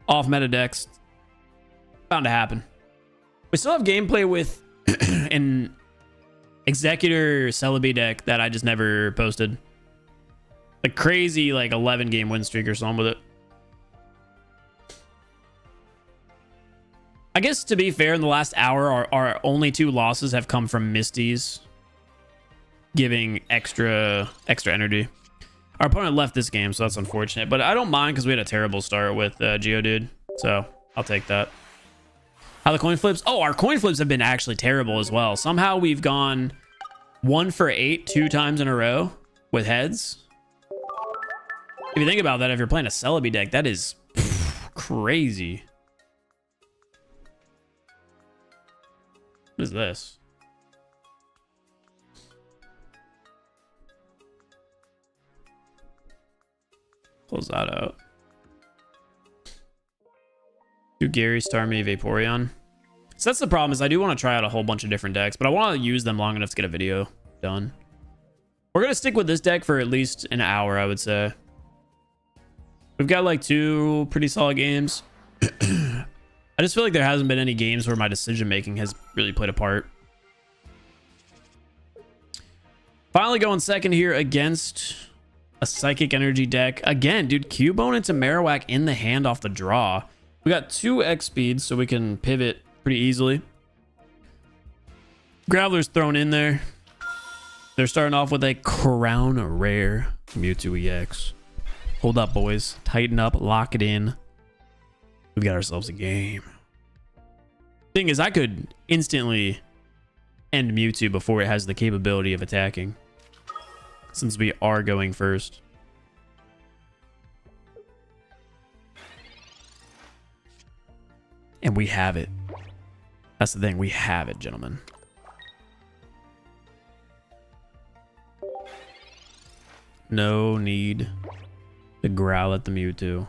off meta decks. Bound to happen. We still have gameplay with an Executor Celebi deck that I just never posted. Like crazy, like 11 game win streak or something with it. I guess to be fair, in the last hour, our only 2 losses have come from Misty's giving extra energy. Our opponent left this game, so that's unfortunate. But I don't mind because we had a terrible start with Geodude. So I'll take that. How the coin flips? Oh, our coin flips have been actually terrible as well. Somehow we've gone 1 for 8 2 times in a row with heads. If you think about that, if you're playing a Celebi deck, that is crazy. What is this? Close that out. Do Gary, Starmie, Vaporeon. So that's the problem, is I do want to try out a whole bunch of different decks, but I want to use them long enough to get a video done. We're going to stick with this deck for at least an hour, I would say. We've got like 2 pretty solid games. I just feel like there hasn't been any games where my decision making has really played a part. Finally going second here against a Psychic Energy deck. Again, dude, Cubone into Marowak in the hand off the draw. We got 2 X speeds, so we can pivot pretty easily. Graveler's thrown in there. They're starting off with a Crown Rare Mewtwo EX. Hold up, boys. Tighten up. Lock it in. We've got ourselves a game. Thing is, I could instantly end Mewtwo before it has the capability of attacking, since we are going first. And we have it. That's the thing. We have it, gentlemen. No need to growl at the Mewtwo.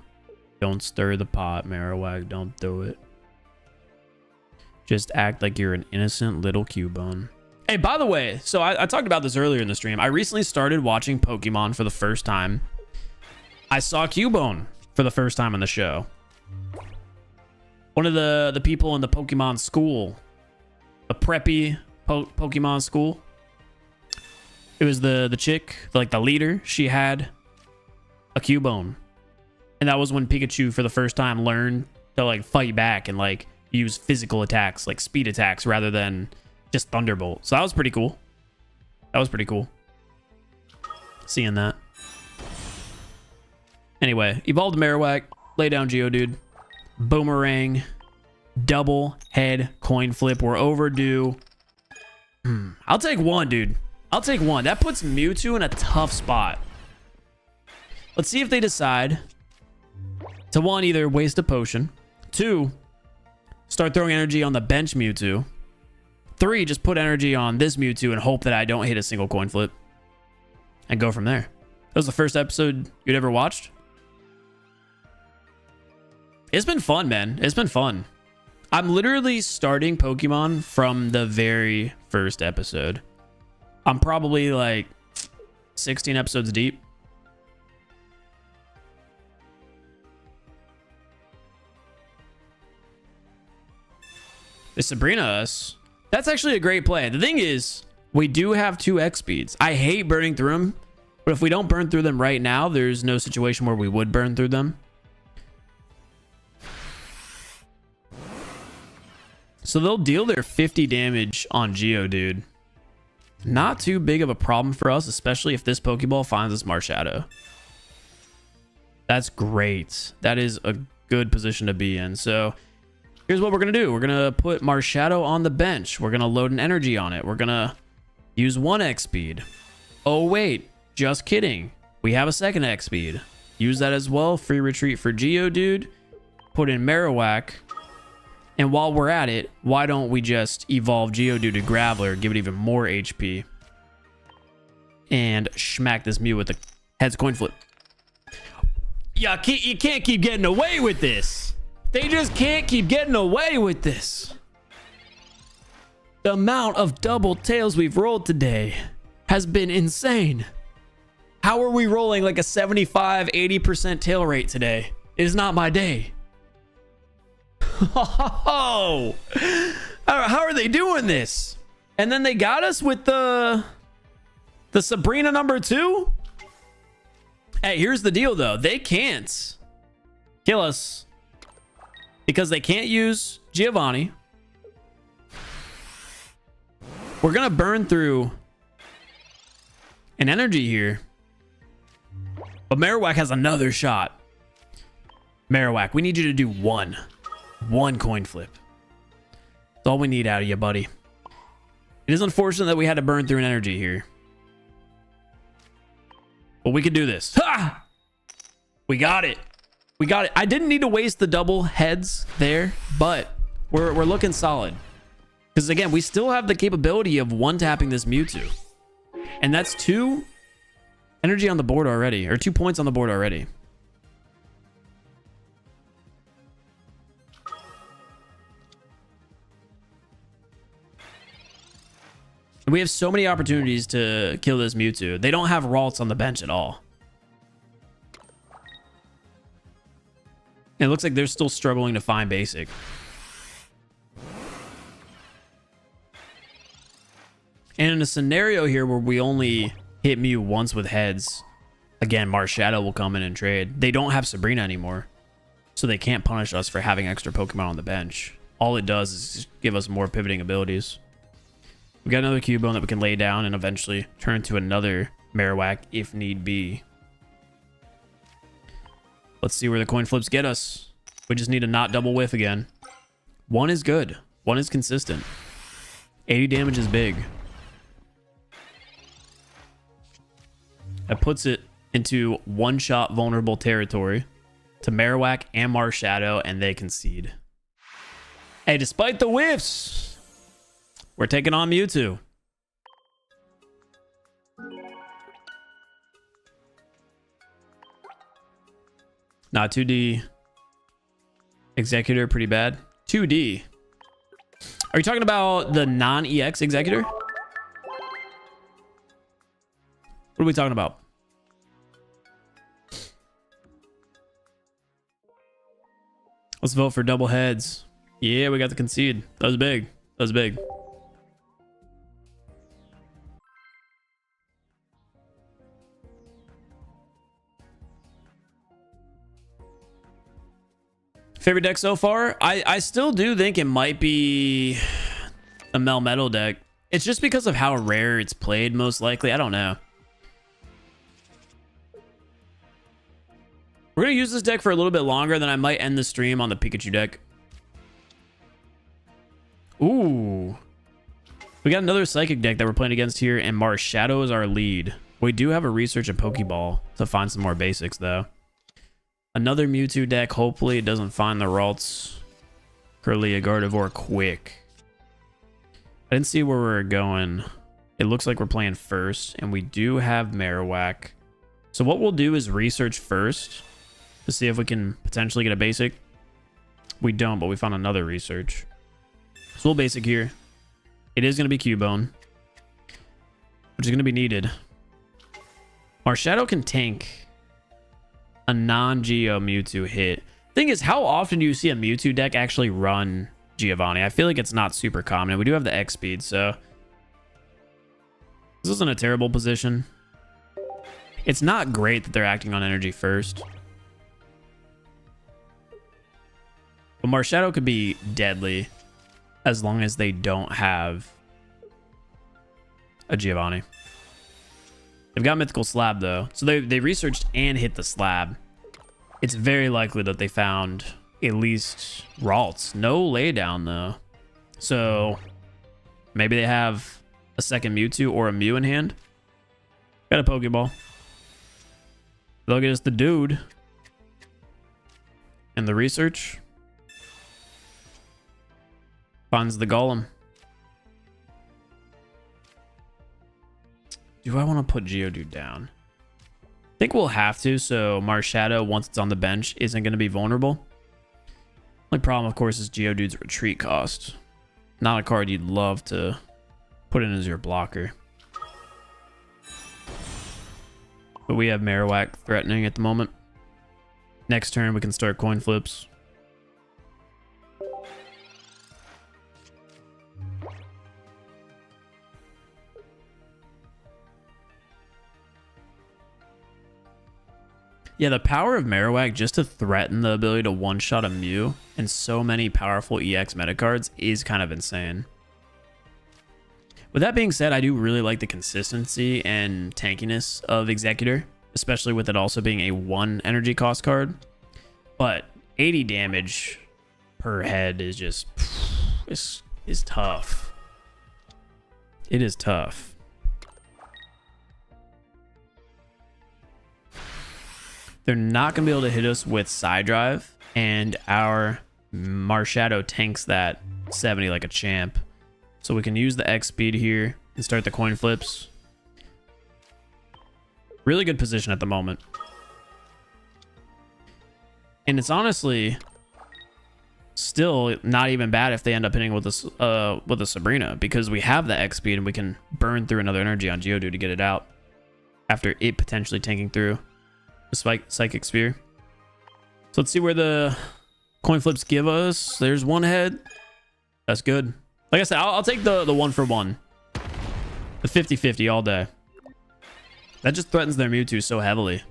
Don't stir the pot, Marowak. Don't do it. Just act like you're an innocent little Cubone. Hey, by the way, so I talked about this earlier in the stream. I recently started watching Pokemon for the first time. I saw Cubone for the first time on the show. One of the people in the Pokemon school, the preppy Pokemon school. It was the chick, like the leader. She had a Cubone. And that was when Pikachu for the first time learned to like fight back and like use physical attacks, like speed attacks, rather than just Thunderbolt. So that was pretty cool. That was pretty cool. Seeing that. Anyway, evolved Marowak, lay down Geodude, Boomerang, double head coin flip. We're overdue. I'll take one, dude. I'll take one. That puts Mewtwo in a tough spot. Let's see if they decide to, one, either waste a potion, two, start throwing energy on the bench Mewtwo, three, just put energy on this Mewtwo and hope that I don't hit a single coin flip and go from there. That was the first episode you'd ever watched. It's been fun, man. It's been fun. I'm literally starting Pokemon from the very first episode. I'm probably like 16 episodes deep. Is Sabrina us? That's actually a great play. The thing is, we do have 2 X speeds. I hate burning through them, but if we don't burn through them right now, there's no situation where we would burn through them. So they'll deal their 50 damage on Geodude. Not too big of a problem for us, especially if this Pokeball finds us Marshadow. That's great. That is a good position to be in. So here's what we're going to do. We're going to put Marshadow on the bench. We're going to load an energy on it. We're going to use 1 X speed. Oh, wait. Just kidding. We have a 2nd X speed. Use that as well. Free retreat for Geodude. Put in Marowak. And while we're at it, why don't we just evolve Geodude to Graveler, give it even more HP, and smack this Mew with the heads coin flip. You can't keep getting away with this. They just can't keep getting away with this. The amount of double tails we've rolled today has been insane. How are we rolling like a 75-80% tail rate today? It is not my day. Oh, how are they doing this? And then they got us with the Sabrina #2. Hey, here's the deal though. They can't kill us because they can't use Giovanni. We're gonna burn through an energy here, but Marowak has another shot. Marowak, we need you to do one coin flip. That's all we need out of you, buddy. It is unfortunate that we had to burn through an energy here, but we could do this. Ha! We got it. We got it. I didn't need to waste the double heads there, but we're looking solid. Because again, we still have the capability of one-tapping this Mewtwo. And that's 2 energy on the board already, or 2 points on the board already. We have so many opportunities to kill this Mewtwo. They don't have Ralts on the bench at all. And it looks like they're still struggling to find basic. And in a scenario here where we only hit Mew once with heads, again, Marshadow will come in and trade. They don't have Sabrina anymore, so they can't punish us for having extra Pokemon on the bench. All it does is just give us more pivoting abilities. We got another Cubone that we can lay down and eventually turn to another Marowak if need be. Let's see where the coin flips get us. We just need to not double whiff again. 1 is good. 1 is consistent. 80 damage is big. That puts it into one-shot vulnerable territory to Marowak and Marshadow, and they concede. Hey, despite the whiffs, we're taking on Mewtwo. Not 2D. Executor, pretty bad. 2D. Are you talking about the non-EX Executor? What are we talking about? Let's vote for double heads. Yeah, we got the concede. That was big. That was big. Favorite deck so far? I still do think it might be a Melmetal deck. It's just because of how rare it's played, most likely. I don't know. We're going to use this deck for a little bit longer, then I might end the stream on the Pikachu deck. Ooh. We got another Psychic deck that we're playing against here, and Marshadow is our lead. We do have a Research and Pokeball to find some more basics, though. Another Mewtwo deck. Hopefully it doesn't find the Ralts. Curly, Gardevoir quick. I didn't see where we're going. It looks like we're playing first, and we do have Marowak. So what we'll do is research first to see if we can potentially get a basic. We don't, but we found another research. So we'll basic here. It is going to be Cubone, which is going to be needed. Marshadow can tank a non-Geo Mewtwo hit. Thing is, how often do you see a Mewtwo deck actually run Giovanni? I feel like it's not super common. We do have the X speed, so this isn't a terrible position. It's not great that they're acting on energy first, but Marshadow could be deadly as long as they don't have a Giovanni. They've got Mythical Slab, though. So they researched and hit the slab. It's very likely that they found at least Ralts. No laydown, though. So maybe they have a second Mewtwo or a Mew in hand. Got a Pokeball. They'll get us the dude. And the research finds the Golem. Do I want to put Geodude down? I think we'll have to, so Marshadow, once it's on the bench, isn't going to be vulnerable. Only problem, of course, is Geodude's retreat cost. Not a card you'd love to put in as your blocker. But we have Marowak threatening at the moment. Next turn, we can start coin flips. Yeah, the power of Marowak just to threaten the ability to one-shot a Mew and so many powerful EX meta cards is kind of insane. With that being said, I do really like the consistency and tankiness of Executor, especially with it also being a 1 energy cost card. But 80 damage per head is just is tough. It is tough. They're not going to be able to hit us with Side Drive, and our Marshadow tanks that 70 like a champ. So we can use the X speed here and start the coin flips. Really good position at the moment. And it's honestly still not even bad if they end up hitting with a Sabrina, because we have the X speed and we can burn through another energy on Geodude to get it out after it potentially tanking through the Psychic Sphere. So let's see where the coin flips give us. There's one head. That's good. Like I said, I'll take the 1-for-1. The 50-50 all day. That just threatens their Mewtwo so heavily.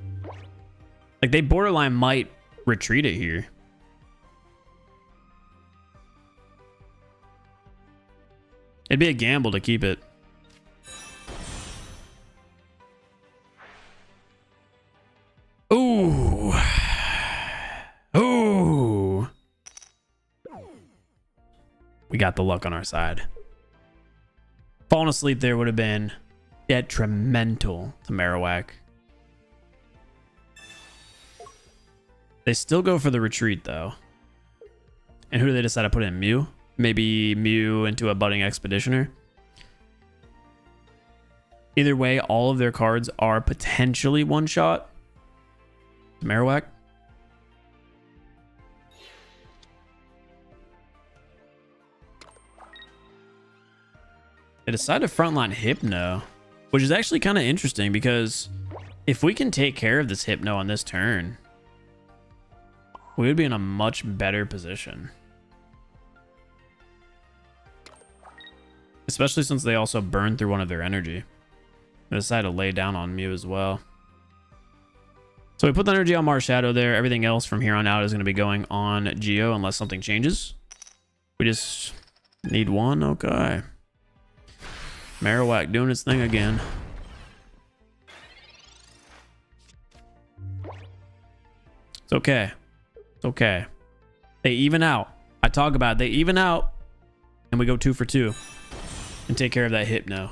Like, they borderline might retreat it here. It'd be a gamble to keep it. Ooh. Ooh. We got the luck on our side. Falling asleep there would have been detrimental to Marowak. They still go for the retreat, though. And who do they decide to put in? Mew? Maybe Mew into a Budding Expeditioner. Either way, all of their cards are potentially one-shot. Marowak. They decide to frontline Hypno, which is actually kind of interesting because if we can take care of this Hypno on this turn, we would be in a much better position. Especially since they also burned through one of their energy. They decided to lay down on Mew as well. So we put the energy on Marshadow there. Everything else from here on out is going to be going on Geo unless something changes. We just need one. Okay. Marowak doing its thing again. It's okay. It's okay. They even out. I talk about it. They even out. And we go 2 for 2. And take care of that Hypno.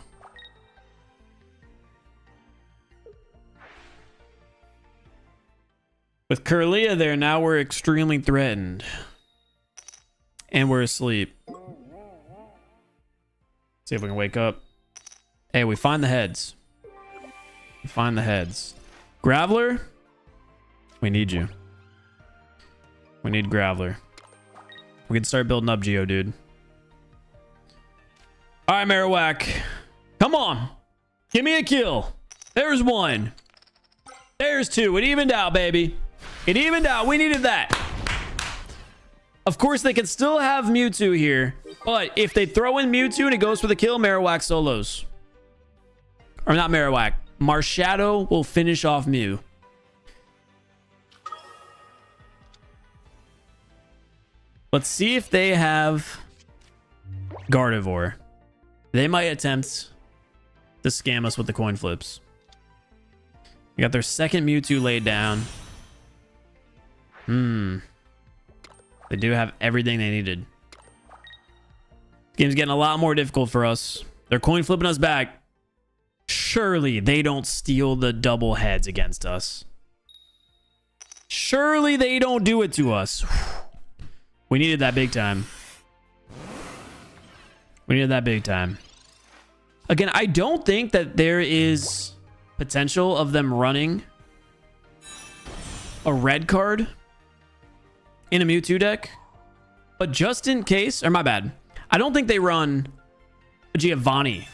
With Curlia there, now we're extremely threatened. And we're asleep. See if we can wake up. Hey, we find the heads. We find the heads. Graveler? We need you. We need Graveler. We can start building up Geo, dude. All right, Marowak. Come on. Give me a kill. There's one. There's two. It evened out, baby. It evened out. We needed that. Of course, they can still have Mewtwo here. But if they throw in Mewtwo and it goes for the kill, Marowak solos. Or not Marowak. Marshadow will finish off Mew. Let's see if they have Gardevoir. They might attempt to scam us with the coin flips. We got their second Mewtwo laid down. They do have everything they needed. Game's getting a lot more difficult for us. They're coin flipping us back. Surely they don't steal the double heads against us. Surely they don't do it to us. We needed that big time. We needed that big time. Again, I don't think that there is potential of them running a red card in a Mewtwo deck. But just in case, or my bad, I don't think they run a Giovanni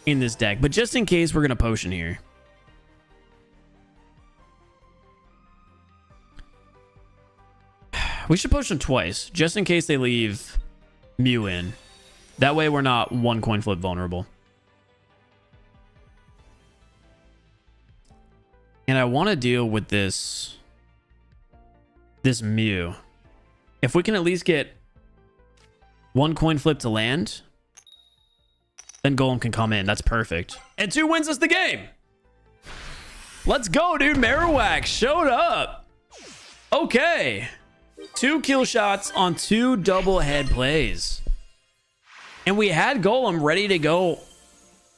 in this deck. But just in case, we're going to potion here. We should potion twice, just in case they leave Mew in. That way we're not one coin flip vulnerable. And I want to deal with this Mew. If we can at least get one coin flip to land, then Golem can come in. That's perfect. And 2 wins us the game. Let's go, dude. Marowak showed up. Okay. 2 kill shots on 2 double head plays. And we had Golem ready to go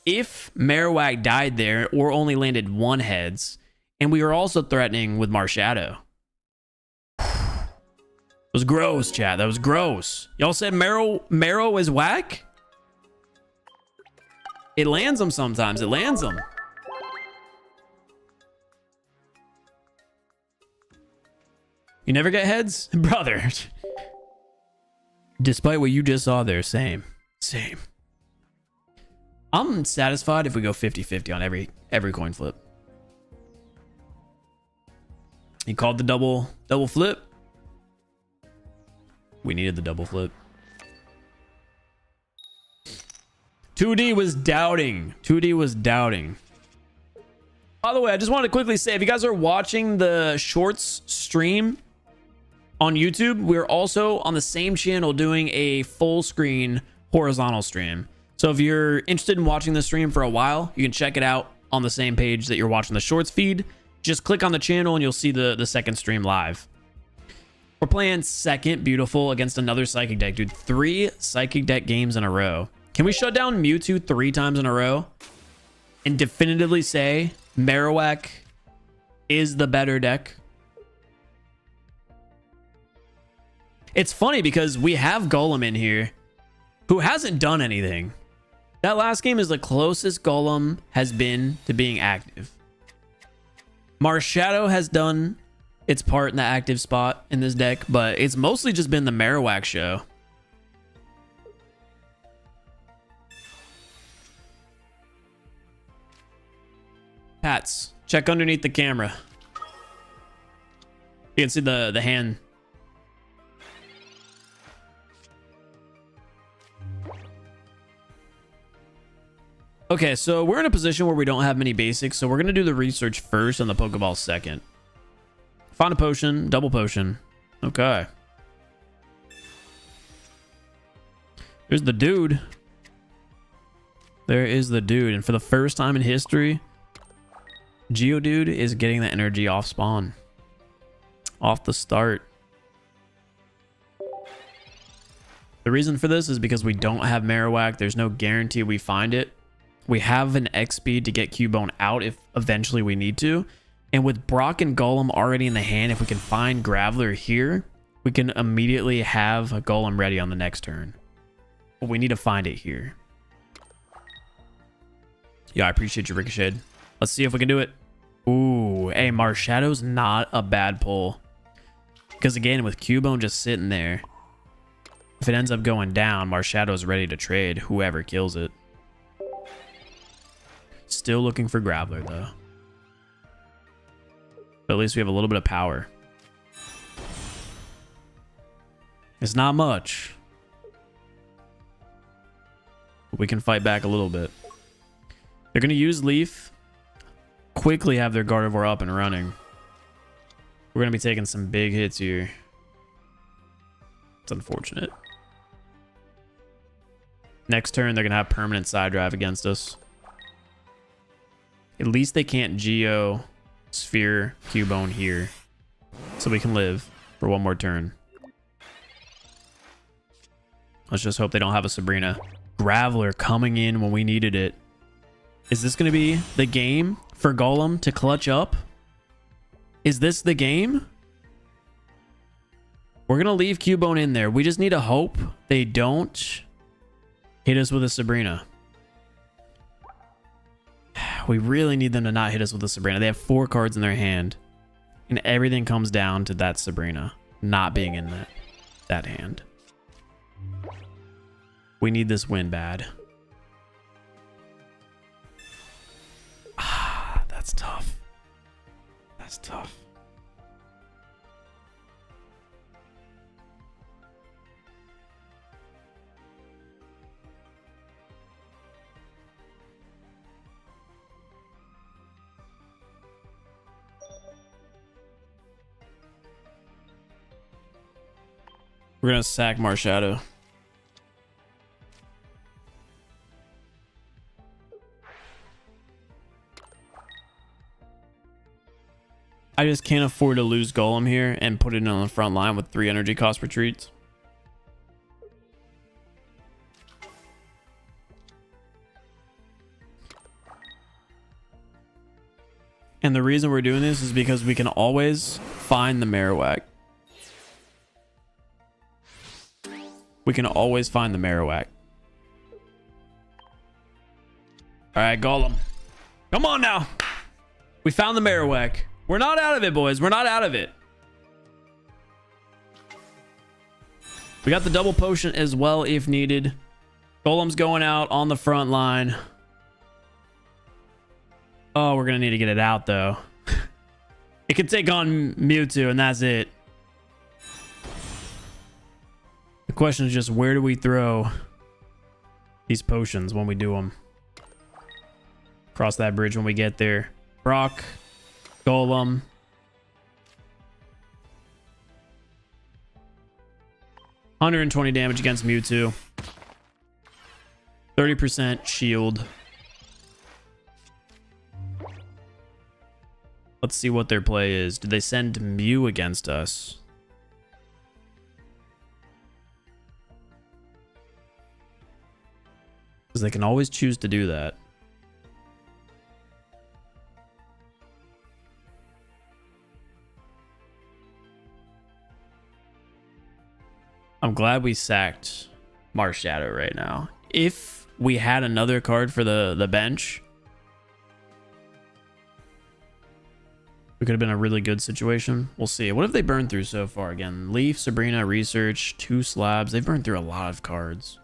if Marowak died there or only landed 1 heads. And we were also threatening with Marshadow. It was gross, chat. That was gross. Y'all said Marrow is whack? It lands them sometimes. It lands them. You never get heads? Brother. Despite what you just saw there, same. Same. I'm satisfied if we go 50-50 on every coin flip. He called the double flip. We needed the double flip. 2D was doubting. 2D was doubting. By the way, I just wanted to quickly say, if you guys are watching the shorts stream on YouTube, we're also on the same channel doing a full screen horizontal stream. So if you're interested in watching the stream for a while, you can check it out on the same page that you're watching the shorts feed. Just click on the channel and you'll see the second stream live. We're playing second beautiful against another psychic deck, dude. 3 psychic deck games in a row. Can we shut down Mewtwo 3 times in a row and definitively say Marowak is the better deck? It's funny because we have Golem in here who hasn't done anything. That last game is the closest Golem has been to being active. Marshadow has done its part in the active spot in this deck, but it's mostly just been the Marowak show. Pats, check underneath the camera. You can see the hand. Okay, so we're in a position where we don't have many basics, so we're going to do the research first and the Pokeball second. Find a potion, double potion. Okay. There's the dude. There is the dude. And for the first time in history, Geodude is getting the energy off spawn. Off the start. The reason for this is because we don't have Marowak. There's no guarantee we find it. We have an X speed to get Cubone out if eventually we need to. And with Brock and Golem already in the hand, if we can find Graveler here, we can immediately have a Golem ready on the next turn. But we need to find it here. Yeah, I appreciate you, Ricochet. Let's see if we can do it. Ooh, hey, Marshadow's not a bad pull. Because again, with Cubone just sitting there, if it ends up going down, Marshadow's ready to trade whoever kills it. Still looking for Graveler, though. But at least we have a little bit of power. It's not much. But we can fight back a little bit. They're going to use Leaf. Quickly have their Gardevoir up and running. We're going to be taking some big hits here. It's unfortunate. Next turn, they're going to have permanent side drive against us. At least they can't Geo Sphere Cubone here. So we can live for one more turn. Let's just hope they don't have a Sabrina. Graveler coming in when we needed it. Is this going to be the game for Golem to clutch up? Is this the game? We're going to leave Cubone in there. We just need to hope they don't hit us with a Sabrina. We really need them to not hit us with a Sabrina. They have 4 cards in their hand. And everything comes down to that Sabrina not being in that hand. We need this win bad. Ah, that's tough. That's tough. We're going to sack Marshadow. I just can't afford to lose Golem here and put it on the front line with 3 energy cost retreats. And the reason we're doing this is because we can always find the Marowak. We can always find the Marowak. All right, Golem. Come on now. We found the Marowak. We're not out of it, boys. We're not out of it. We got the double potion as well if needed. Golem's going out on the front line. Oh, we're going to need to get it out, though. It can take on Mewtwo, and that's it. The question is just, where do we throw these potions when we do them? Cross that bridge when we get there. Brock, Golem. $120 damage against Mewtwo. 30% shield. Let's see what their play is. Did they send Mew against us? Because they can always choose to do that. I'm glad we sacked Marshadow right now. If we had another card for the bench, we could have been a really good situation. We'll see. What have they burned through so far? Again, Leaf, Sabrina, Research, 2 slabs. They've burned through a lot of cards.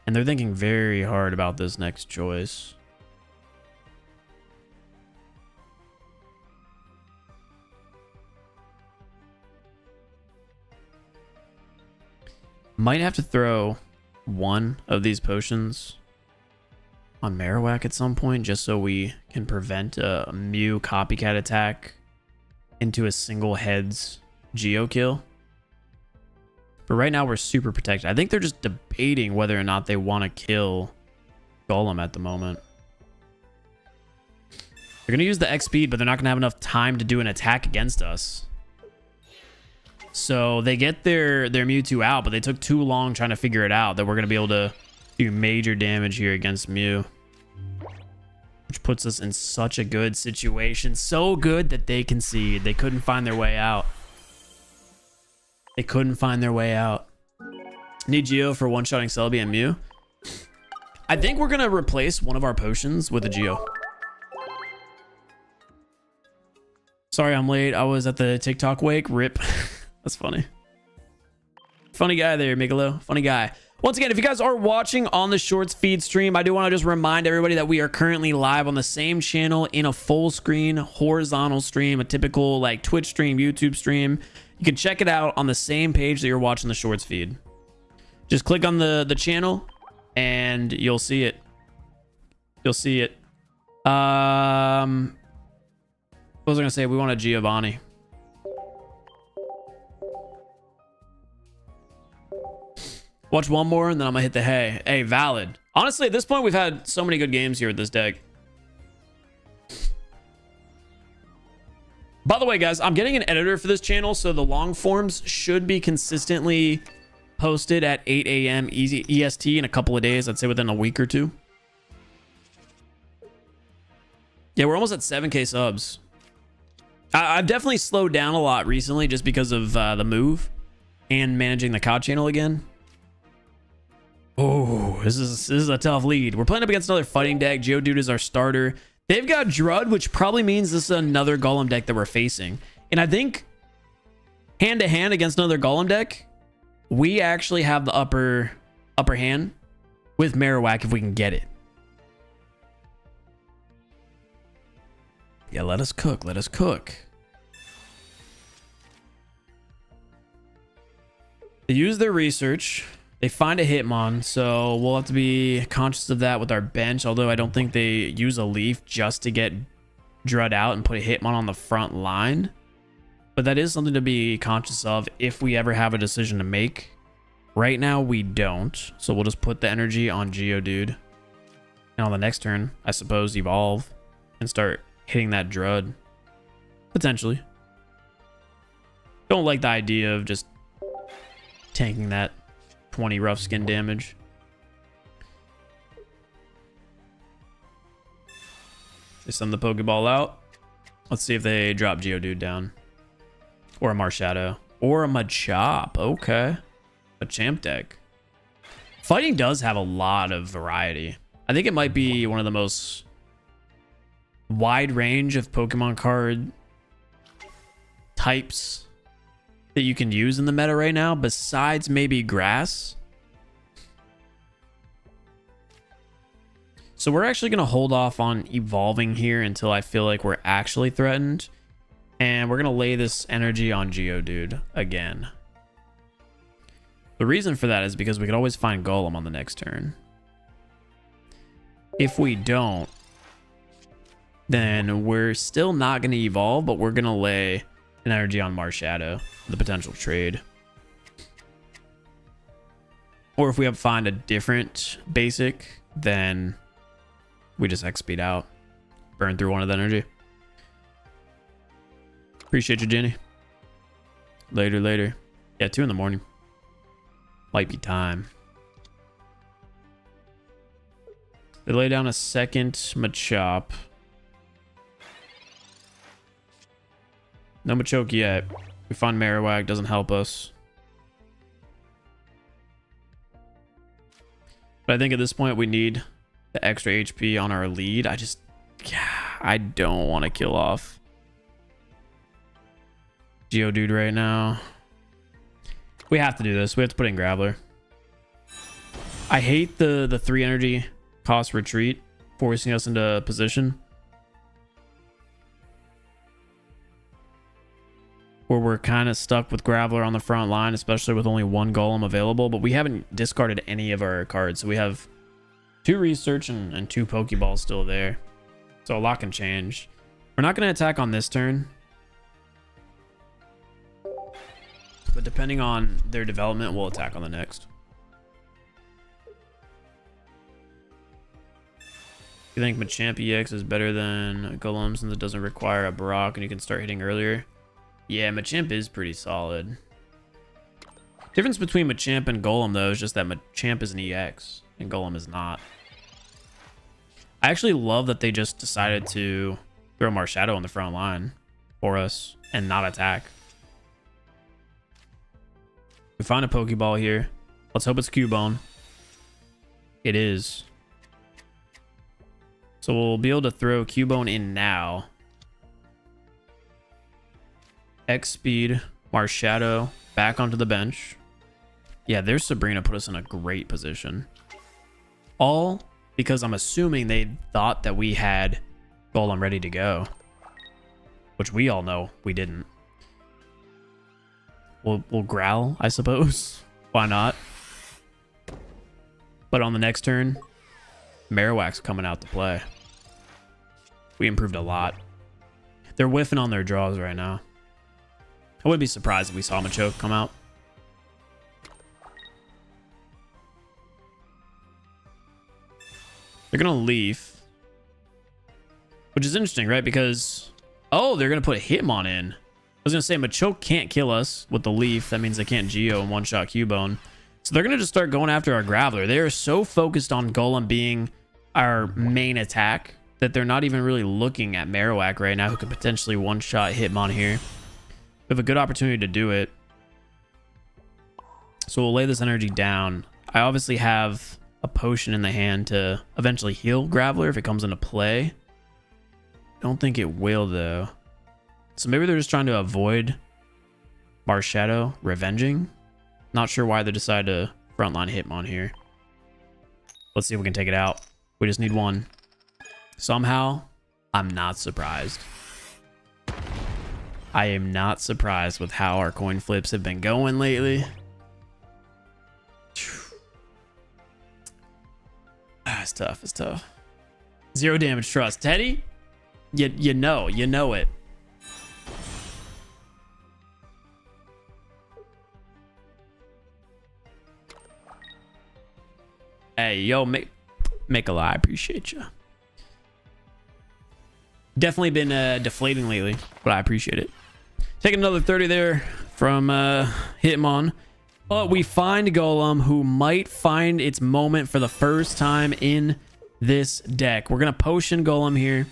And they're thinking very hard about this next choice. Might have to throw one of these potions on Marowak at some point just so we can prevent a Mew copycat attack into a single heads Geo kill. But right now we're super protected. I think they're just debating whether or not they want to kill Golem at the moment. They're going to use the X speed, but they're not going to have enough time to do an attack against us. So they get their Mewtwo out, but they took too long trying to figure it out that we're going to be able to do major damage here against Mew. Which puts us in such a good situation. So good that they concede. They couldn't find their way out. They couldn't find their way out. Need Geo for one-shotting Celebi and Mew. I think we're going to replace one of our potions with a Geo. Sorry I'm late. I was at the TikTok wake. RIP. That's funny. Funny guy there, Migalo. Funny guy. Once again, if you guys are watching on the Shorts feed stream, I do want to just remind everybody that we are currently live on the same channel in a full screen, horizontal stream, a typical like Twitch stream, YouTube stream. You can check it out on the same page that you're watching the Shorts feed. Just click on the channel and you'll see it. You'll see it. What was I going to say? We want a Giovanni. Watch one more and then I'm gonna hit the hay. Hey, valid. Honestly, at this point, we've had so many good games here with this deck. By the way, guys, I'm getting an editor for this channel, so the long forms should be consistently posted at 8 a.m. EST in a couple of days. I'd say within a week or two. Yeah, we're almost at 7K subs. I've definitely slowed down a lot recently just because of the move and managing the COD channel again. Oh, this is a tough lead. We're playing up against another fighting deck. Geodude is our starter. They've got Drud, which probably means this is another Golem deck that we're facing. And I think hand-to-hand against another Golem deck, we actually have the upper hand with Marowak if we can get it. Yeah, let us cook. Let us cook. They use their research. They find a Hitmon, so we'll have to be conscious of that with our bench, although I don't think they use a Leaf just to get Drud out and put a Hitmon on the front line. But that is something to be conscious of if we ever have a decision to make. Right now, we don't, so we'll just put the energy on Geodude. And on the next turn, I suppose, evolve and start hitting that Drud. Potentially. Don't like the idea of just tanking that 20 rough skin damage. They send the Pokeball out. Let's see if they drop Geodude down. Or a Marshadow. Or a Machop. Okay. A champ deck. Fighting does have a lot of variety. I think it might be one of the most wide range of Pokemon card types that you can use in the meta right now, besides maybe grass. So we're actually going to hold off on evolving here until I feel like we're actually threatened. And we're going to lay this energy on Geodude again. The reason for that is because we could always find Golem on the next turn. If we don't, then we're still not going to evolve, but we're going to lay an energy on Marshadow, the potential trade. Or if we have find a different basic, then we just X speed out, burn through one of the energy. Appreciate you, Jenny. Later. Yeah, 2 in the morning. Might be time. They lay down a second Machop. No Machoke yet. We find Marowak, doesn't help us. But I think at this point we need the extra HP on our lead. I don't want to kill off Geodude right now. We have to do this. We have to put in Graveler. I hate the 3 energy cost retreat, forcing us into position. where we're kind of stuck with Graveler on the front line, especially with only one Golem available, but we haven't discarded any of our cards. So we have 2 Research and 2 Pokeballs still there. So a lot can change. We're not going to attack on this turn. But depending on their development, we'll attack on the next. You think Machamp EX is better than Golem since it doesn't require a Marowak and you can start hitting earlier? Yeah, Machamp is pretty solid. Difference between Machamp and Golem, though, is just that Machamp is an EX and Golem is not. I actually love that they just decided to throw Marshadow on the front line for us and not attack. We find a Pokeball here. Let's hope it's Cubone. It is. So we'll be able to throw Cubone in now. X speed, Marshadow, back onto the bench. Yeah, there's Sabrina put us in a great position. All because I'm assuming they thought that we had Golem ready to go. Which we all know we didn't. We'll growl, I suppose. Why not? But on the next turn, Marowak's coming out to play. We improved a lot. They're whiffing on their draws right now. I wouldn't be surprised if we saw Machoke come out. They're going to Leaf. Which is interesting, right? Because... oh, they're going to put Hitmon in. I was going to say, Machoke can't kill us with the Leaf. That means they can't Geo and one-shot Cubone. So they're going to just start going after our Graveler. They are so focused on Golem being our main attack that they're not even really looking at Marowak right now, who could potentially one-shot Hitmon here. We have a good opportunity to do it. So we'll lay this energy down. I obviously have a potion in the hand to eventually heal Graveler if it comes into play. Don't think it will, though. So maybe they're just trying to avoid Marshadow revenging. Not sure why they decided to frontline Hitmon here. Let's see if we can take it out. We just need one. Somehow, I'm not surprised. I am not surprised with how our coin flips have been going lately. It's tough. It's tough. 0 damage trust. Teddy, you know it. Hey, yo, make a lie. I appreciate you. Definitely been deflating lately, but I appreciate it. Taking another 30 there from Hitmon. But we find Golem, who might find its moment for the first time in this deck. We're going to potion Golem here.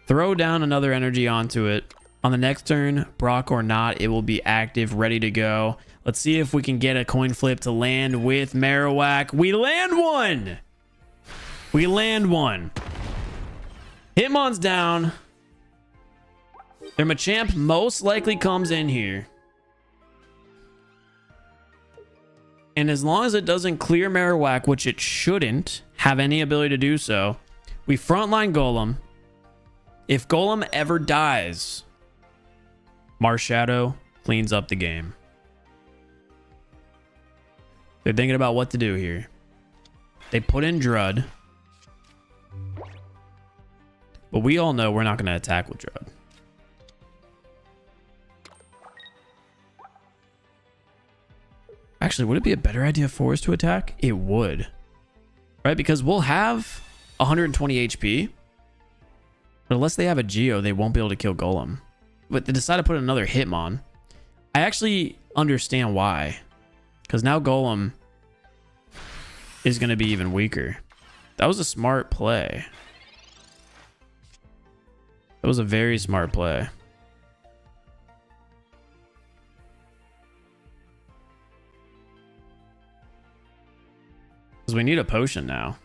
Throw down another energy onto it. On the next turn, Brock or not, it will be active, ready to go. Let's see if we can get a coin flip to land with Marowak. We land one! We land one. Hitmon's down. Their Machamp most likely comes in here. And as long as it doesn't clear Marowak, which it shouldn't have any ability to do so, we frontline Golem. If Golem ever dies, Marshadow cleans up the game. They're thinking about what to do here. They put in Drud. But we all know we're not going to attack with Drud. Actually, would it be a better idea for us to attack? It would. Right? Because we'll have 120 HP. But unless they have a Geo, they won't be able to kill Golem. But they decided to put another Hitmon. I actually understand why. Because now Golem is going to be even weaker. That was a smart play. That was a very smart play. Because we need a potion now.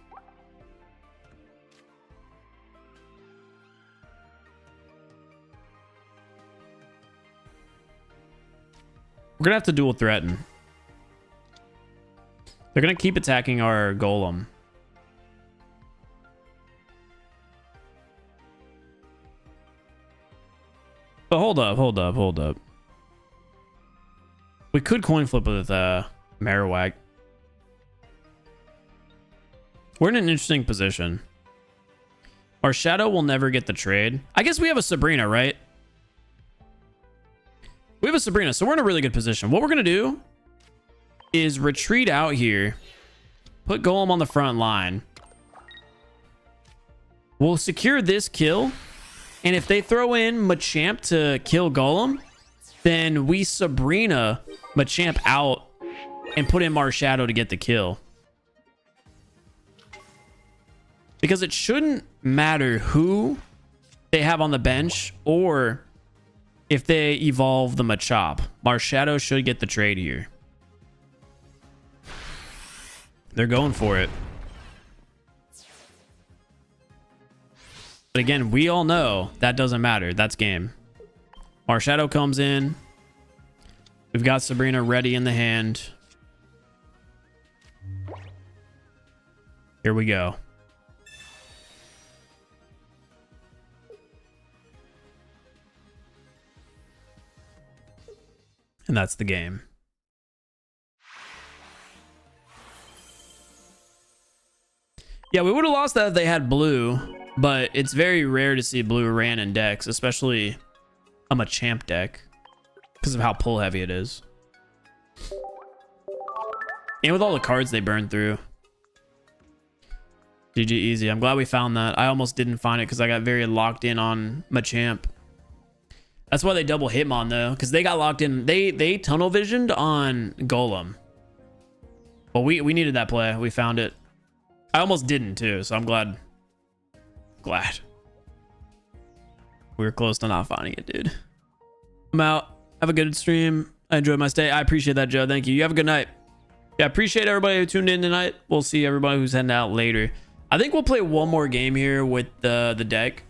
We're going to have to dual threaten. They're going to keep attacking our Golem. But hold up. We could coin flip with Marowak. We're in an interesting position. Our Shadow will never get the trade. I guess we have a Sabrina, right? We have a Sabrina, so we're in a really good position. What we're going to do is retreat out here. Put Golem on the front line. We'll secure this kill. And if they throw in Machamp to kill Golem, then we Sabrina Machamp out and put in Marshadow to get the kill. Because it shouldn't matter who they have on the bench or if they evolve the Machop. Marshadow should get the trade here. They're going for it. But again, we all know that doesn't matter. That's game. Marshadow comes in. We've got Sabrina ready in the hand. Here we go. And that's the game. Yeah, we would have lost that if they had blue, but it's very rare to see blue ran in decks, especially a Machamp deck, because of how pull heavy it is. And with all the cards they burn through. GG easy. I'm glad we found that. I almost didn't find it because I got very locked in on Machamp. That's why they double Hitmon though, because they got locked in. They tunnel visioned on Golem. Well, we needed that play. We found it. I almost didn't too, so I'm glad. We were close to not finding it, dude. I'm out. Have a good stream. I enjoyed my stay. I appreciate that, Joe. Thank you. You have a good night. Yeah, appreciate everybody who tuned in tonight. We'll see everybody who's heading out later. I think we'll play one more game here with the deck.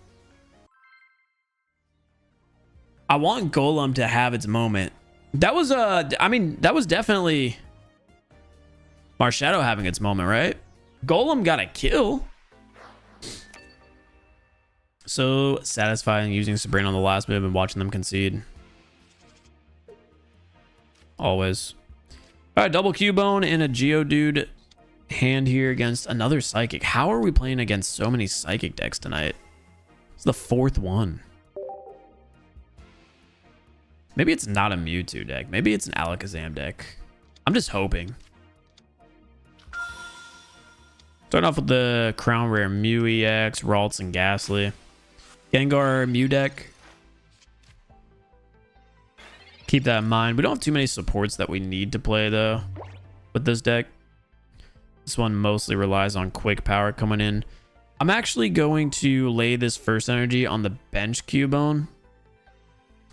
I want Golem to have its moment. That was I mean, that was definitely Marshadow having its moment, right? Golem got a kill. So satisfying using Sabrina on the last move and watching them concede. Always. All right, double Cubone and a Geodude hand here against another Psychic. How are we playing against so many Psychic decks tonight? It's the fourth one. Maybe it's not a Mewtwo deck. Maybe it's an Alakazam deck. I'm just hoping. Starting off with the Crown Rare Mew EX, Ralts, and Ghastly. Gengar Mew deck. Keep that in mind. We don't have too many supports that we need to play, though, with this deck. This one mostly relies on quick power coming in. I'm actually going to lay this first energy on the bench Cubone,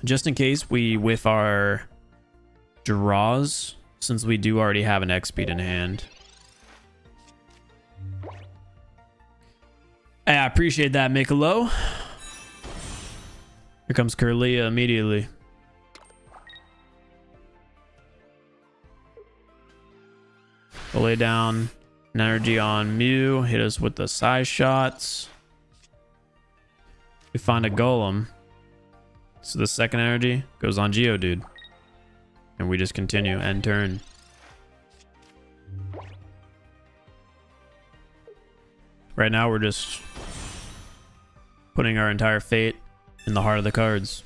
just in case we whiff our draws, since we do already have an X-Speed in hand. Hey, I appreciate that, Mikolo. Here comes Curlia immediately. We'll lay down an energy on Mew, hit us with the size shots. We find a Golem. So the second energy goes on Geodude. And we just continue, end turn. Right now we're just putting our entire fate in the heart of the cards.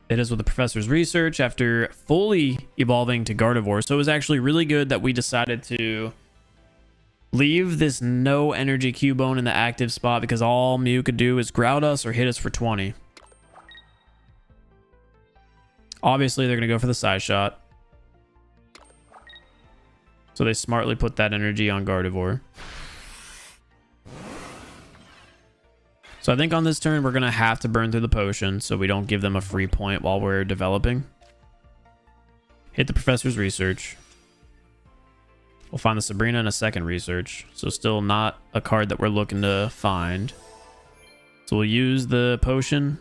It is with the Professor's Research after fully evolving to Gardevoir. So it was actually really good that we decided to leave this no energy Cubone in the active spot, because all Mew could do is grout us or hit us for 20. Obviously, they're going to go for the size shot. So they smartly put that energy on Gardevoir. So I think on this turn, we're going to have to burn through the potion so we don't give them a free point while we're developing. Hit the Professor's Research. We'll find the Sabrina in a second Research. So still not a card that we're looking to find. So we'll use the potion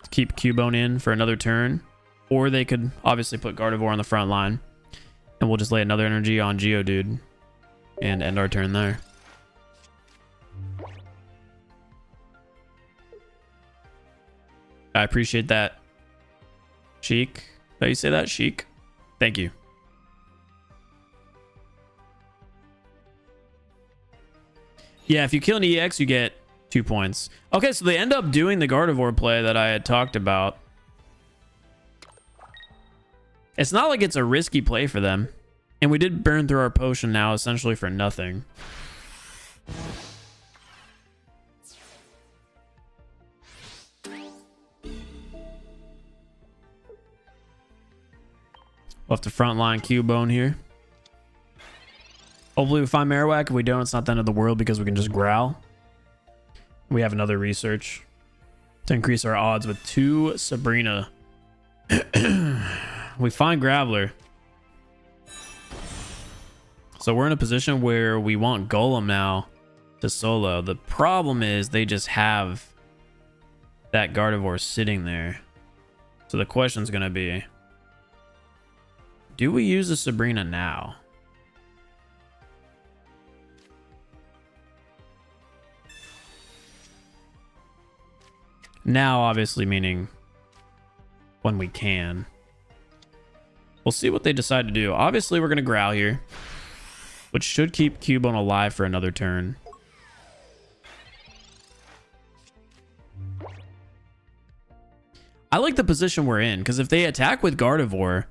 to keep Cubone in for another turn. Or they could obviously put Gardevoir on the front line. And we'll just lay another energy on Geodude and end our turn there. I appreciate that. Sheik. How you say that? Sheik. Thank you. Yeah, if you kill an EX, you get 2 points. Okay, so they end up doing the Gardevoir play that I had talked about. It's not like it's a risky play for them. And we did burn through our potion now, essentially for nothing. We'll have to frontline Cubone here. Hopefully we find Marowak. If we don't, it's not the end of the world because we can just growl. We have another research to increase our odds with 2 Sabrina. We find Graveler. So we're in a position where we want Golem now to solo. The problem is they just have that Gardevoir sitting there. So the question's going to be, do we use the Sabrina now? Now, obviously, meaning when we can. We'll see what they decide to do. Obviously, we're going to growl here, which should keep Cubone alive for another turn. I like the position we're in, because if they attack with Gardevoir,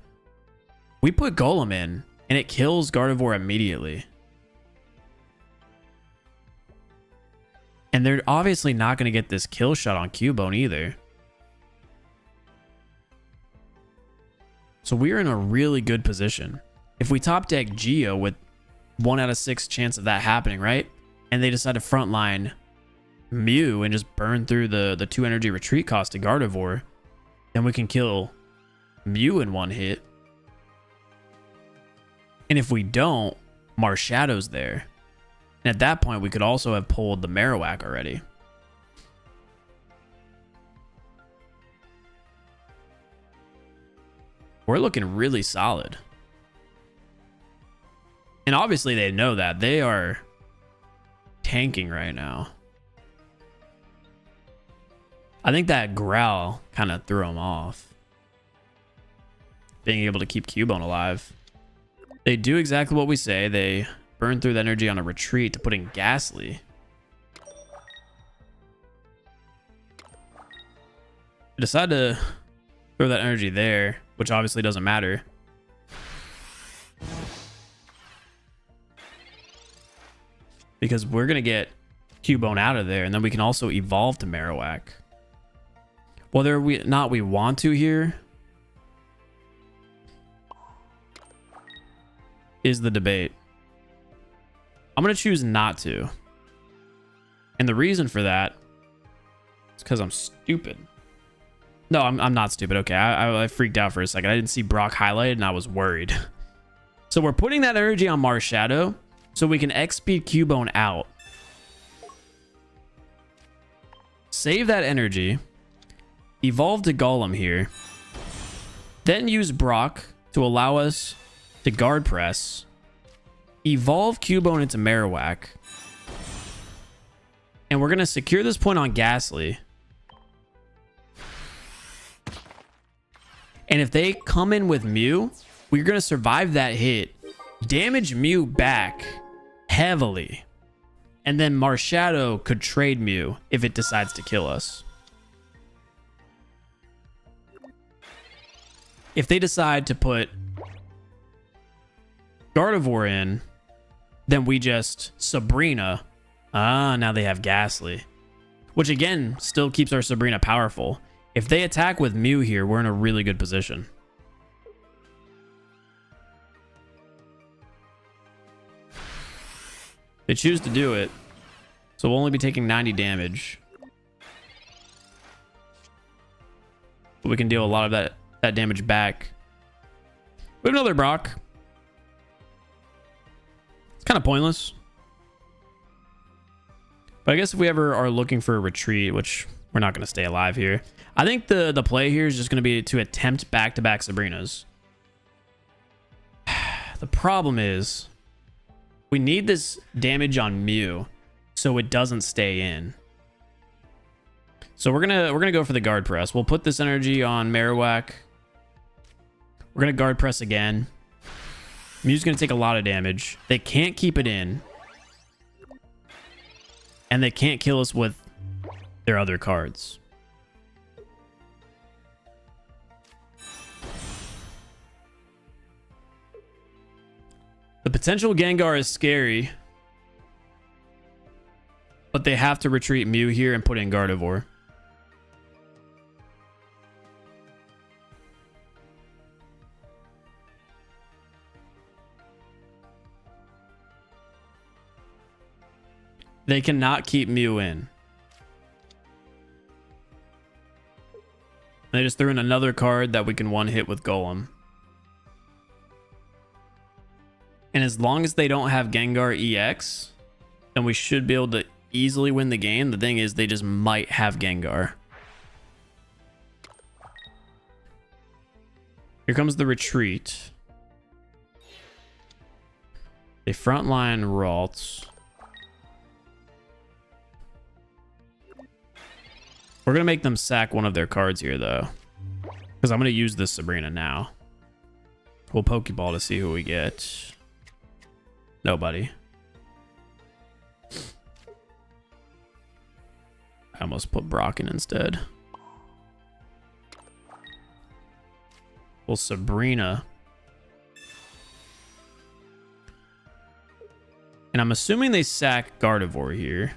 we put Golem in, and it kills Gardevoir immediately. And they're obviously not going to get this kill shot on Cubone either. So we're in a really good position. If we top deck Geo with 1 out of 6 chance of that happening, right? And they decide to frontline Mew and just burn through the 2 energy retreat cost to Gardevoir, then we can kill Mew in 1 hit. And if we don't, Marshadow's there. And at that point, we could also have pulled the Marowak already. We're looking really solid. And obviously they know that. They are tanking right now. I think that growl kind of threw them off. Being able to keep Cubone alive. They do exactly what we say. They burn through the energy on a retreat to put in Ghastly. They decide to throw that energy there, which obviously doesn't matter. Because we're going to get Cubone out of there, and then we can also evolve to Marowak. Whether we want to here is the debate. I'm going to choose not to. And the reason for that is because I'm stupid. No, I'm not stupid. Okay, I freaked out for a second. I didn't see Brock highlighted and I was worried. So we're putting that energy on Marshadow so we can XP Cubone out. Save that energy. Evolve to Golem here. Then use Brock to allow us to guard press. Evolve Cubone into Marowak. And we're going to secure this point on Ghastly. And if they come in with Mew, we're going to survive that hit, damage Mew back heavily, and then Marshadow could trade Mew if it decides to kill us. If they decide to put Gardevoir in, then we just Sabrina. Now they have Ghastly, which again still keeps our Sabrina powerful. If they attack with Mew here, we're in a really good position. They choose to do it, so we'll only be taking 90 damage. But we can deal a lot of that damage back. We have another Brock. It's kind of pointless. But I guess if we ever are looking for a retreat, which we're not going to stay alive here, I think the play here is just going to be to attempt back-to-back Sabrinas. The problem is we need this damage on Mew so it doesn't stay in. So we're gonna go for the guard press. We'll put this energy on Marowak. We're gonna guard press again. Mew's gonna take a lot of damage. They can't keep it in. And they can't kill us with their other cards. The potential Gengar is scary. But they have to retreat Mew here and put in Gardevoir. They cannot keep Mew in. They just threw in another card that we can one hit with Golem. And as long as they don't have Gengar EX, then we should be able to easily win the game. The thing is, they just might have Gengar. Here comes the retreat. They frontline Ralts. We're going to make them sack one of their cards here, though. Because I'm going to use this Sabrina now. We'll Pokeball to see who we get. Nobody. I almost put Brock in instead. Well, Sabrina. And I'm assuming they sack Gardevoir here.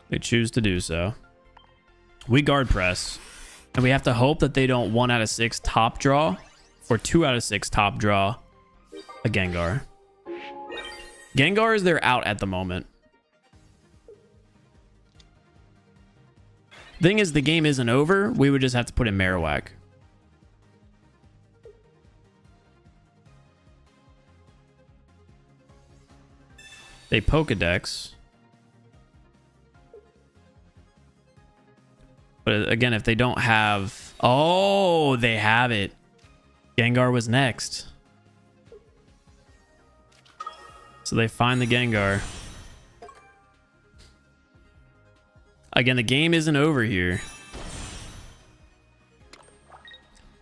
They choose to do so. We guard press. And we have to hope that they don't 1 out of 6 top draw. Or 2 out of 6 top draw a Gengar. Gengar is their out at the moment. Thing is, the game isn't over. We would just have to put in Marowak. They Pokedex. But again, if they don't have... Oh, they have it. Gengar was next. So they find the Gengar. Again, the game isn't over here.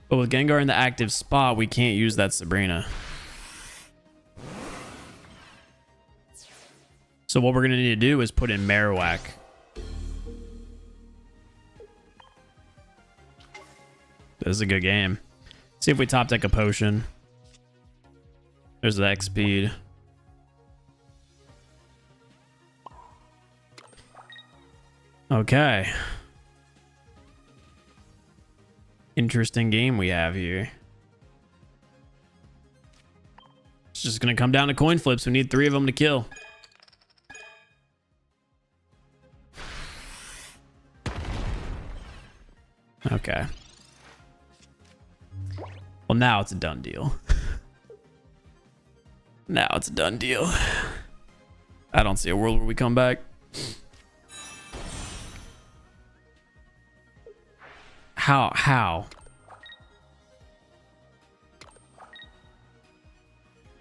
But with Gengar in the active spot, we can't use that Sabrina. So what we're going to need to do is put in Marowak. This is a good game. See if we top deck a potion. There's the X speed. Okay. Interesting game we have here. It's just going to come down to coin flips. We need 3 of them to kill. Okay. Well, now it's a done deal. Now it's a done deal. I don't see a world where we come back. How?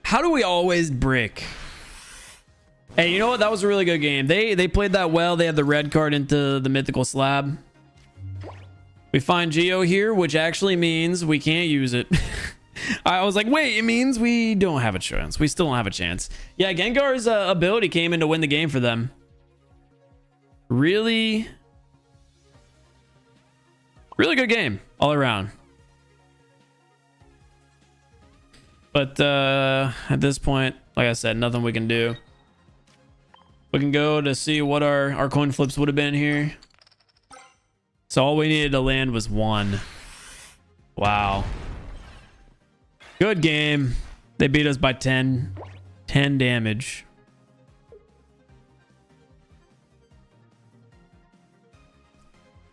How do we always brick? Hey, you know what? That was a really good game. They played that well. They had the red card into the mythical slab. We find Geo here, which actually means we can't use it. I was like, wait, it means we don't have a chance. We still don't have a chance. Yeah, Gengar's ability came in to win the game for them. Really good game all around. But at this point, like I said, nothing we can do. We can go to see what our coin flips would have been here. So all we needed to land was 1. Wow. Good game. They beat us by 10 damage.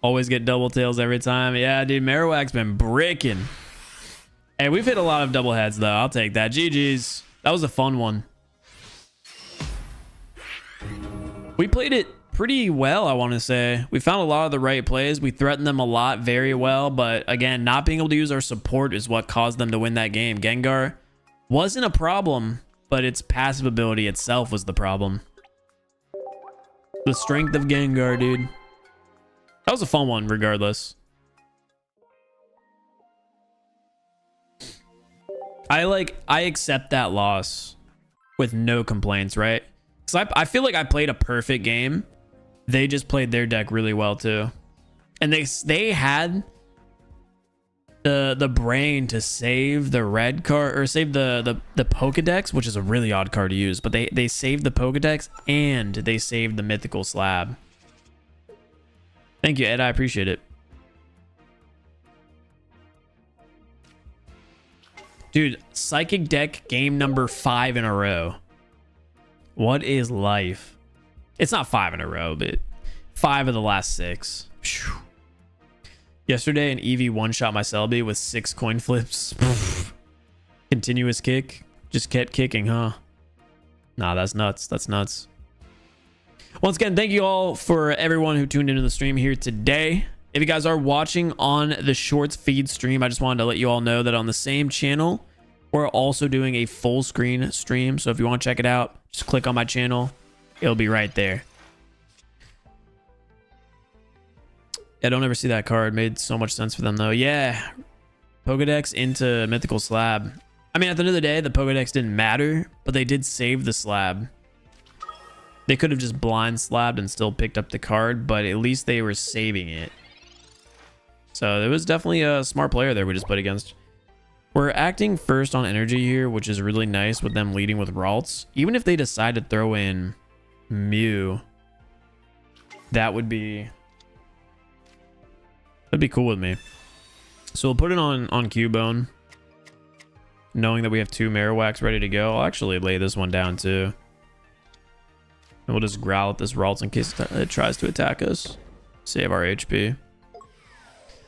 Always get double tails every time. Yeah, dude, Marowak's been bricking. Hey, we've hit a lot of double heads, though. I'll take that. GG's. That was a fun one. We played it pretty well, I want to say. We found a lot of the right plays. We threatened them a lot very well. But again, not being able to use our support is what caused them to win that game. Gengar wasn't a problem, but but its passive ability itself was the problem. The strength of Gengar, dude. That was a fun one, regardless. I accept that loss with no complaints, right? Because I feel like I played a perfect game. They just played their deck really well too. And they had the brain to save the red card, or save the Pokedex, which is a really odd card to use, but they saved the Pokedex and they saved the mythical slab. Thank you, Ed. I appreciate it. Dude, Psychic Deck game number 5 in a row. What is life? It's not 5 in a row, but 5 of the last 6. Whew. Yesterday, an Eevee one-shot my Celebi with 6 coin flips. Continuous kick. Just kept kicking, huh? Nah, that's nuts. That's nuts. Once again, thank you all for everyone who tuned into the stream here today. If you guys are watching on the Shorts feed stream, I just wanted to let you all know that on the same channel, we're also doing a full screen stream. So if you want to check it out, just click on my channel. It'll be right there. Yeah, don't ever see that card. Made so much sense for them, though. Yeah. Pokedex into Mythical Slab. I mean, at the end of the day, the Pokedex didn't matter, but they did save the slab. They could have just blind slabbed and still picked up the card, but at least they were saving it. So it was definitely a smart player there we just played against. We're acting first on energy here, which is really nice with them leading with Ralts. Even if they decide to throw in Mew, that would be... that'd be cool with me. So we'll put it on Cubone, knowing that we have 2 Marowaks ready to go. I'll actually lay this one down too. And we'll just growl at this Ralts in case it tries to attack us. Save our HP.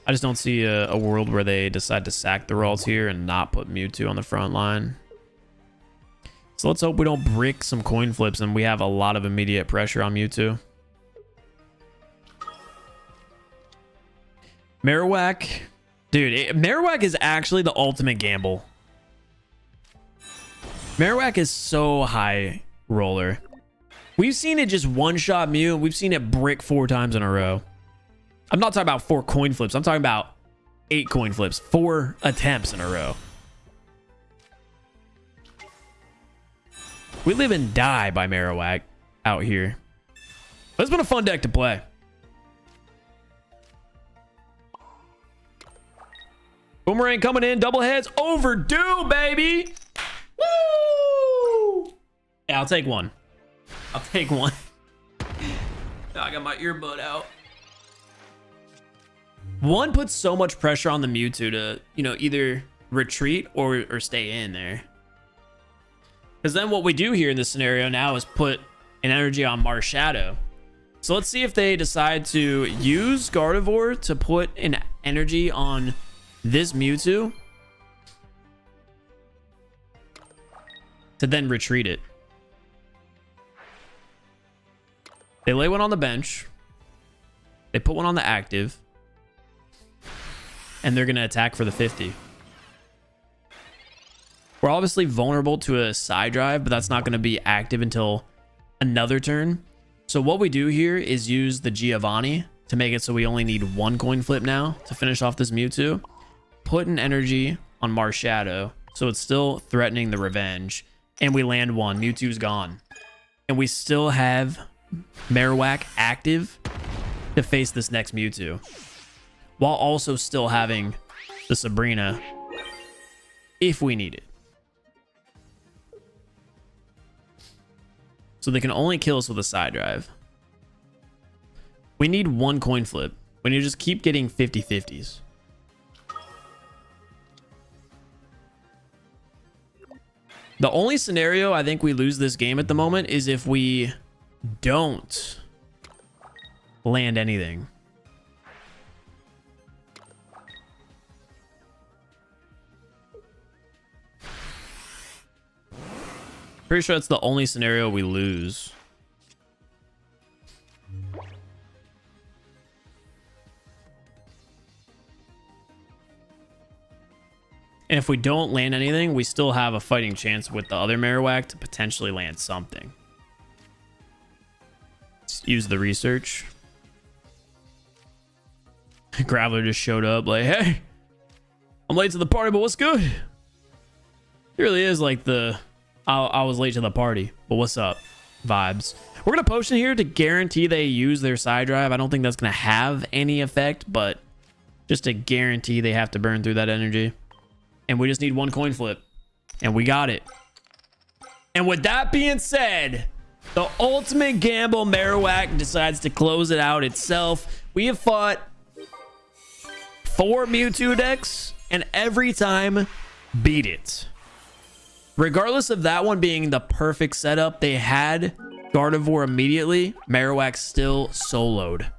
I just don't see a world where they decide to sack the Ralts here and not put Mewtwo on the front line. So let's hope we don't brick some coin flips and we have a lot of immediate pressure on Mewtwo. Marowak. Dude, Marowak is actually the ultimate gamble. Marowak is so high roller. We've seen it just one-shot Mew. We've seen it brick 4 times in a row. I'm not talking about 4 coin flips. I'm talking about 8 coin flips. 4 attempts in a row. We live and die by Marowak out here. But it's been a fun deck to play. Boomerang coming in. Double heads. Overdue, baby. Woo! Yeah, I'll take one. I'll take one. I got my earbud out. One puts so much pressure on the Mewtwo to, you know, either retreat or stay in there. Because then what we do here in this scenario now is put an energy on Marshadow. So let's see if they decide to use Gardevoir to put an energy on this Mewtwo to then retreat it. They lay one on the bench. They put one on the active. And they're going to attack for the 50. We're obviously vulnerable to a side drive, but that's not going to be active until another turn. So what we do here is use the Giovanni to make it so we only need 1 coin flip now to finish off this Mewtwo. Put an energy on Marshadow, so it's still threatening the revenge. And we land 1. Mewtwo's gone. And we still have Marowak active to face this next Mewtwo, while also still having the Sabrina if we need it. So they can only kill us with a side drive. We need 1 coin flip. We need to just keep getting 50-50s. The only scenario I think we lose this game at the moment is if we don't land anything. Pretty sure that's the only scenario we lose. And if we don't land anything, we still have a fighting chance with the other Marowak to potentially land something. Let's use the research. Graveler just showed up like, hey, I'm late to the party, but what's good? It really is like the I was late to the party, but what's up vibes. We're going to potion here to guarantee they use their side drive. I don't think that's going to have any effect, but just to guarantee they have to burn through that energy. And we just need one coin flip. And we got it. And with that being said, the ultimate gamble Marowak decides to close it out itself. We have fought 4 Mewtwo decks and every time beat it. Regardless of that one being the perfect setup, they had Gardevoir immediately. Marowak still soloed.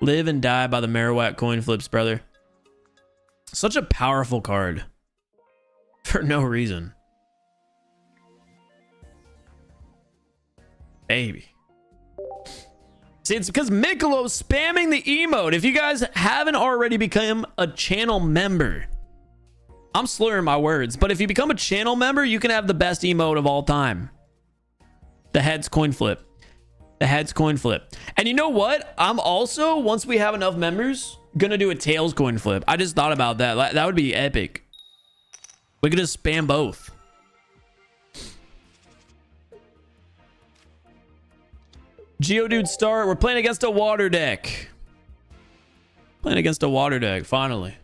Live and die by the Marowak coin flips, brother. Such a powerful card. For no reason. Baby. See, it's because Michelow's spamming the emote. If you guys haven't already become a channel member, I'm slurring my words, but if you become a channel member, you can have the best emote of all time. The heads coin flip. The heads coin flip. And you know what? I'm also, once we have enough members, gonna do a tails coin flip. I just thought about that. That would be epic. We could just spam both. Geodude start. We're playing against a water deck. Playing against a water deck, finally.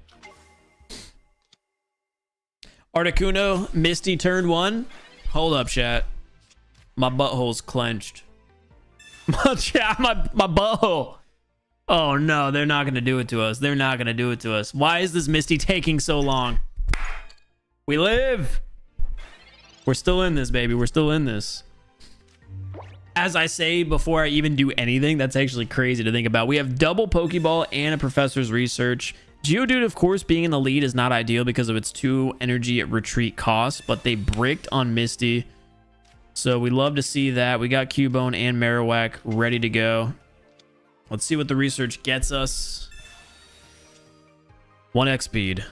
Articuno, Misty turn 1. Hold up, chat. My butthole's clenched. my butthole. Oh no, they're not gonna do it to us. They're not gonna do it to us. Why is this Misty taking so long? We live. We're still in this, baby. We're still in this. As I say before I even do anything, that's actually crazy to think about. We have double Pokeball and a Professor's Research. Geodude, of course, being in the lead is not ideal because of its 2 energy retreat costs, but they bricked on Misty. So we love to see that. We got Cubone and Marowak ready to go. Let's see what the research gets us. 1 X speed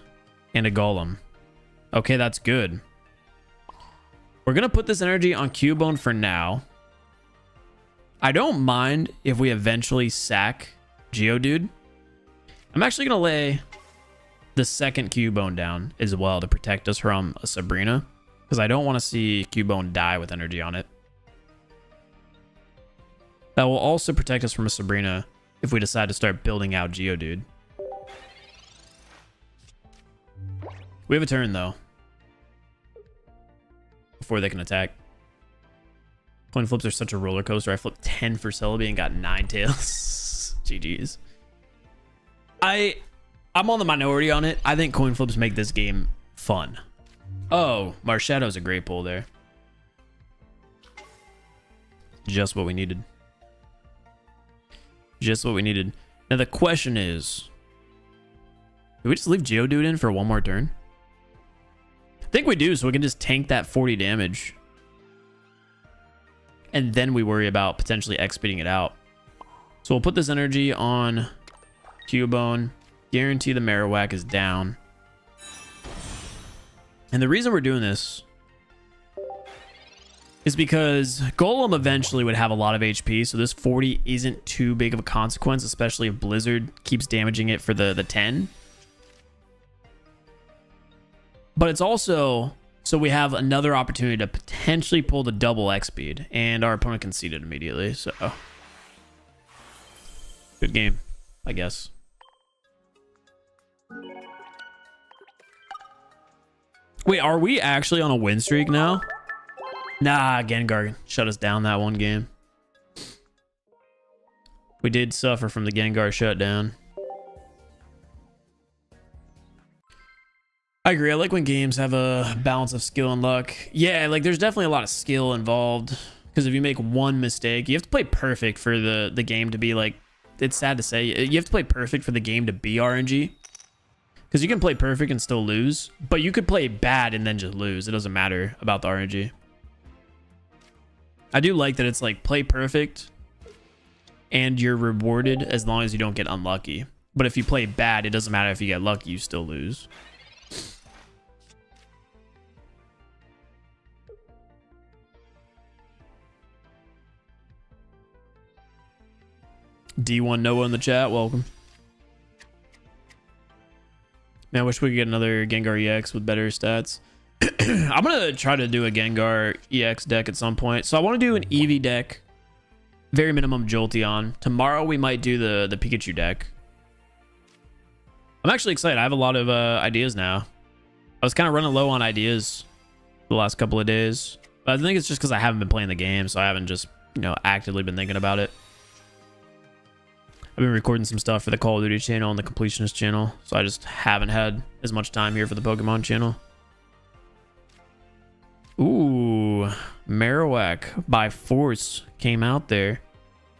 and a Golem. Okay, that's good. We're going to put this energy on Cubone for now. I don't mind if we eventually sack Geodude. I'm actually going to lay the second Cubone down as well to protect us from a Sabrina, because I don't want to see Cubone die with energy on it. That will also protect us from a Sabrina if we decide to start building out Geodude. We have a turn, though, before they can attack. Coin flips are such a roller coaster. I flipped 10 for Celebi and got 9 tails. GG's. I'm on the minority on it. I think coin flips make this game fun. Oh, Marshadow's a great pull there. Just what we needed. Just what we needed. Now the question is, do we just leave Geodude in for 1 more turn? I think we do, so we can just tank that 40 damage. And then we worry about potentially X-speeding it out. So we'll put this energy on Cubone. Guarantee the Marowak is down. And the reason we're doing this is because Golem eventually would have a lot of HP, so this 40 isn't too big of a consequence, especially if Blizzard keeps damaging it for the 10. But it's also so we have another opportunity to potentially pull the double X speed, and our opponent conceded immediately, so good game, I guess. Wait, are we actually on a win streak now? Nah, Gengar shut us down that one game. We did suffer from the Gengar shutdown. I agree. I like when games have a balance of skill and luck. Yeah, like there's definitely a lot of skill involved. Because if you make one mistake, you have to play perfect for the game to be like, it's sad to say, you have to play perfect for the game to be RNG. Because you can play perfect and still lose, but you could play bad and then just lose. It doesn't matter about the RNG. I do like that it's like play perfect and you're rewarded as long as you don't get unlucky. But if you play bad, it doesn't matter if you get lucky, you still lose. D1 Noah in the chat, welcome. Man, I wish we could get another Gengar EX with better stats. I'm gonna try to do a Gengar EX deck at some point. So I want to do an Eevee deck, very minimum Jolteon. Tomorrow we might do the Pikachu deck. I'm actually excited. I have a lot of ideas now. I was kind of running low on ideas the last couple of days, but I think it's just because I haven't been playing the game, so I haven't just, you know, actively been thinking about it. I've been recording some stuff for the Call of Duty channel and the Completionist channel, so I just haven't had as much time here for the Pokemon channel. Ooh, Marowak by force came out there.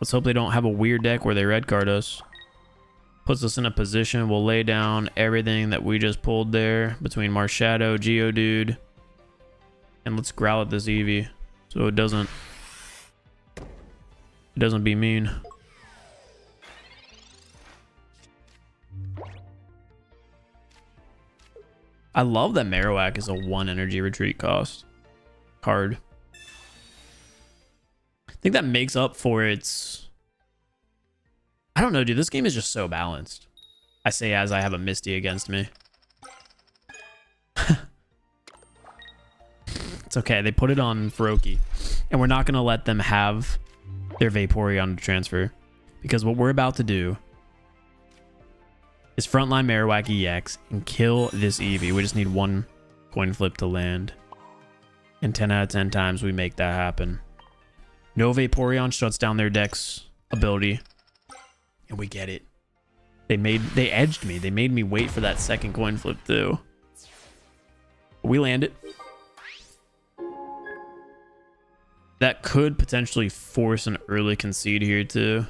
Let's hope they don't have a weird deck where they red card us. Puts us in a position. We'll lay down everything that we just pulled there between Marshadow, Geodude, and let's growl at this Eevee so it doesn't be mean. I love that Marowak is a 1 energy retreat cost card. I think that makes up for its... I don't know, dude. This game is just so balanced. I say as I have a Misty against me. It's okay. They put it on Feroki. And we're not going to let them have their Vaporeon to transfer. Because what we're about to do is frontline Marowak EX and kill this Eevee. We just need one coin flip to land. And 10 out of 10 times we make that happen. No Vaporeon shuts down their deck's ability. And we get it. They edged me. They made me wait for that second coin flip too. We land it. That could potentially force an early concede here too.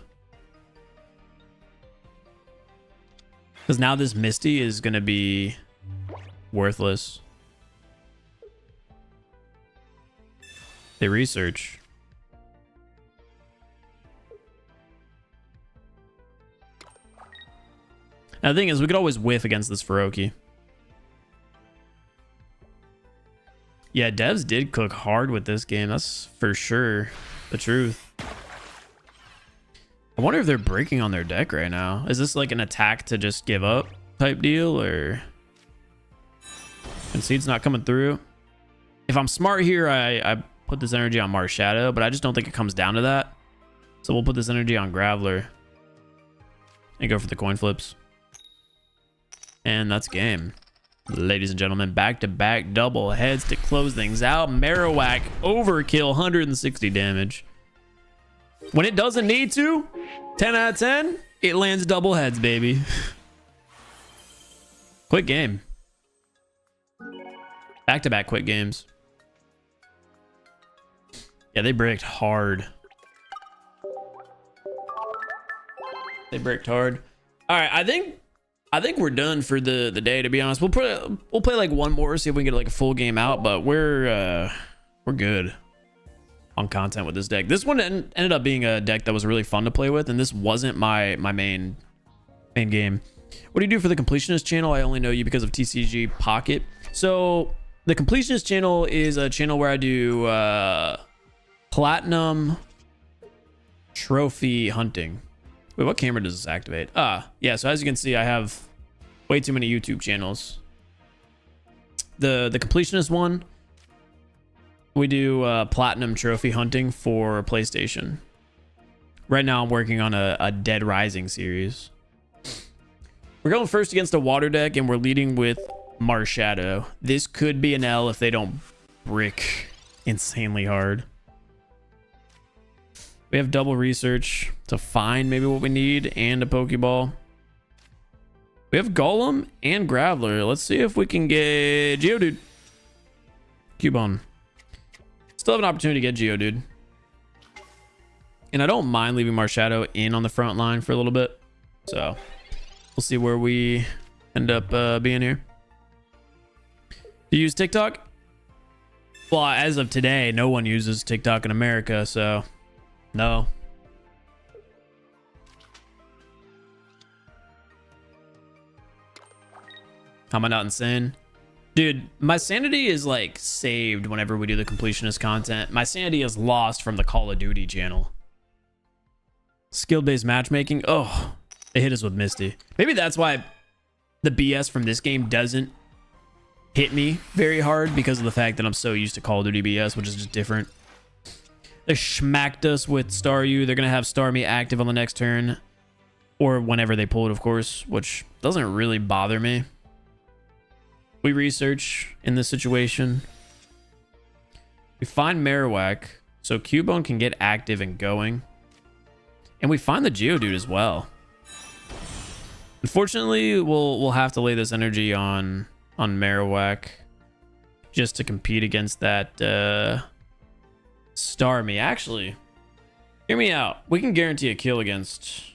Because now this Misty is going to be worthless. They research. Now the thing is, we could always whiff against this Feroki. Yeah, devs did cook hard with this game. That's for sure the truth. I wonder if they're breaking on their deck right now. Is this like an attack to just give up type deal, or concede's not coming through? If I'm smart here, I put this energy on Marshadow, but I just don't think it comes down to that. So we'll put this energy on Graveler and go for the coin flips. And that's game. Ladies and gentlemen, back-to-back double heads to close things out. Marowak overkill, 160 damage. When it doesn't need to, 10 out of 10, it lands double heads, baby. Quick game. Back-to-back quick games. Yeah, they bricked hard. They bricked hard. All right, I think we're done for the day, to be honest. We'll play like one more, see if we can get like a full game out, but we're good on content with this deck. This one ended up being a deck that was really fun to play with, and this wasn't my main game. What do you do for the Completionist channel? I only know you because of TCG Pocket. So the Completionist channel is a channel where I do platinum trophy hunting. Wait, what camera does this activate? Yeah, so as you can see, I have way too many YouTube channels. The Completionist one, we do platinum trophy hunting for PlayStation. Right now I'm working on a Dead Rising series. We're going first against a water deck, and we're leading with Marshadow. This could be an L if they don't brick insanely hard. We have double research to find maybe what we need and a Pokeball. We have Golem and Graveler. Let's see if we can get Geodude. Cubone. Still have an opportunity to get Geodude. And I don't mind leaving Marshadow in on the front line for a little bit. So we'll see where we end up being here. Do you use TikTok? Well, as of today, no one uses TikTok in America, so no. How am I not insane? Dude, my sanity is like saved whenever we do the completionist content. My sanity is lost from the Call of Duty channel. Skill-based matchmaking. Oh, they hit us with Misty. Maybe that's why the BS from this game doesn't hit me very hard, because of the fact that I'm so used to Call of Duty BS, which is just different. They schmacked us with Staryu. They're going to have Starmie active on the next turn, or whenever they pull it, of course, which doesn't really bother me. We research in this situation. We find Marowak, so Cubone can get active and going. And we find the Geodude as well. Unfortunately, we'll have to lay this energy on Marowak just to compete against that Starmie. Actually, hear me out. We can guarantee a kill against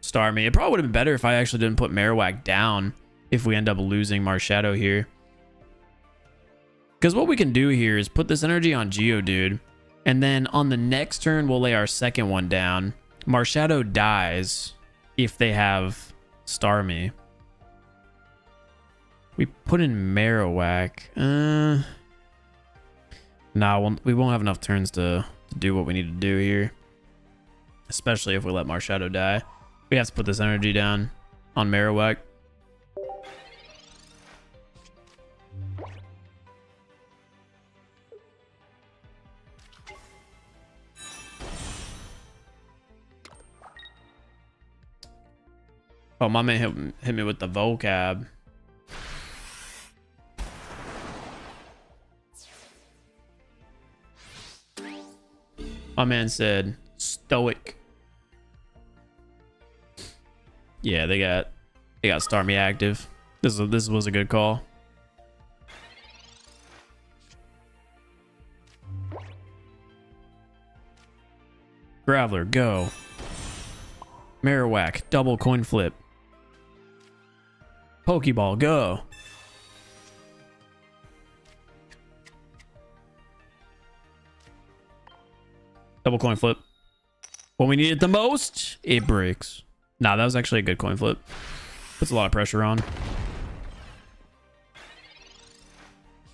Starmie. It probably would have been better if I actually didn't put Marowak down if we end up losing Marshadow here. Because what we can do here is put this energy on Geodude, and then on the next turn, we'll lay our second one down. Marshadow dies if they have Starmie. We put in Marowak. Nah, we won't have enough turns to do what we need to do here. Especially if we let Marshadow die. We have to put this energy down on Marowak. Oh, my man hit me with the vocab. My man said stoic. Yeah, they got Starmie active. This was a good call. Graveler, go. Marowak, double coin flip. Pokeball, go. Double coin flip. When we need it the most, it breaks. Nah, that was actually a good coin flip. Puts a lot of pressure on.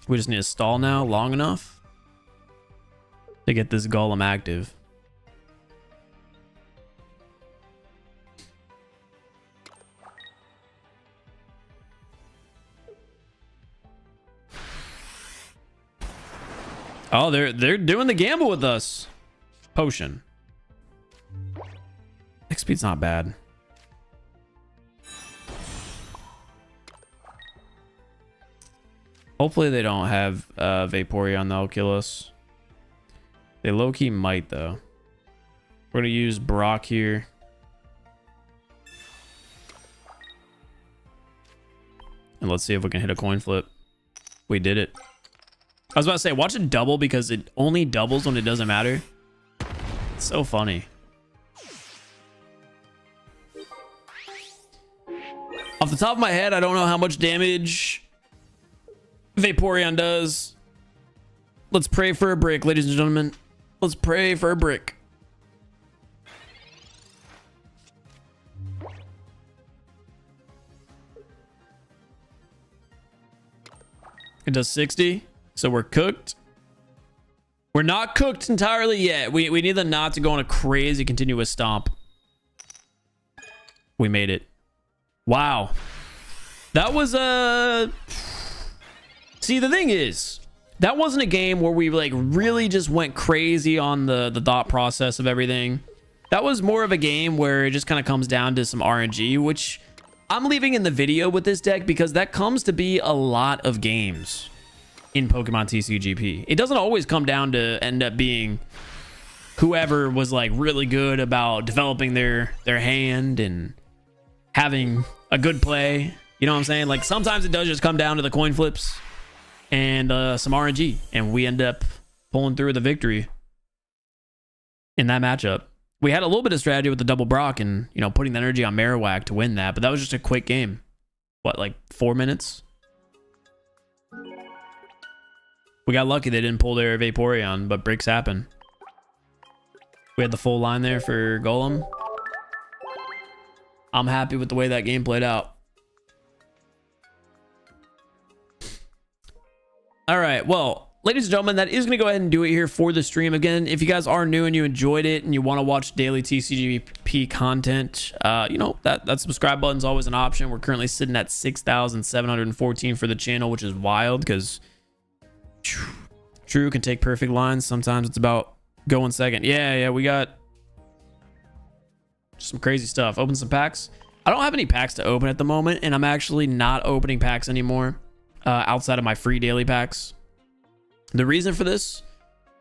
We just need to stall now long enough to get this Golem active. Oh, they're doing the gamble with us. Potion. XP's not bad. Hopefully they don't have Vaporeon that'll kill us. They low-key might, though. We're gonna use Brock here. And let's see if we can hit a coin flip. We did it. I was about to say, watch it double because it only doubles when it doesn't matter. It's so funny. Off the top of my head, I don't know how much damage Vaporeon does. Let's pray for a brick, ladies and gentlemen. Let's pray for a brick. It does 60. So we're cooked. We're not cooked entirely yet. We need the knot to go on a crazy continuous stomp. We made it. Wow. That was See, the thing is, that wasn't a game where we like really just went crazy on the thought process of everything. That was more of a game where it just kind of comes down to some RNG, which I'm leaving in the video with this deck because that comes to be a lot of games in Pokemon TCGP. It doesn't always come down to end up being whoever was like really good about developing their hand and having a good play. You know what I'm saying? Like sometimes it does just come down to the coin flips and some RNG, and we end up pulling through the victory in that matchup. We had a little bit of strategy with the double Brock and, you know, putting the energy on Marowak to win that, but that was just a quick game. What, like 4 minutes? We got lucky they didn't pull their Vaporeon, but breaks happen. We had the full line there for Golem. I'm happy with the way that game played out. All right, well, ladies and gentlemen, that is going to go ahead and do it here for the stream. Again, if you guys are new and you enjoyed it and you want to watch daily TCGP content, you know, that subscribe button is always an option. We're currently sitting at 6,714 for the channel, which is wild because True can take perfect lines. Sometimes it's about going second. Yeah, we got some crazy stuff. Open some packs. I don't have any packs to open at the moment, and I'm actually not opening packs anymore outside of my free daily packs. The reason for this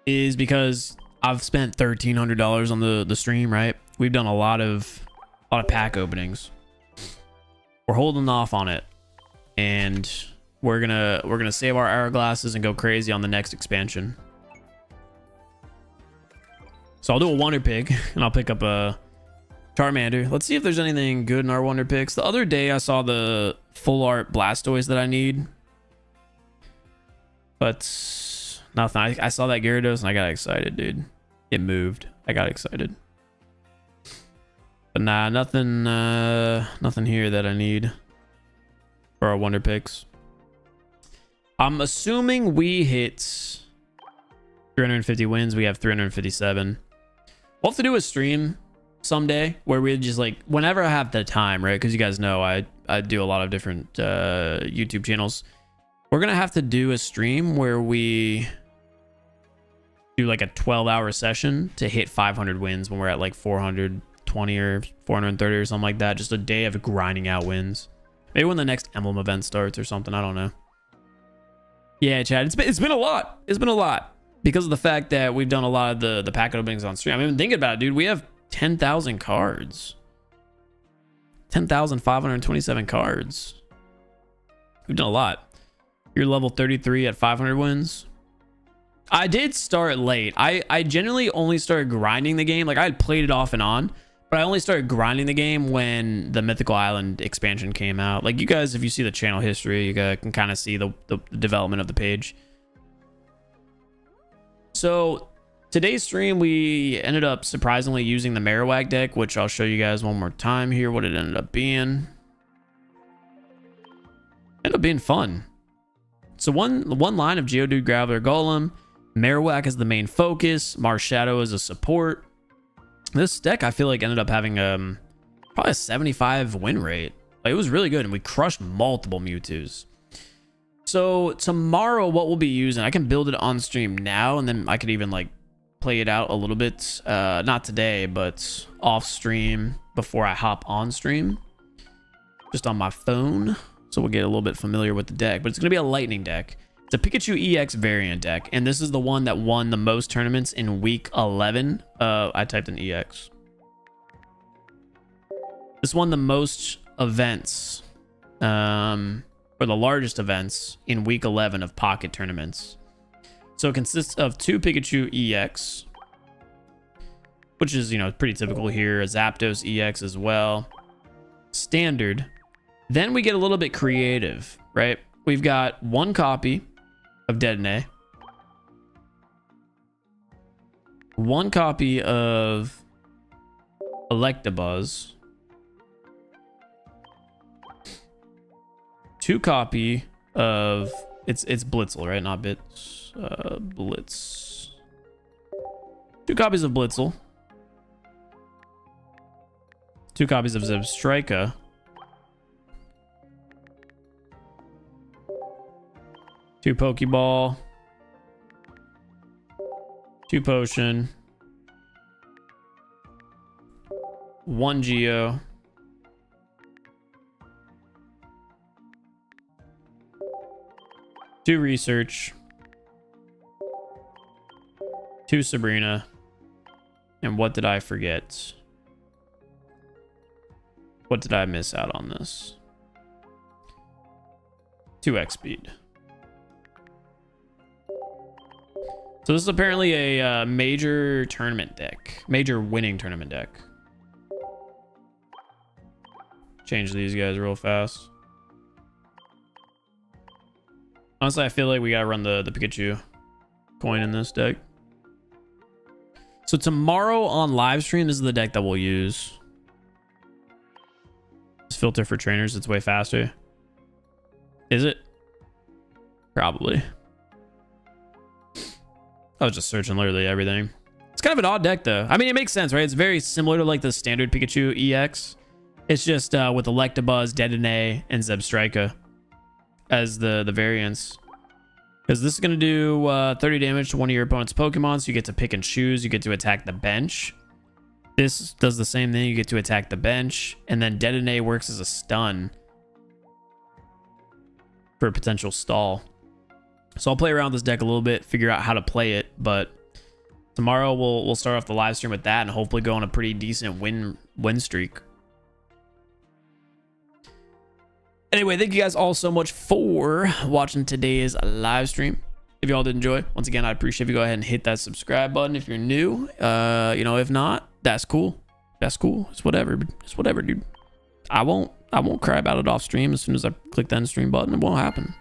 is because I've spent $1,300 on the stream, right? We've done a lot of pack openings. We're holding off on it, and we're gonna save our hourglasses and go crazy on the next expansion. So I'll do a wonder pick, and I'll pick up a Charmander. Let's see if there's anything good in our wonder picks. The other day I saw the full art Blastoise that I need, but nothing. I saw that Gyarados and I got excited, dude. It moved. I got excited. But nah, nothing here that I need for our wonder picks. I'm assuming we hit 350 wins. We have 357. We'll have to do a stream someday where we just like whenever I have the time, right? Because you guys know I do a lot of different YouTube channels. We're gonna have to do a stream where we do like a 12-hour session to hit 500 wins when we're at like 420 or 430 or something like that. Just a day of grinding out wins. Maybe when the next emblem event starts or something. I don't know. Yeah, Chad, it's been a lot. It's been a lot because of the fact that we've done a lot of the pack openings on stream. I'm even thinking about it, dude. We have 10,000 cards. 10,527 cards. We've done a lot. You're level 33 at 500 wins. I did start late. I generally only started grinding the game. Like I had played it off and on, but I only started grinding the game when the Mythical Island expansion came out. Like you guys, if you see the channel history, you guys can kind of see the development of the page. So today's stream, we ended up surprisingly using the Marowak deck, which I'll show you guys one more time here, what it ended up being. Ended up being fun. So one line of Geodude, Graveler, Golem, Marowak is the main focus, Marshadow is a support. This deck, I feel like, ended up having probably a 75 win rate. Like, it was really good, and we crushed multiple Mewtwo's. So tomorrow, what we'll be using, I can build it on stream now, and then I could even like play it out a little bit. Not today, but off stream before I hop on stream, just on my phone. So we'll get a little bit familiar with the deck, but it's gonna be a lightning deck. It's a Pikachu EX variant deck, and this is the one that won the most tournaments in week 11. I typed in EX. This won the most events, or the largest events in week 11 of pocket tournaments. So it consists of 2 Pikachu EX, which is, you know, pretty typical here. A Zapdos EX as well. Standard. Then we get a little bit creative, right? We've got 1 copy of Dedenne, 1 copy of Electabuzz, 2 copy of it's Blitzel, right? Not Bits. Blitz. 2 copies of Blitzel, 2 copies of Zebstrika, 2 Pokeball, 2 Potion, 1 Geo, 2 Research, 2 Sabrina, and what did I forget? What did I miss out on this? 2 X Speed. So this is apparently a major tournament deck. Major winning tournament deck. Change these guys real fast. Honestly, I feel like we gotta run the Pikachu coin in this deck. So tomorrow on live stream, this is the deck that we'll use. This filter for trainers, it's way faster. Is it? Probably. I was just searching literally everything. It's kind of an odd deck, though. I mean, it makes sense, right? It's very similar to like the standard Pikachu EX. It's just with Electabuzz, Dedenne, and Zebstrika as the variants. Because this is going to do 30 damage to one of your opponent's Pokemon, so you get to pick and choose. You get to attack the bench. This does the same thing. You get to attack the bench. And then Dedenne works as a stun for a potential stall. So I'll play around with this deck a little bit, figure out how to play it. But tomorrow we'll start off the live stream with that and hopefully go on a pretty decent win streak. Anyway, thank you guys all so much for watching today's live stream. If y'all did enjoy, once again, I'd appreciate if you go ahead and hit that subscribe button if you're new. You know, if not, that's cool. That's cool. It's whatever. It's whatever, dude. I won't cry about it off stream. As soon as I click the end stream button, it won't happen.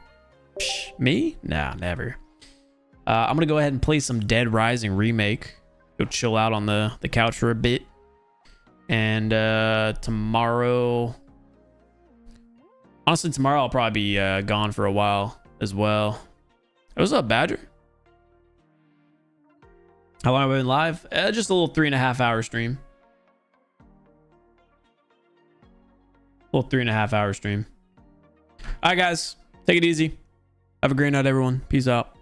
Psh, me? Nah, never. I'm gonna go ahead and play some Dead Rising remake. Go chill out on the couch for a bit. And tomorrow. Honestly, tomorrow I'll probably be gone for a while as well. What's up, Badger? How long have I been live? Just a little 3.5 hour stream. Little 3.5 hour stream. All right, guys. Take it easy. Have a great night, everyone. Peace out.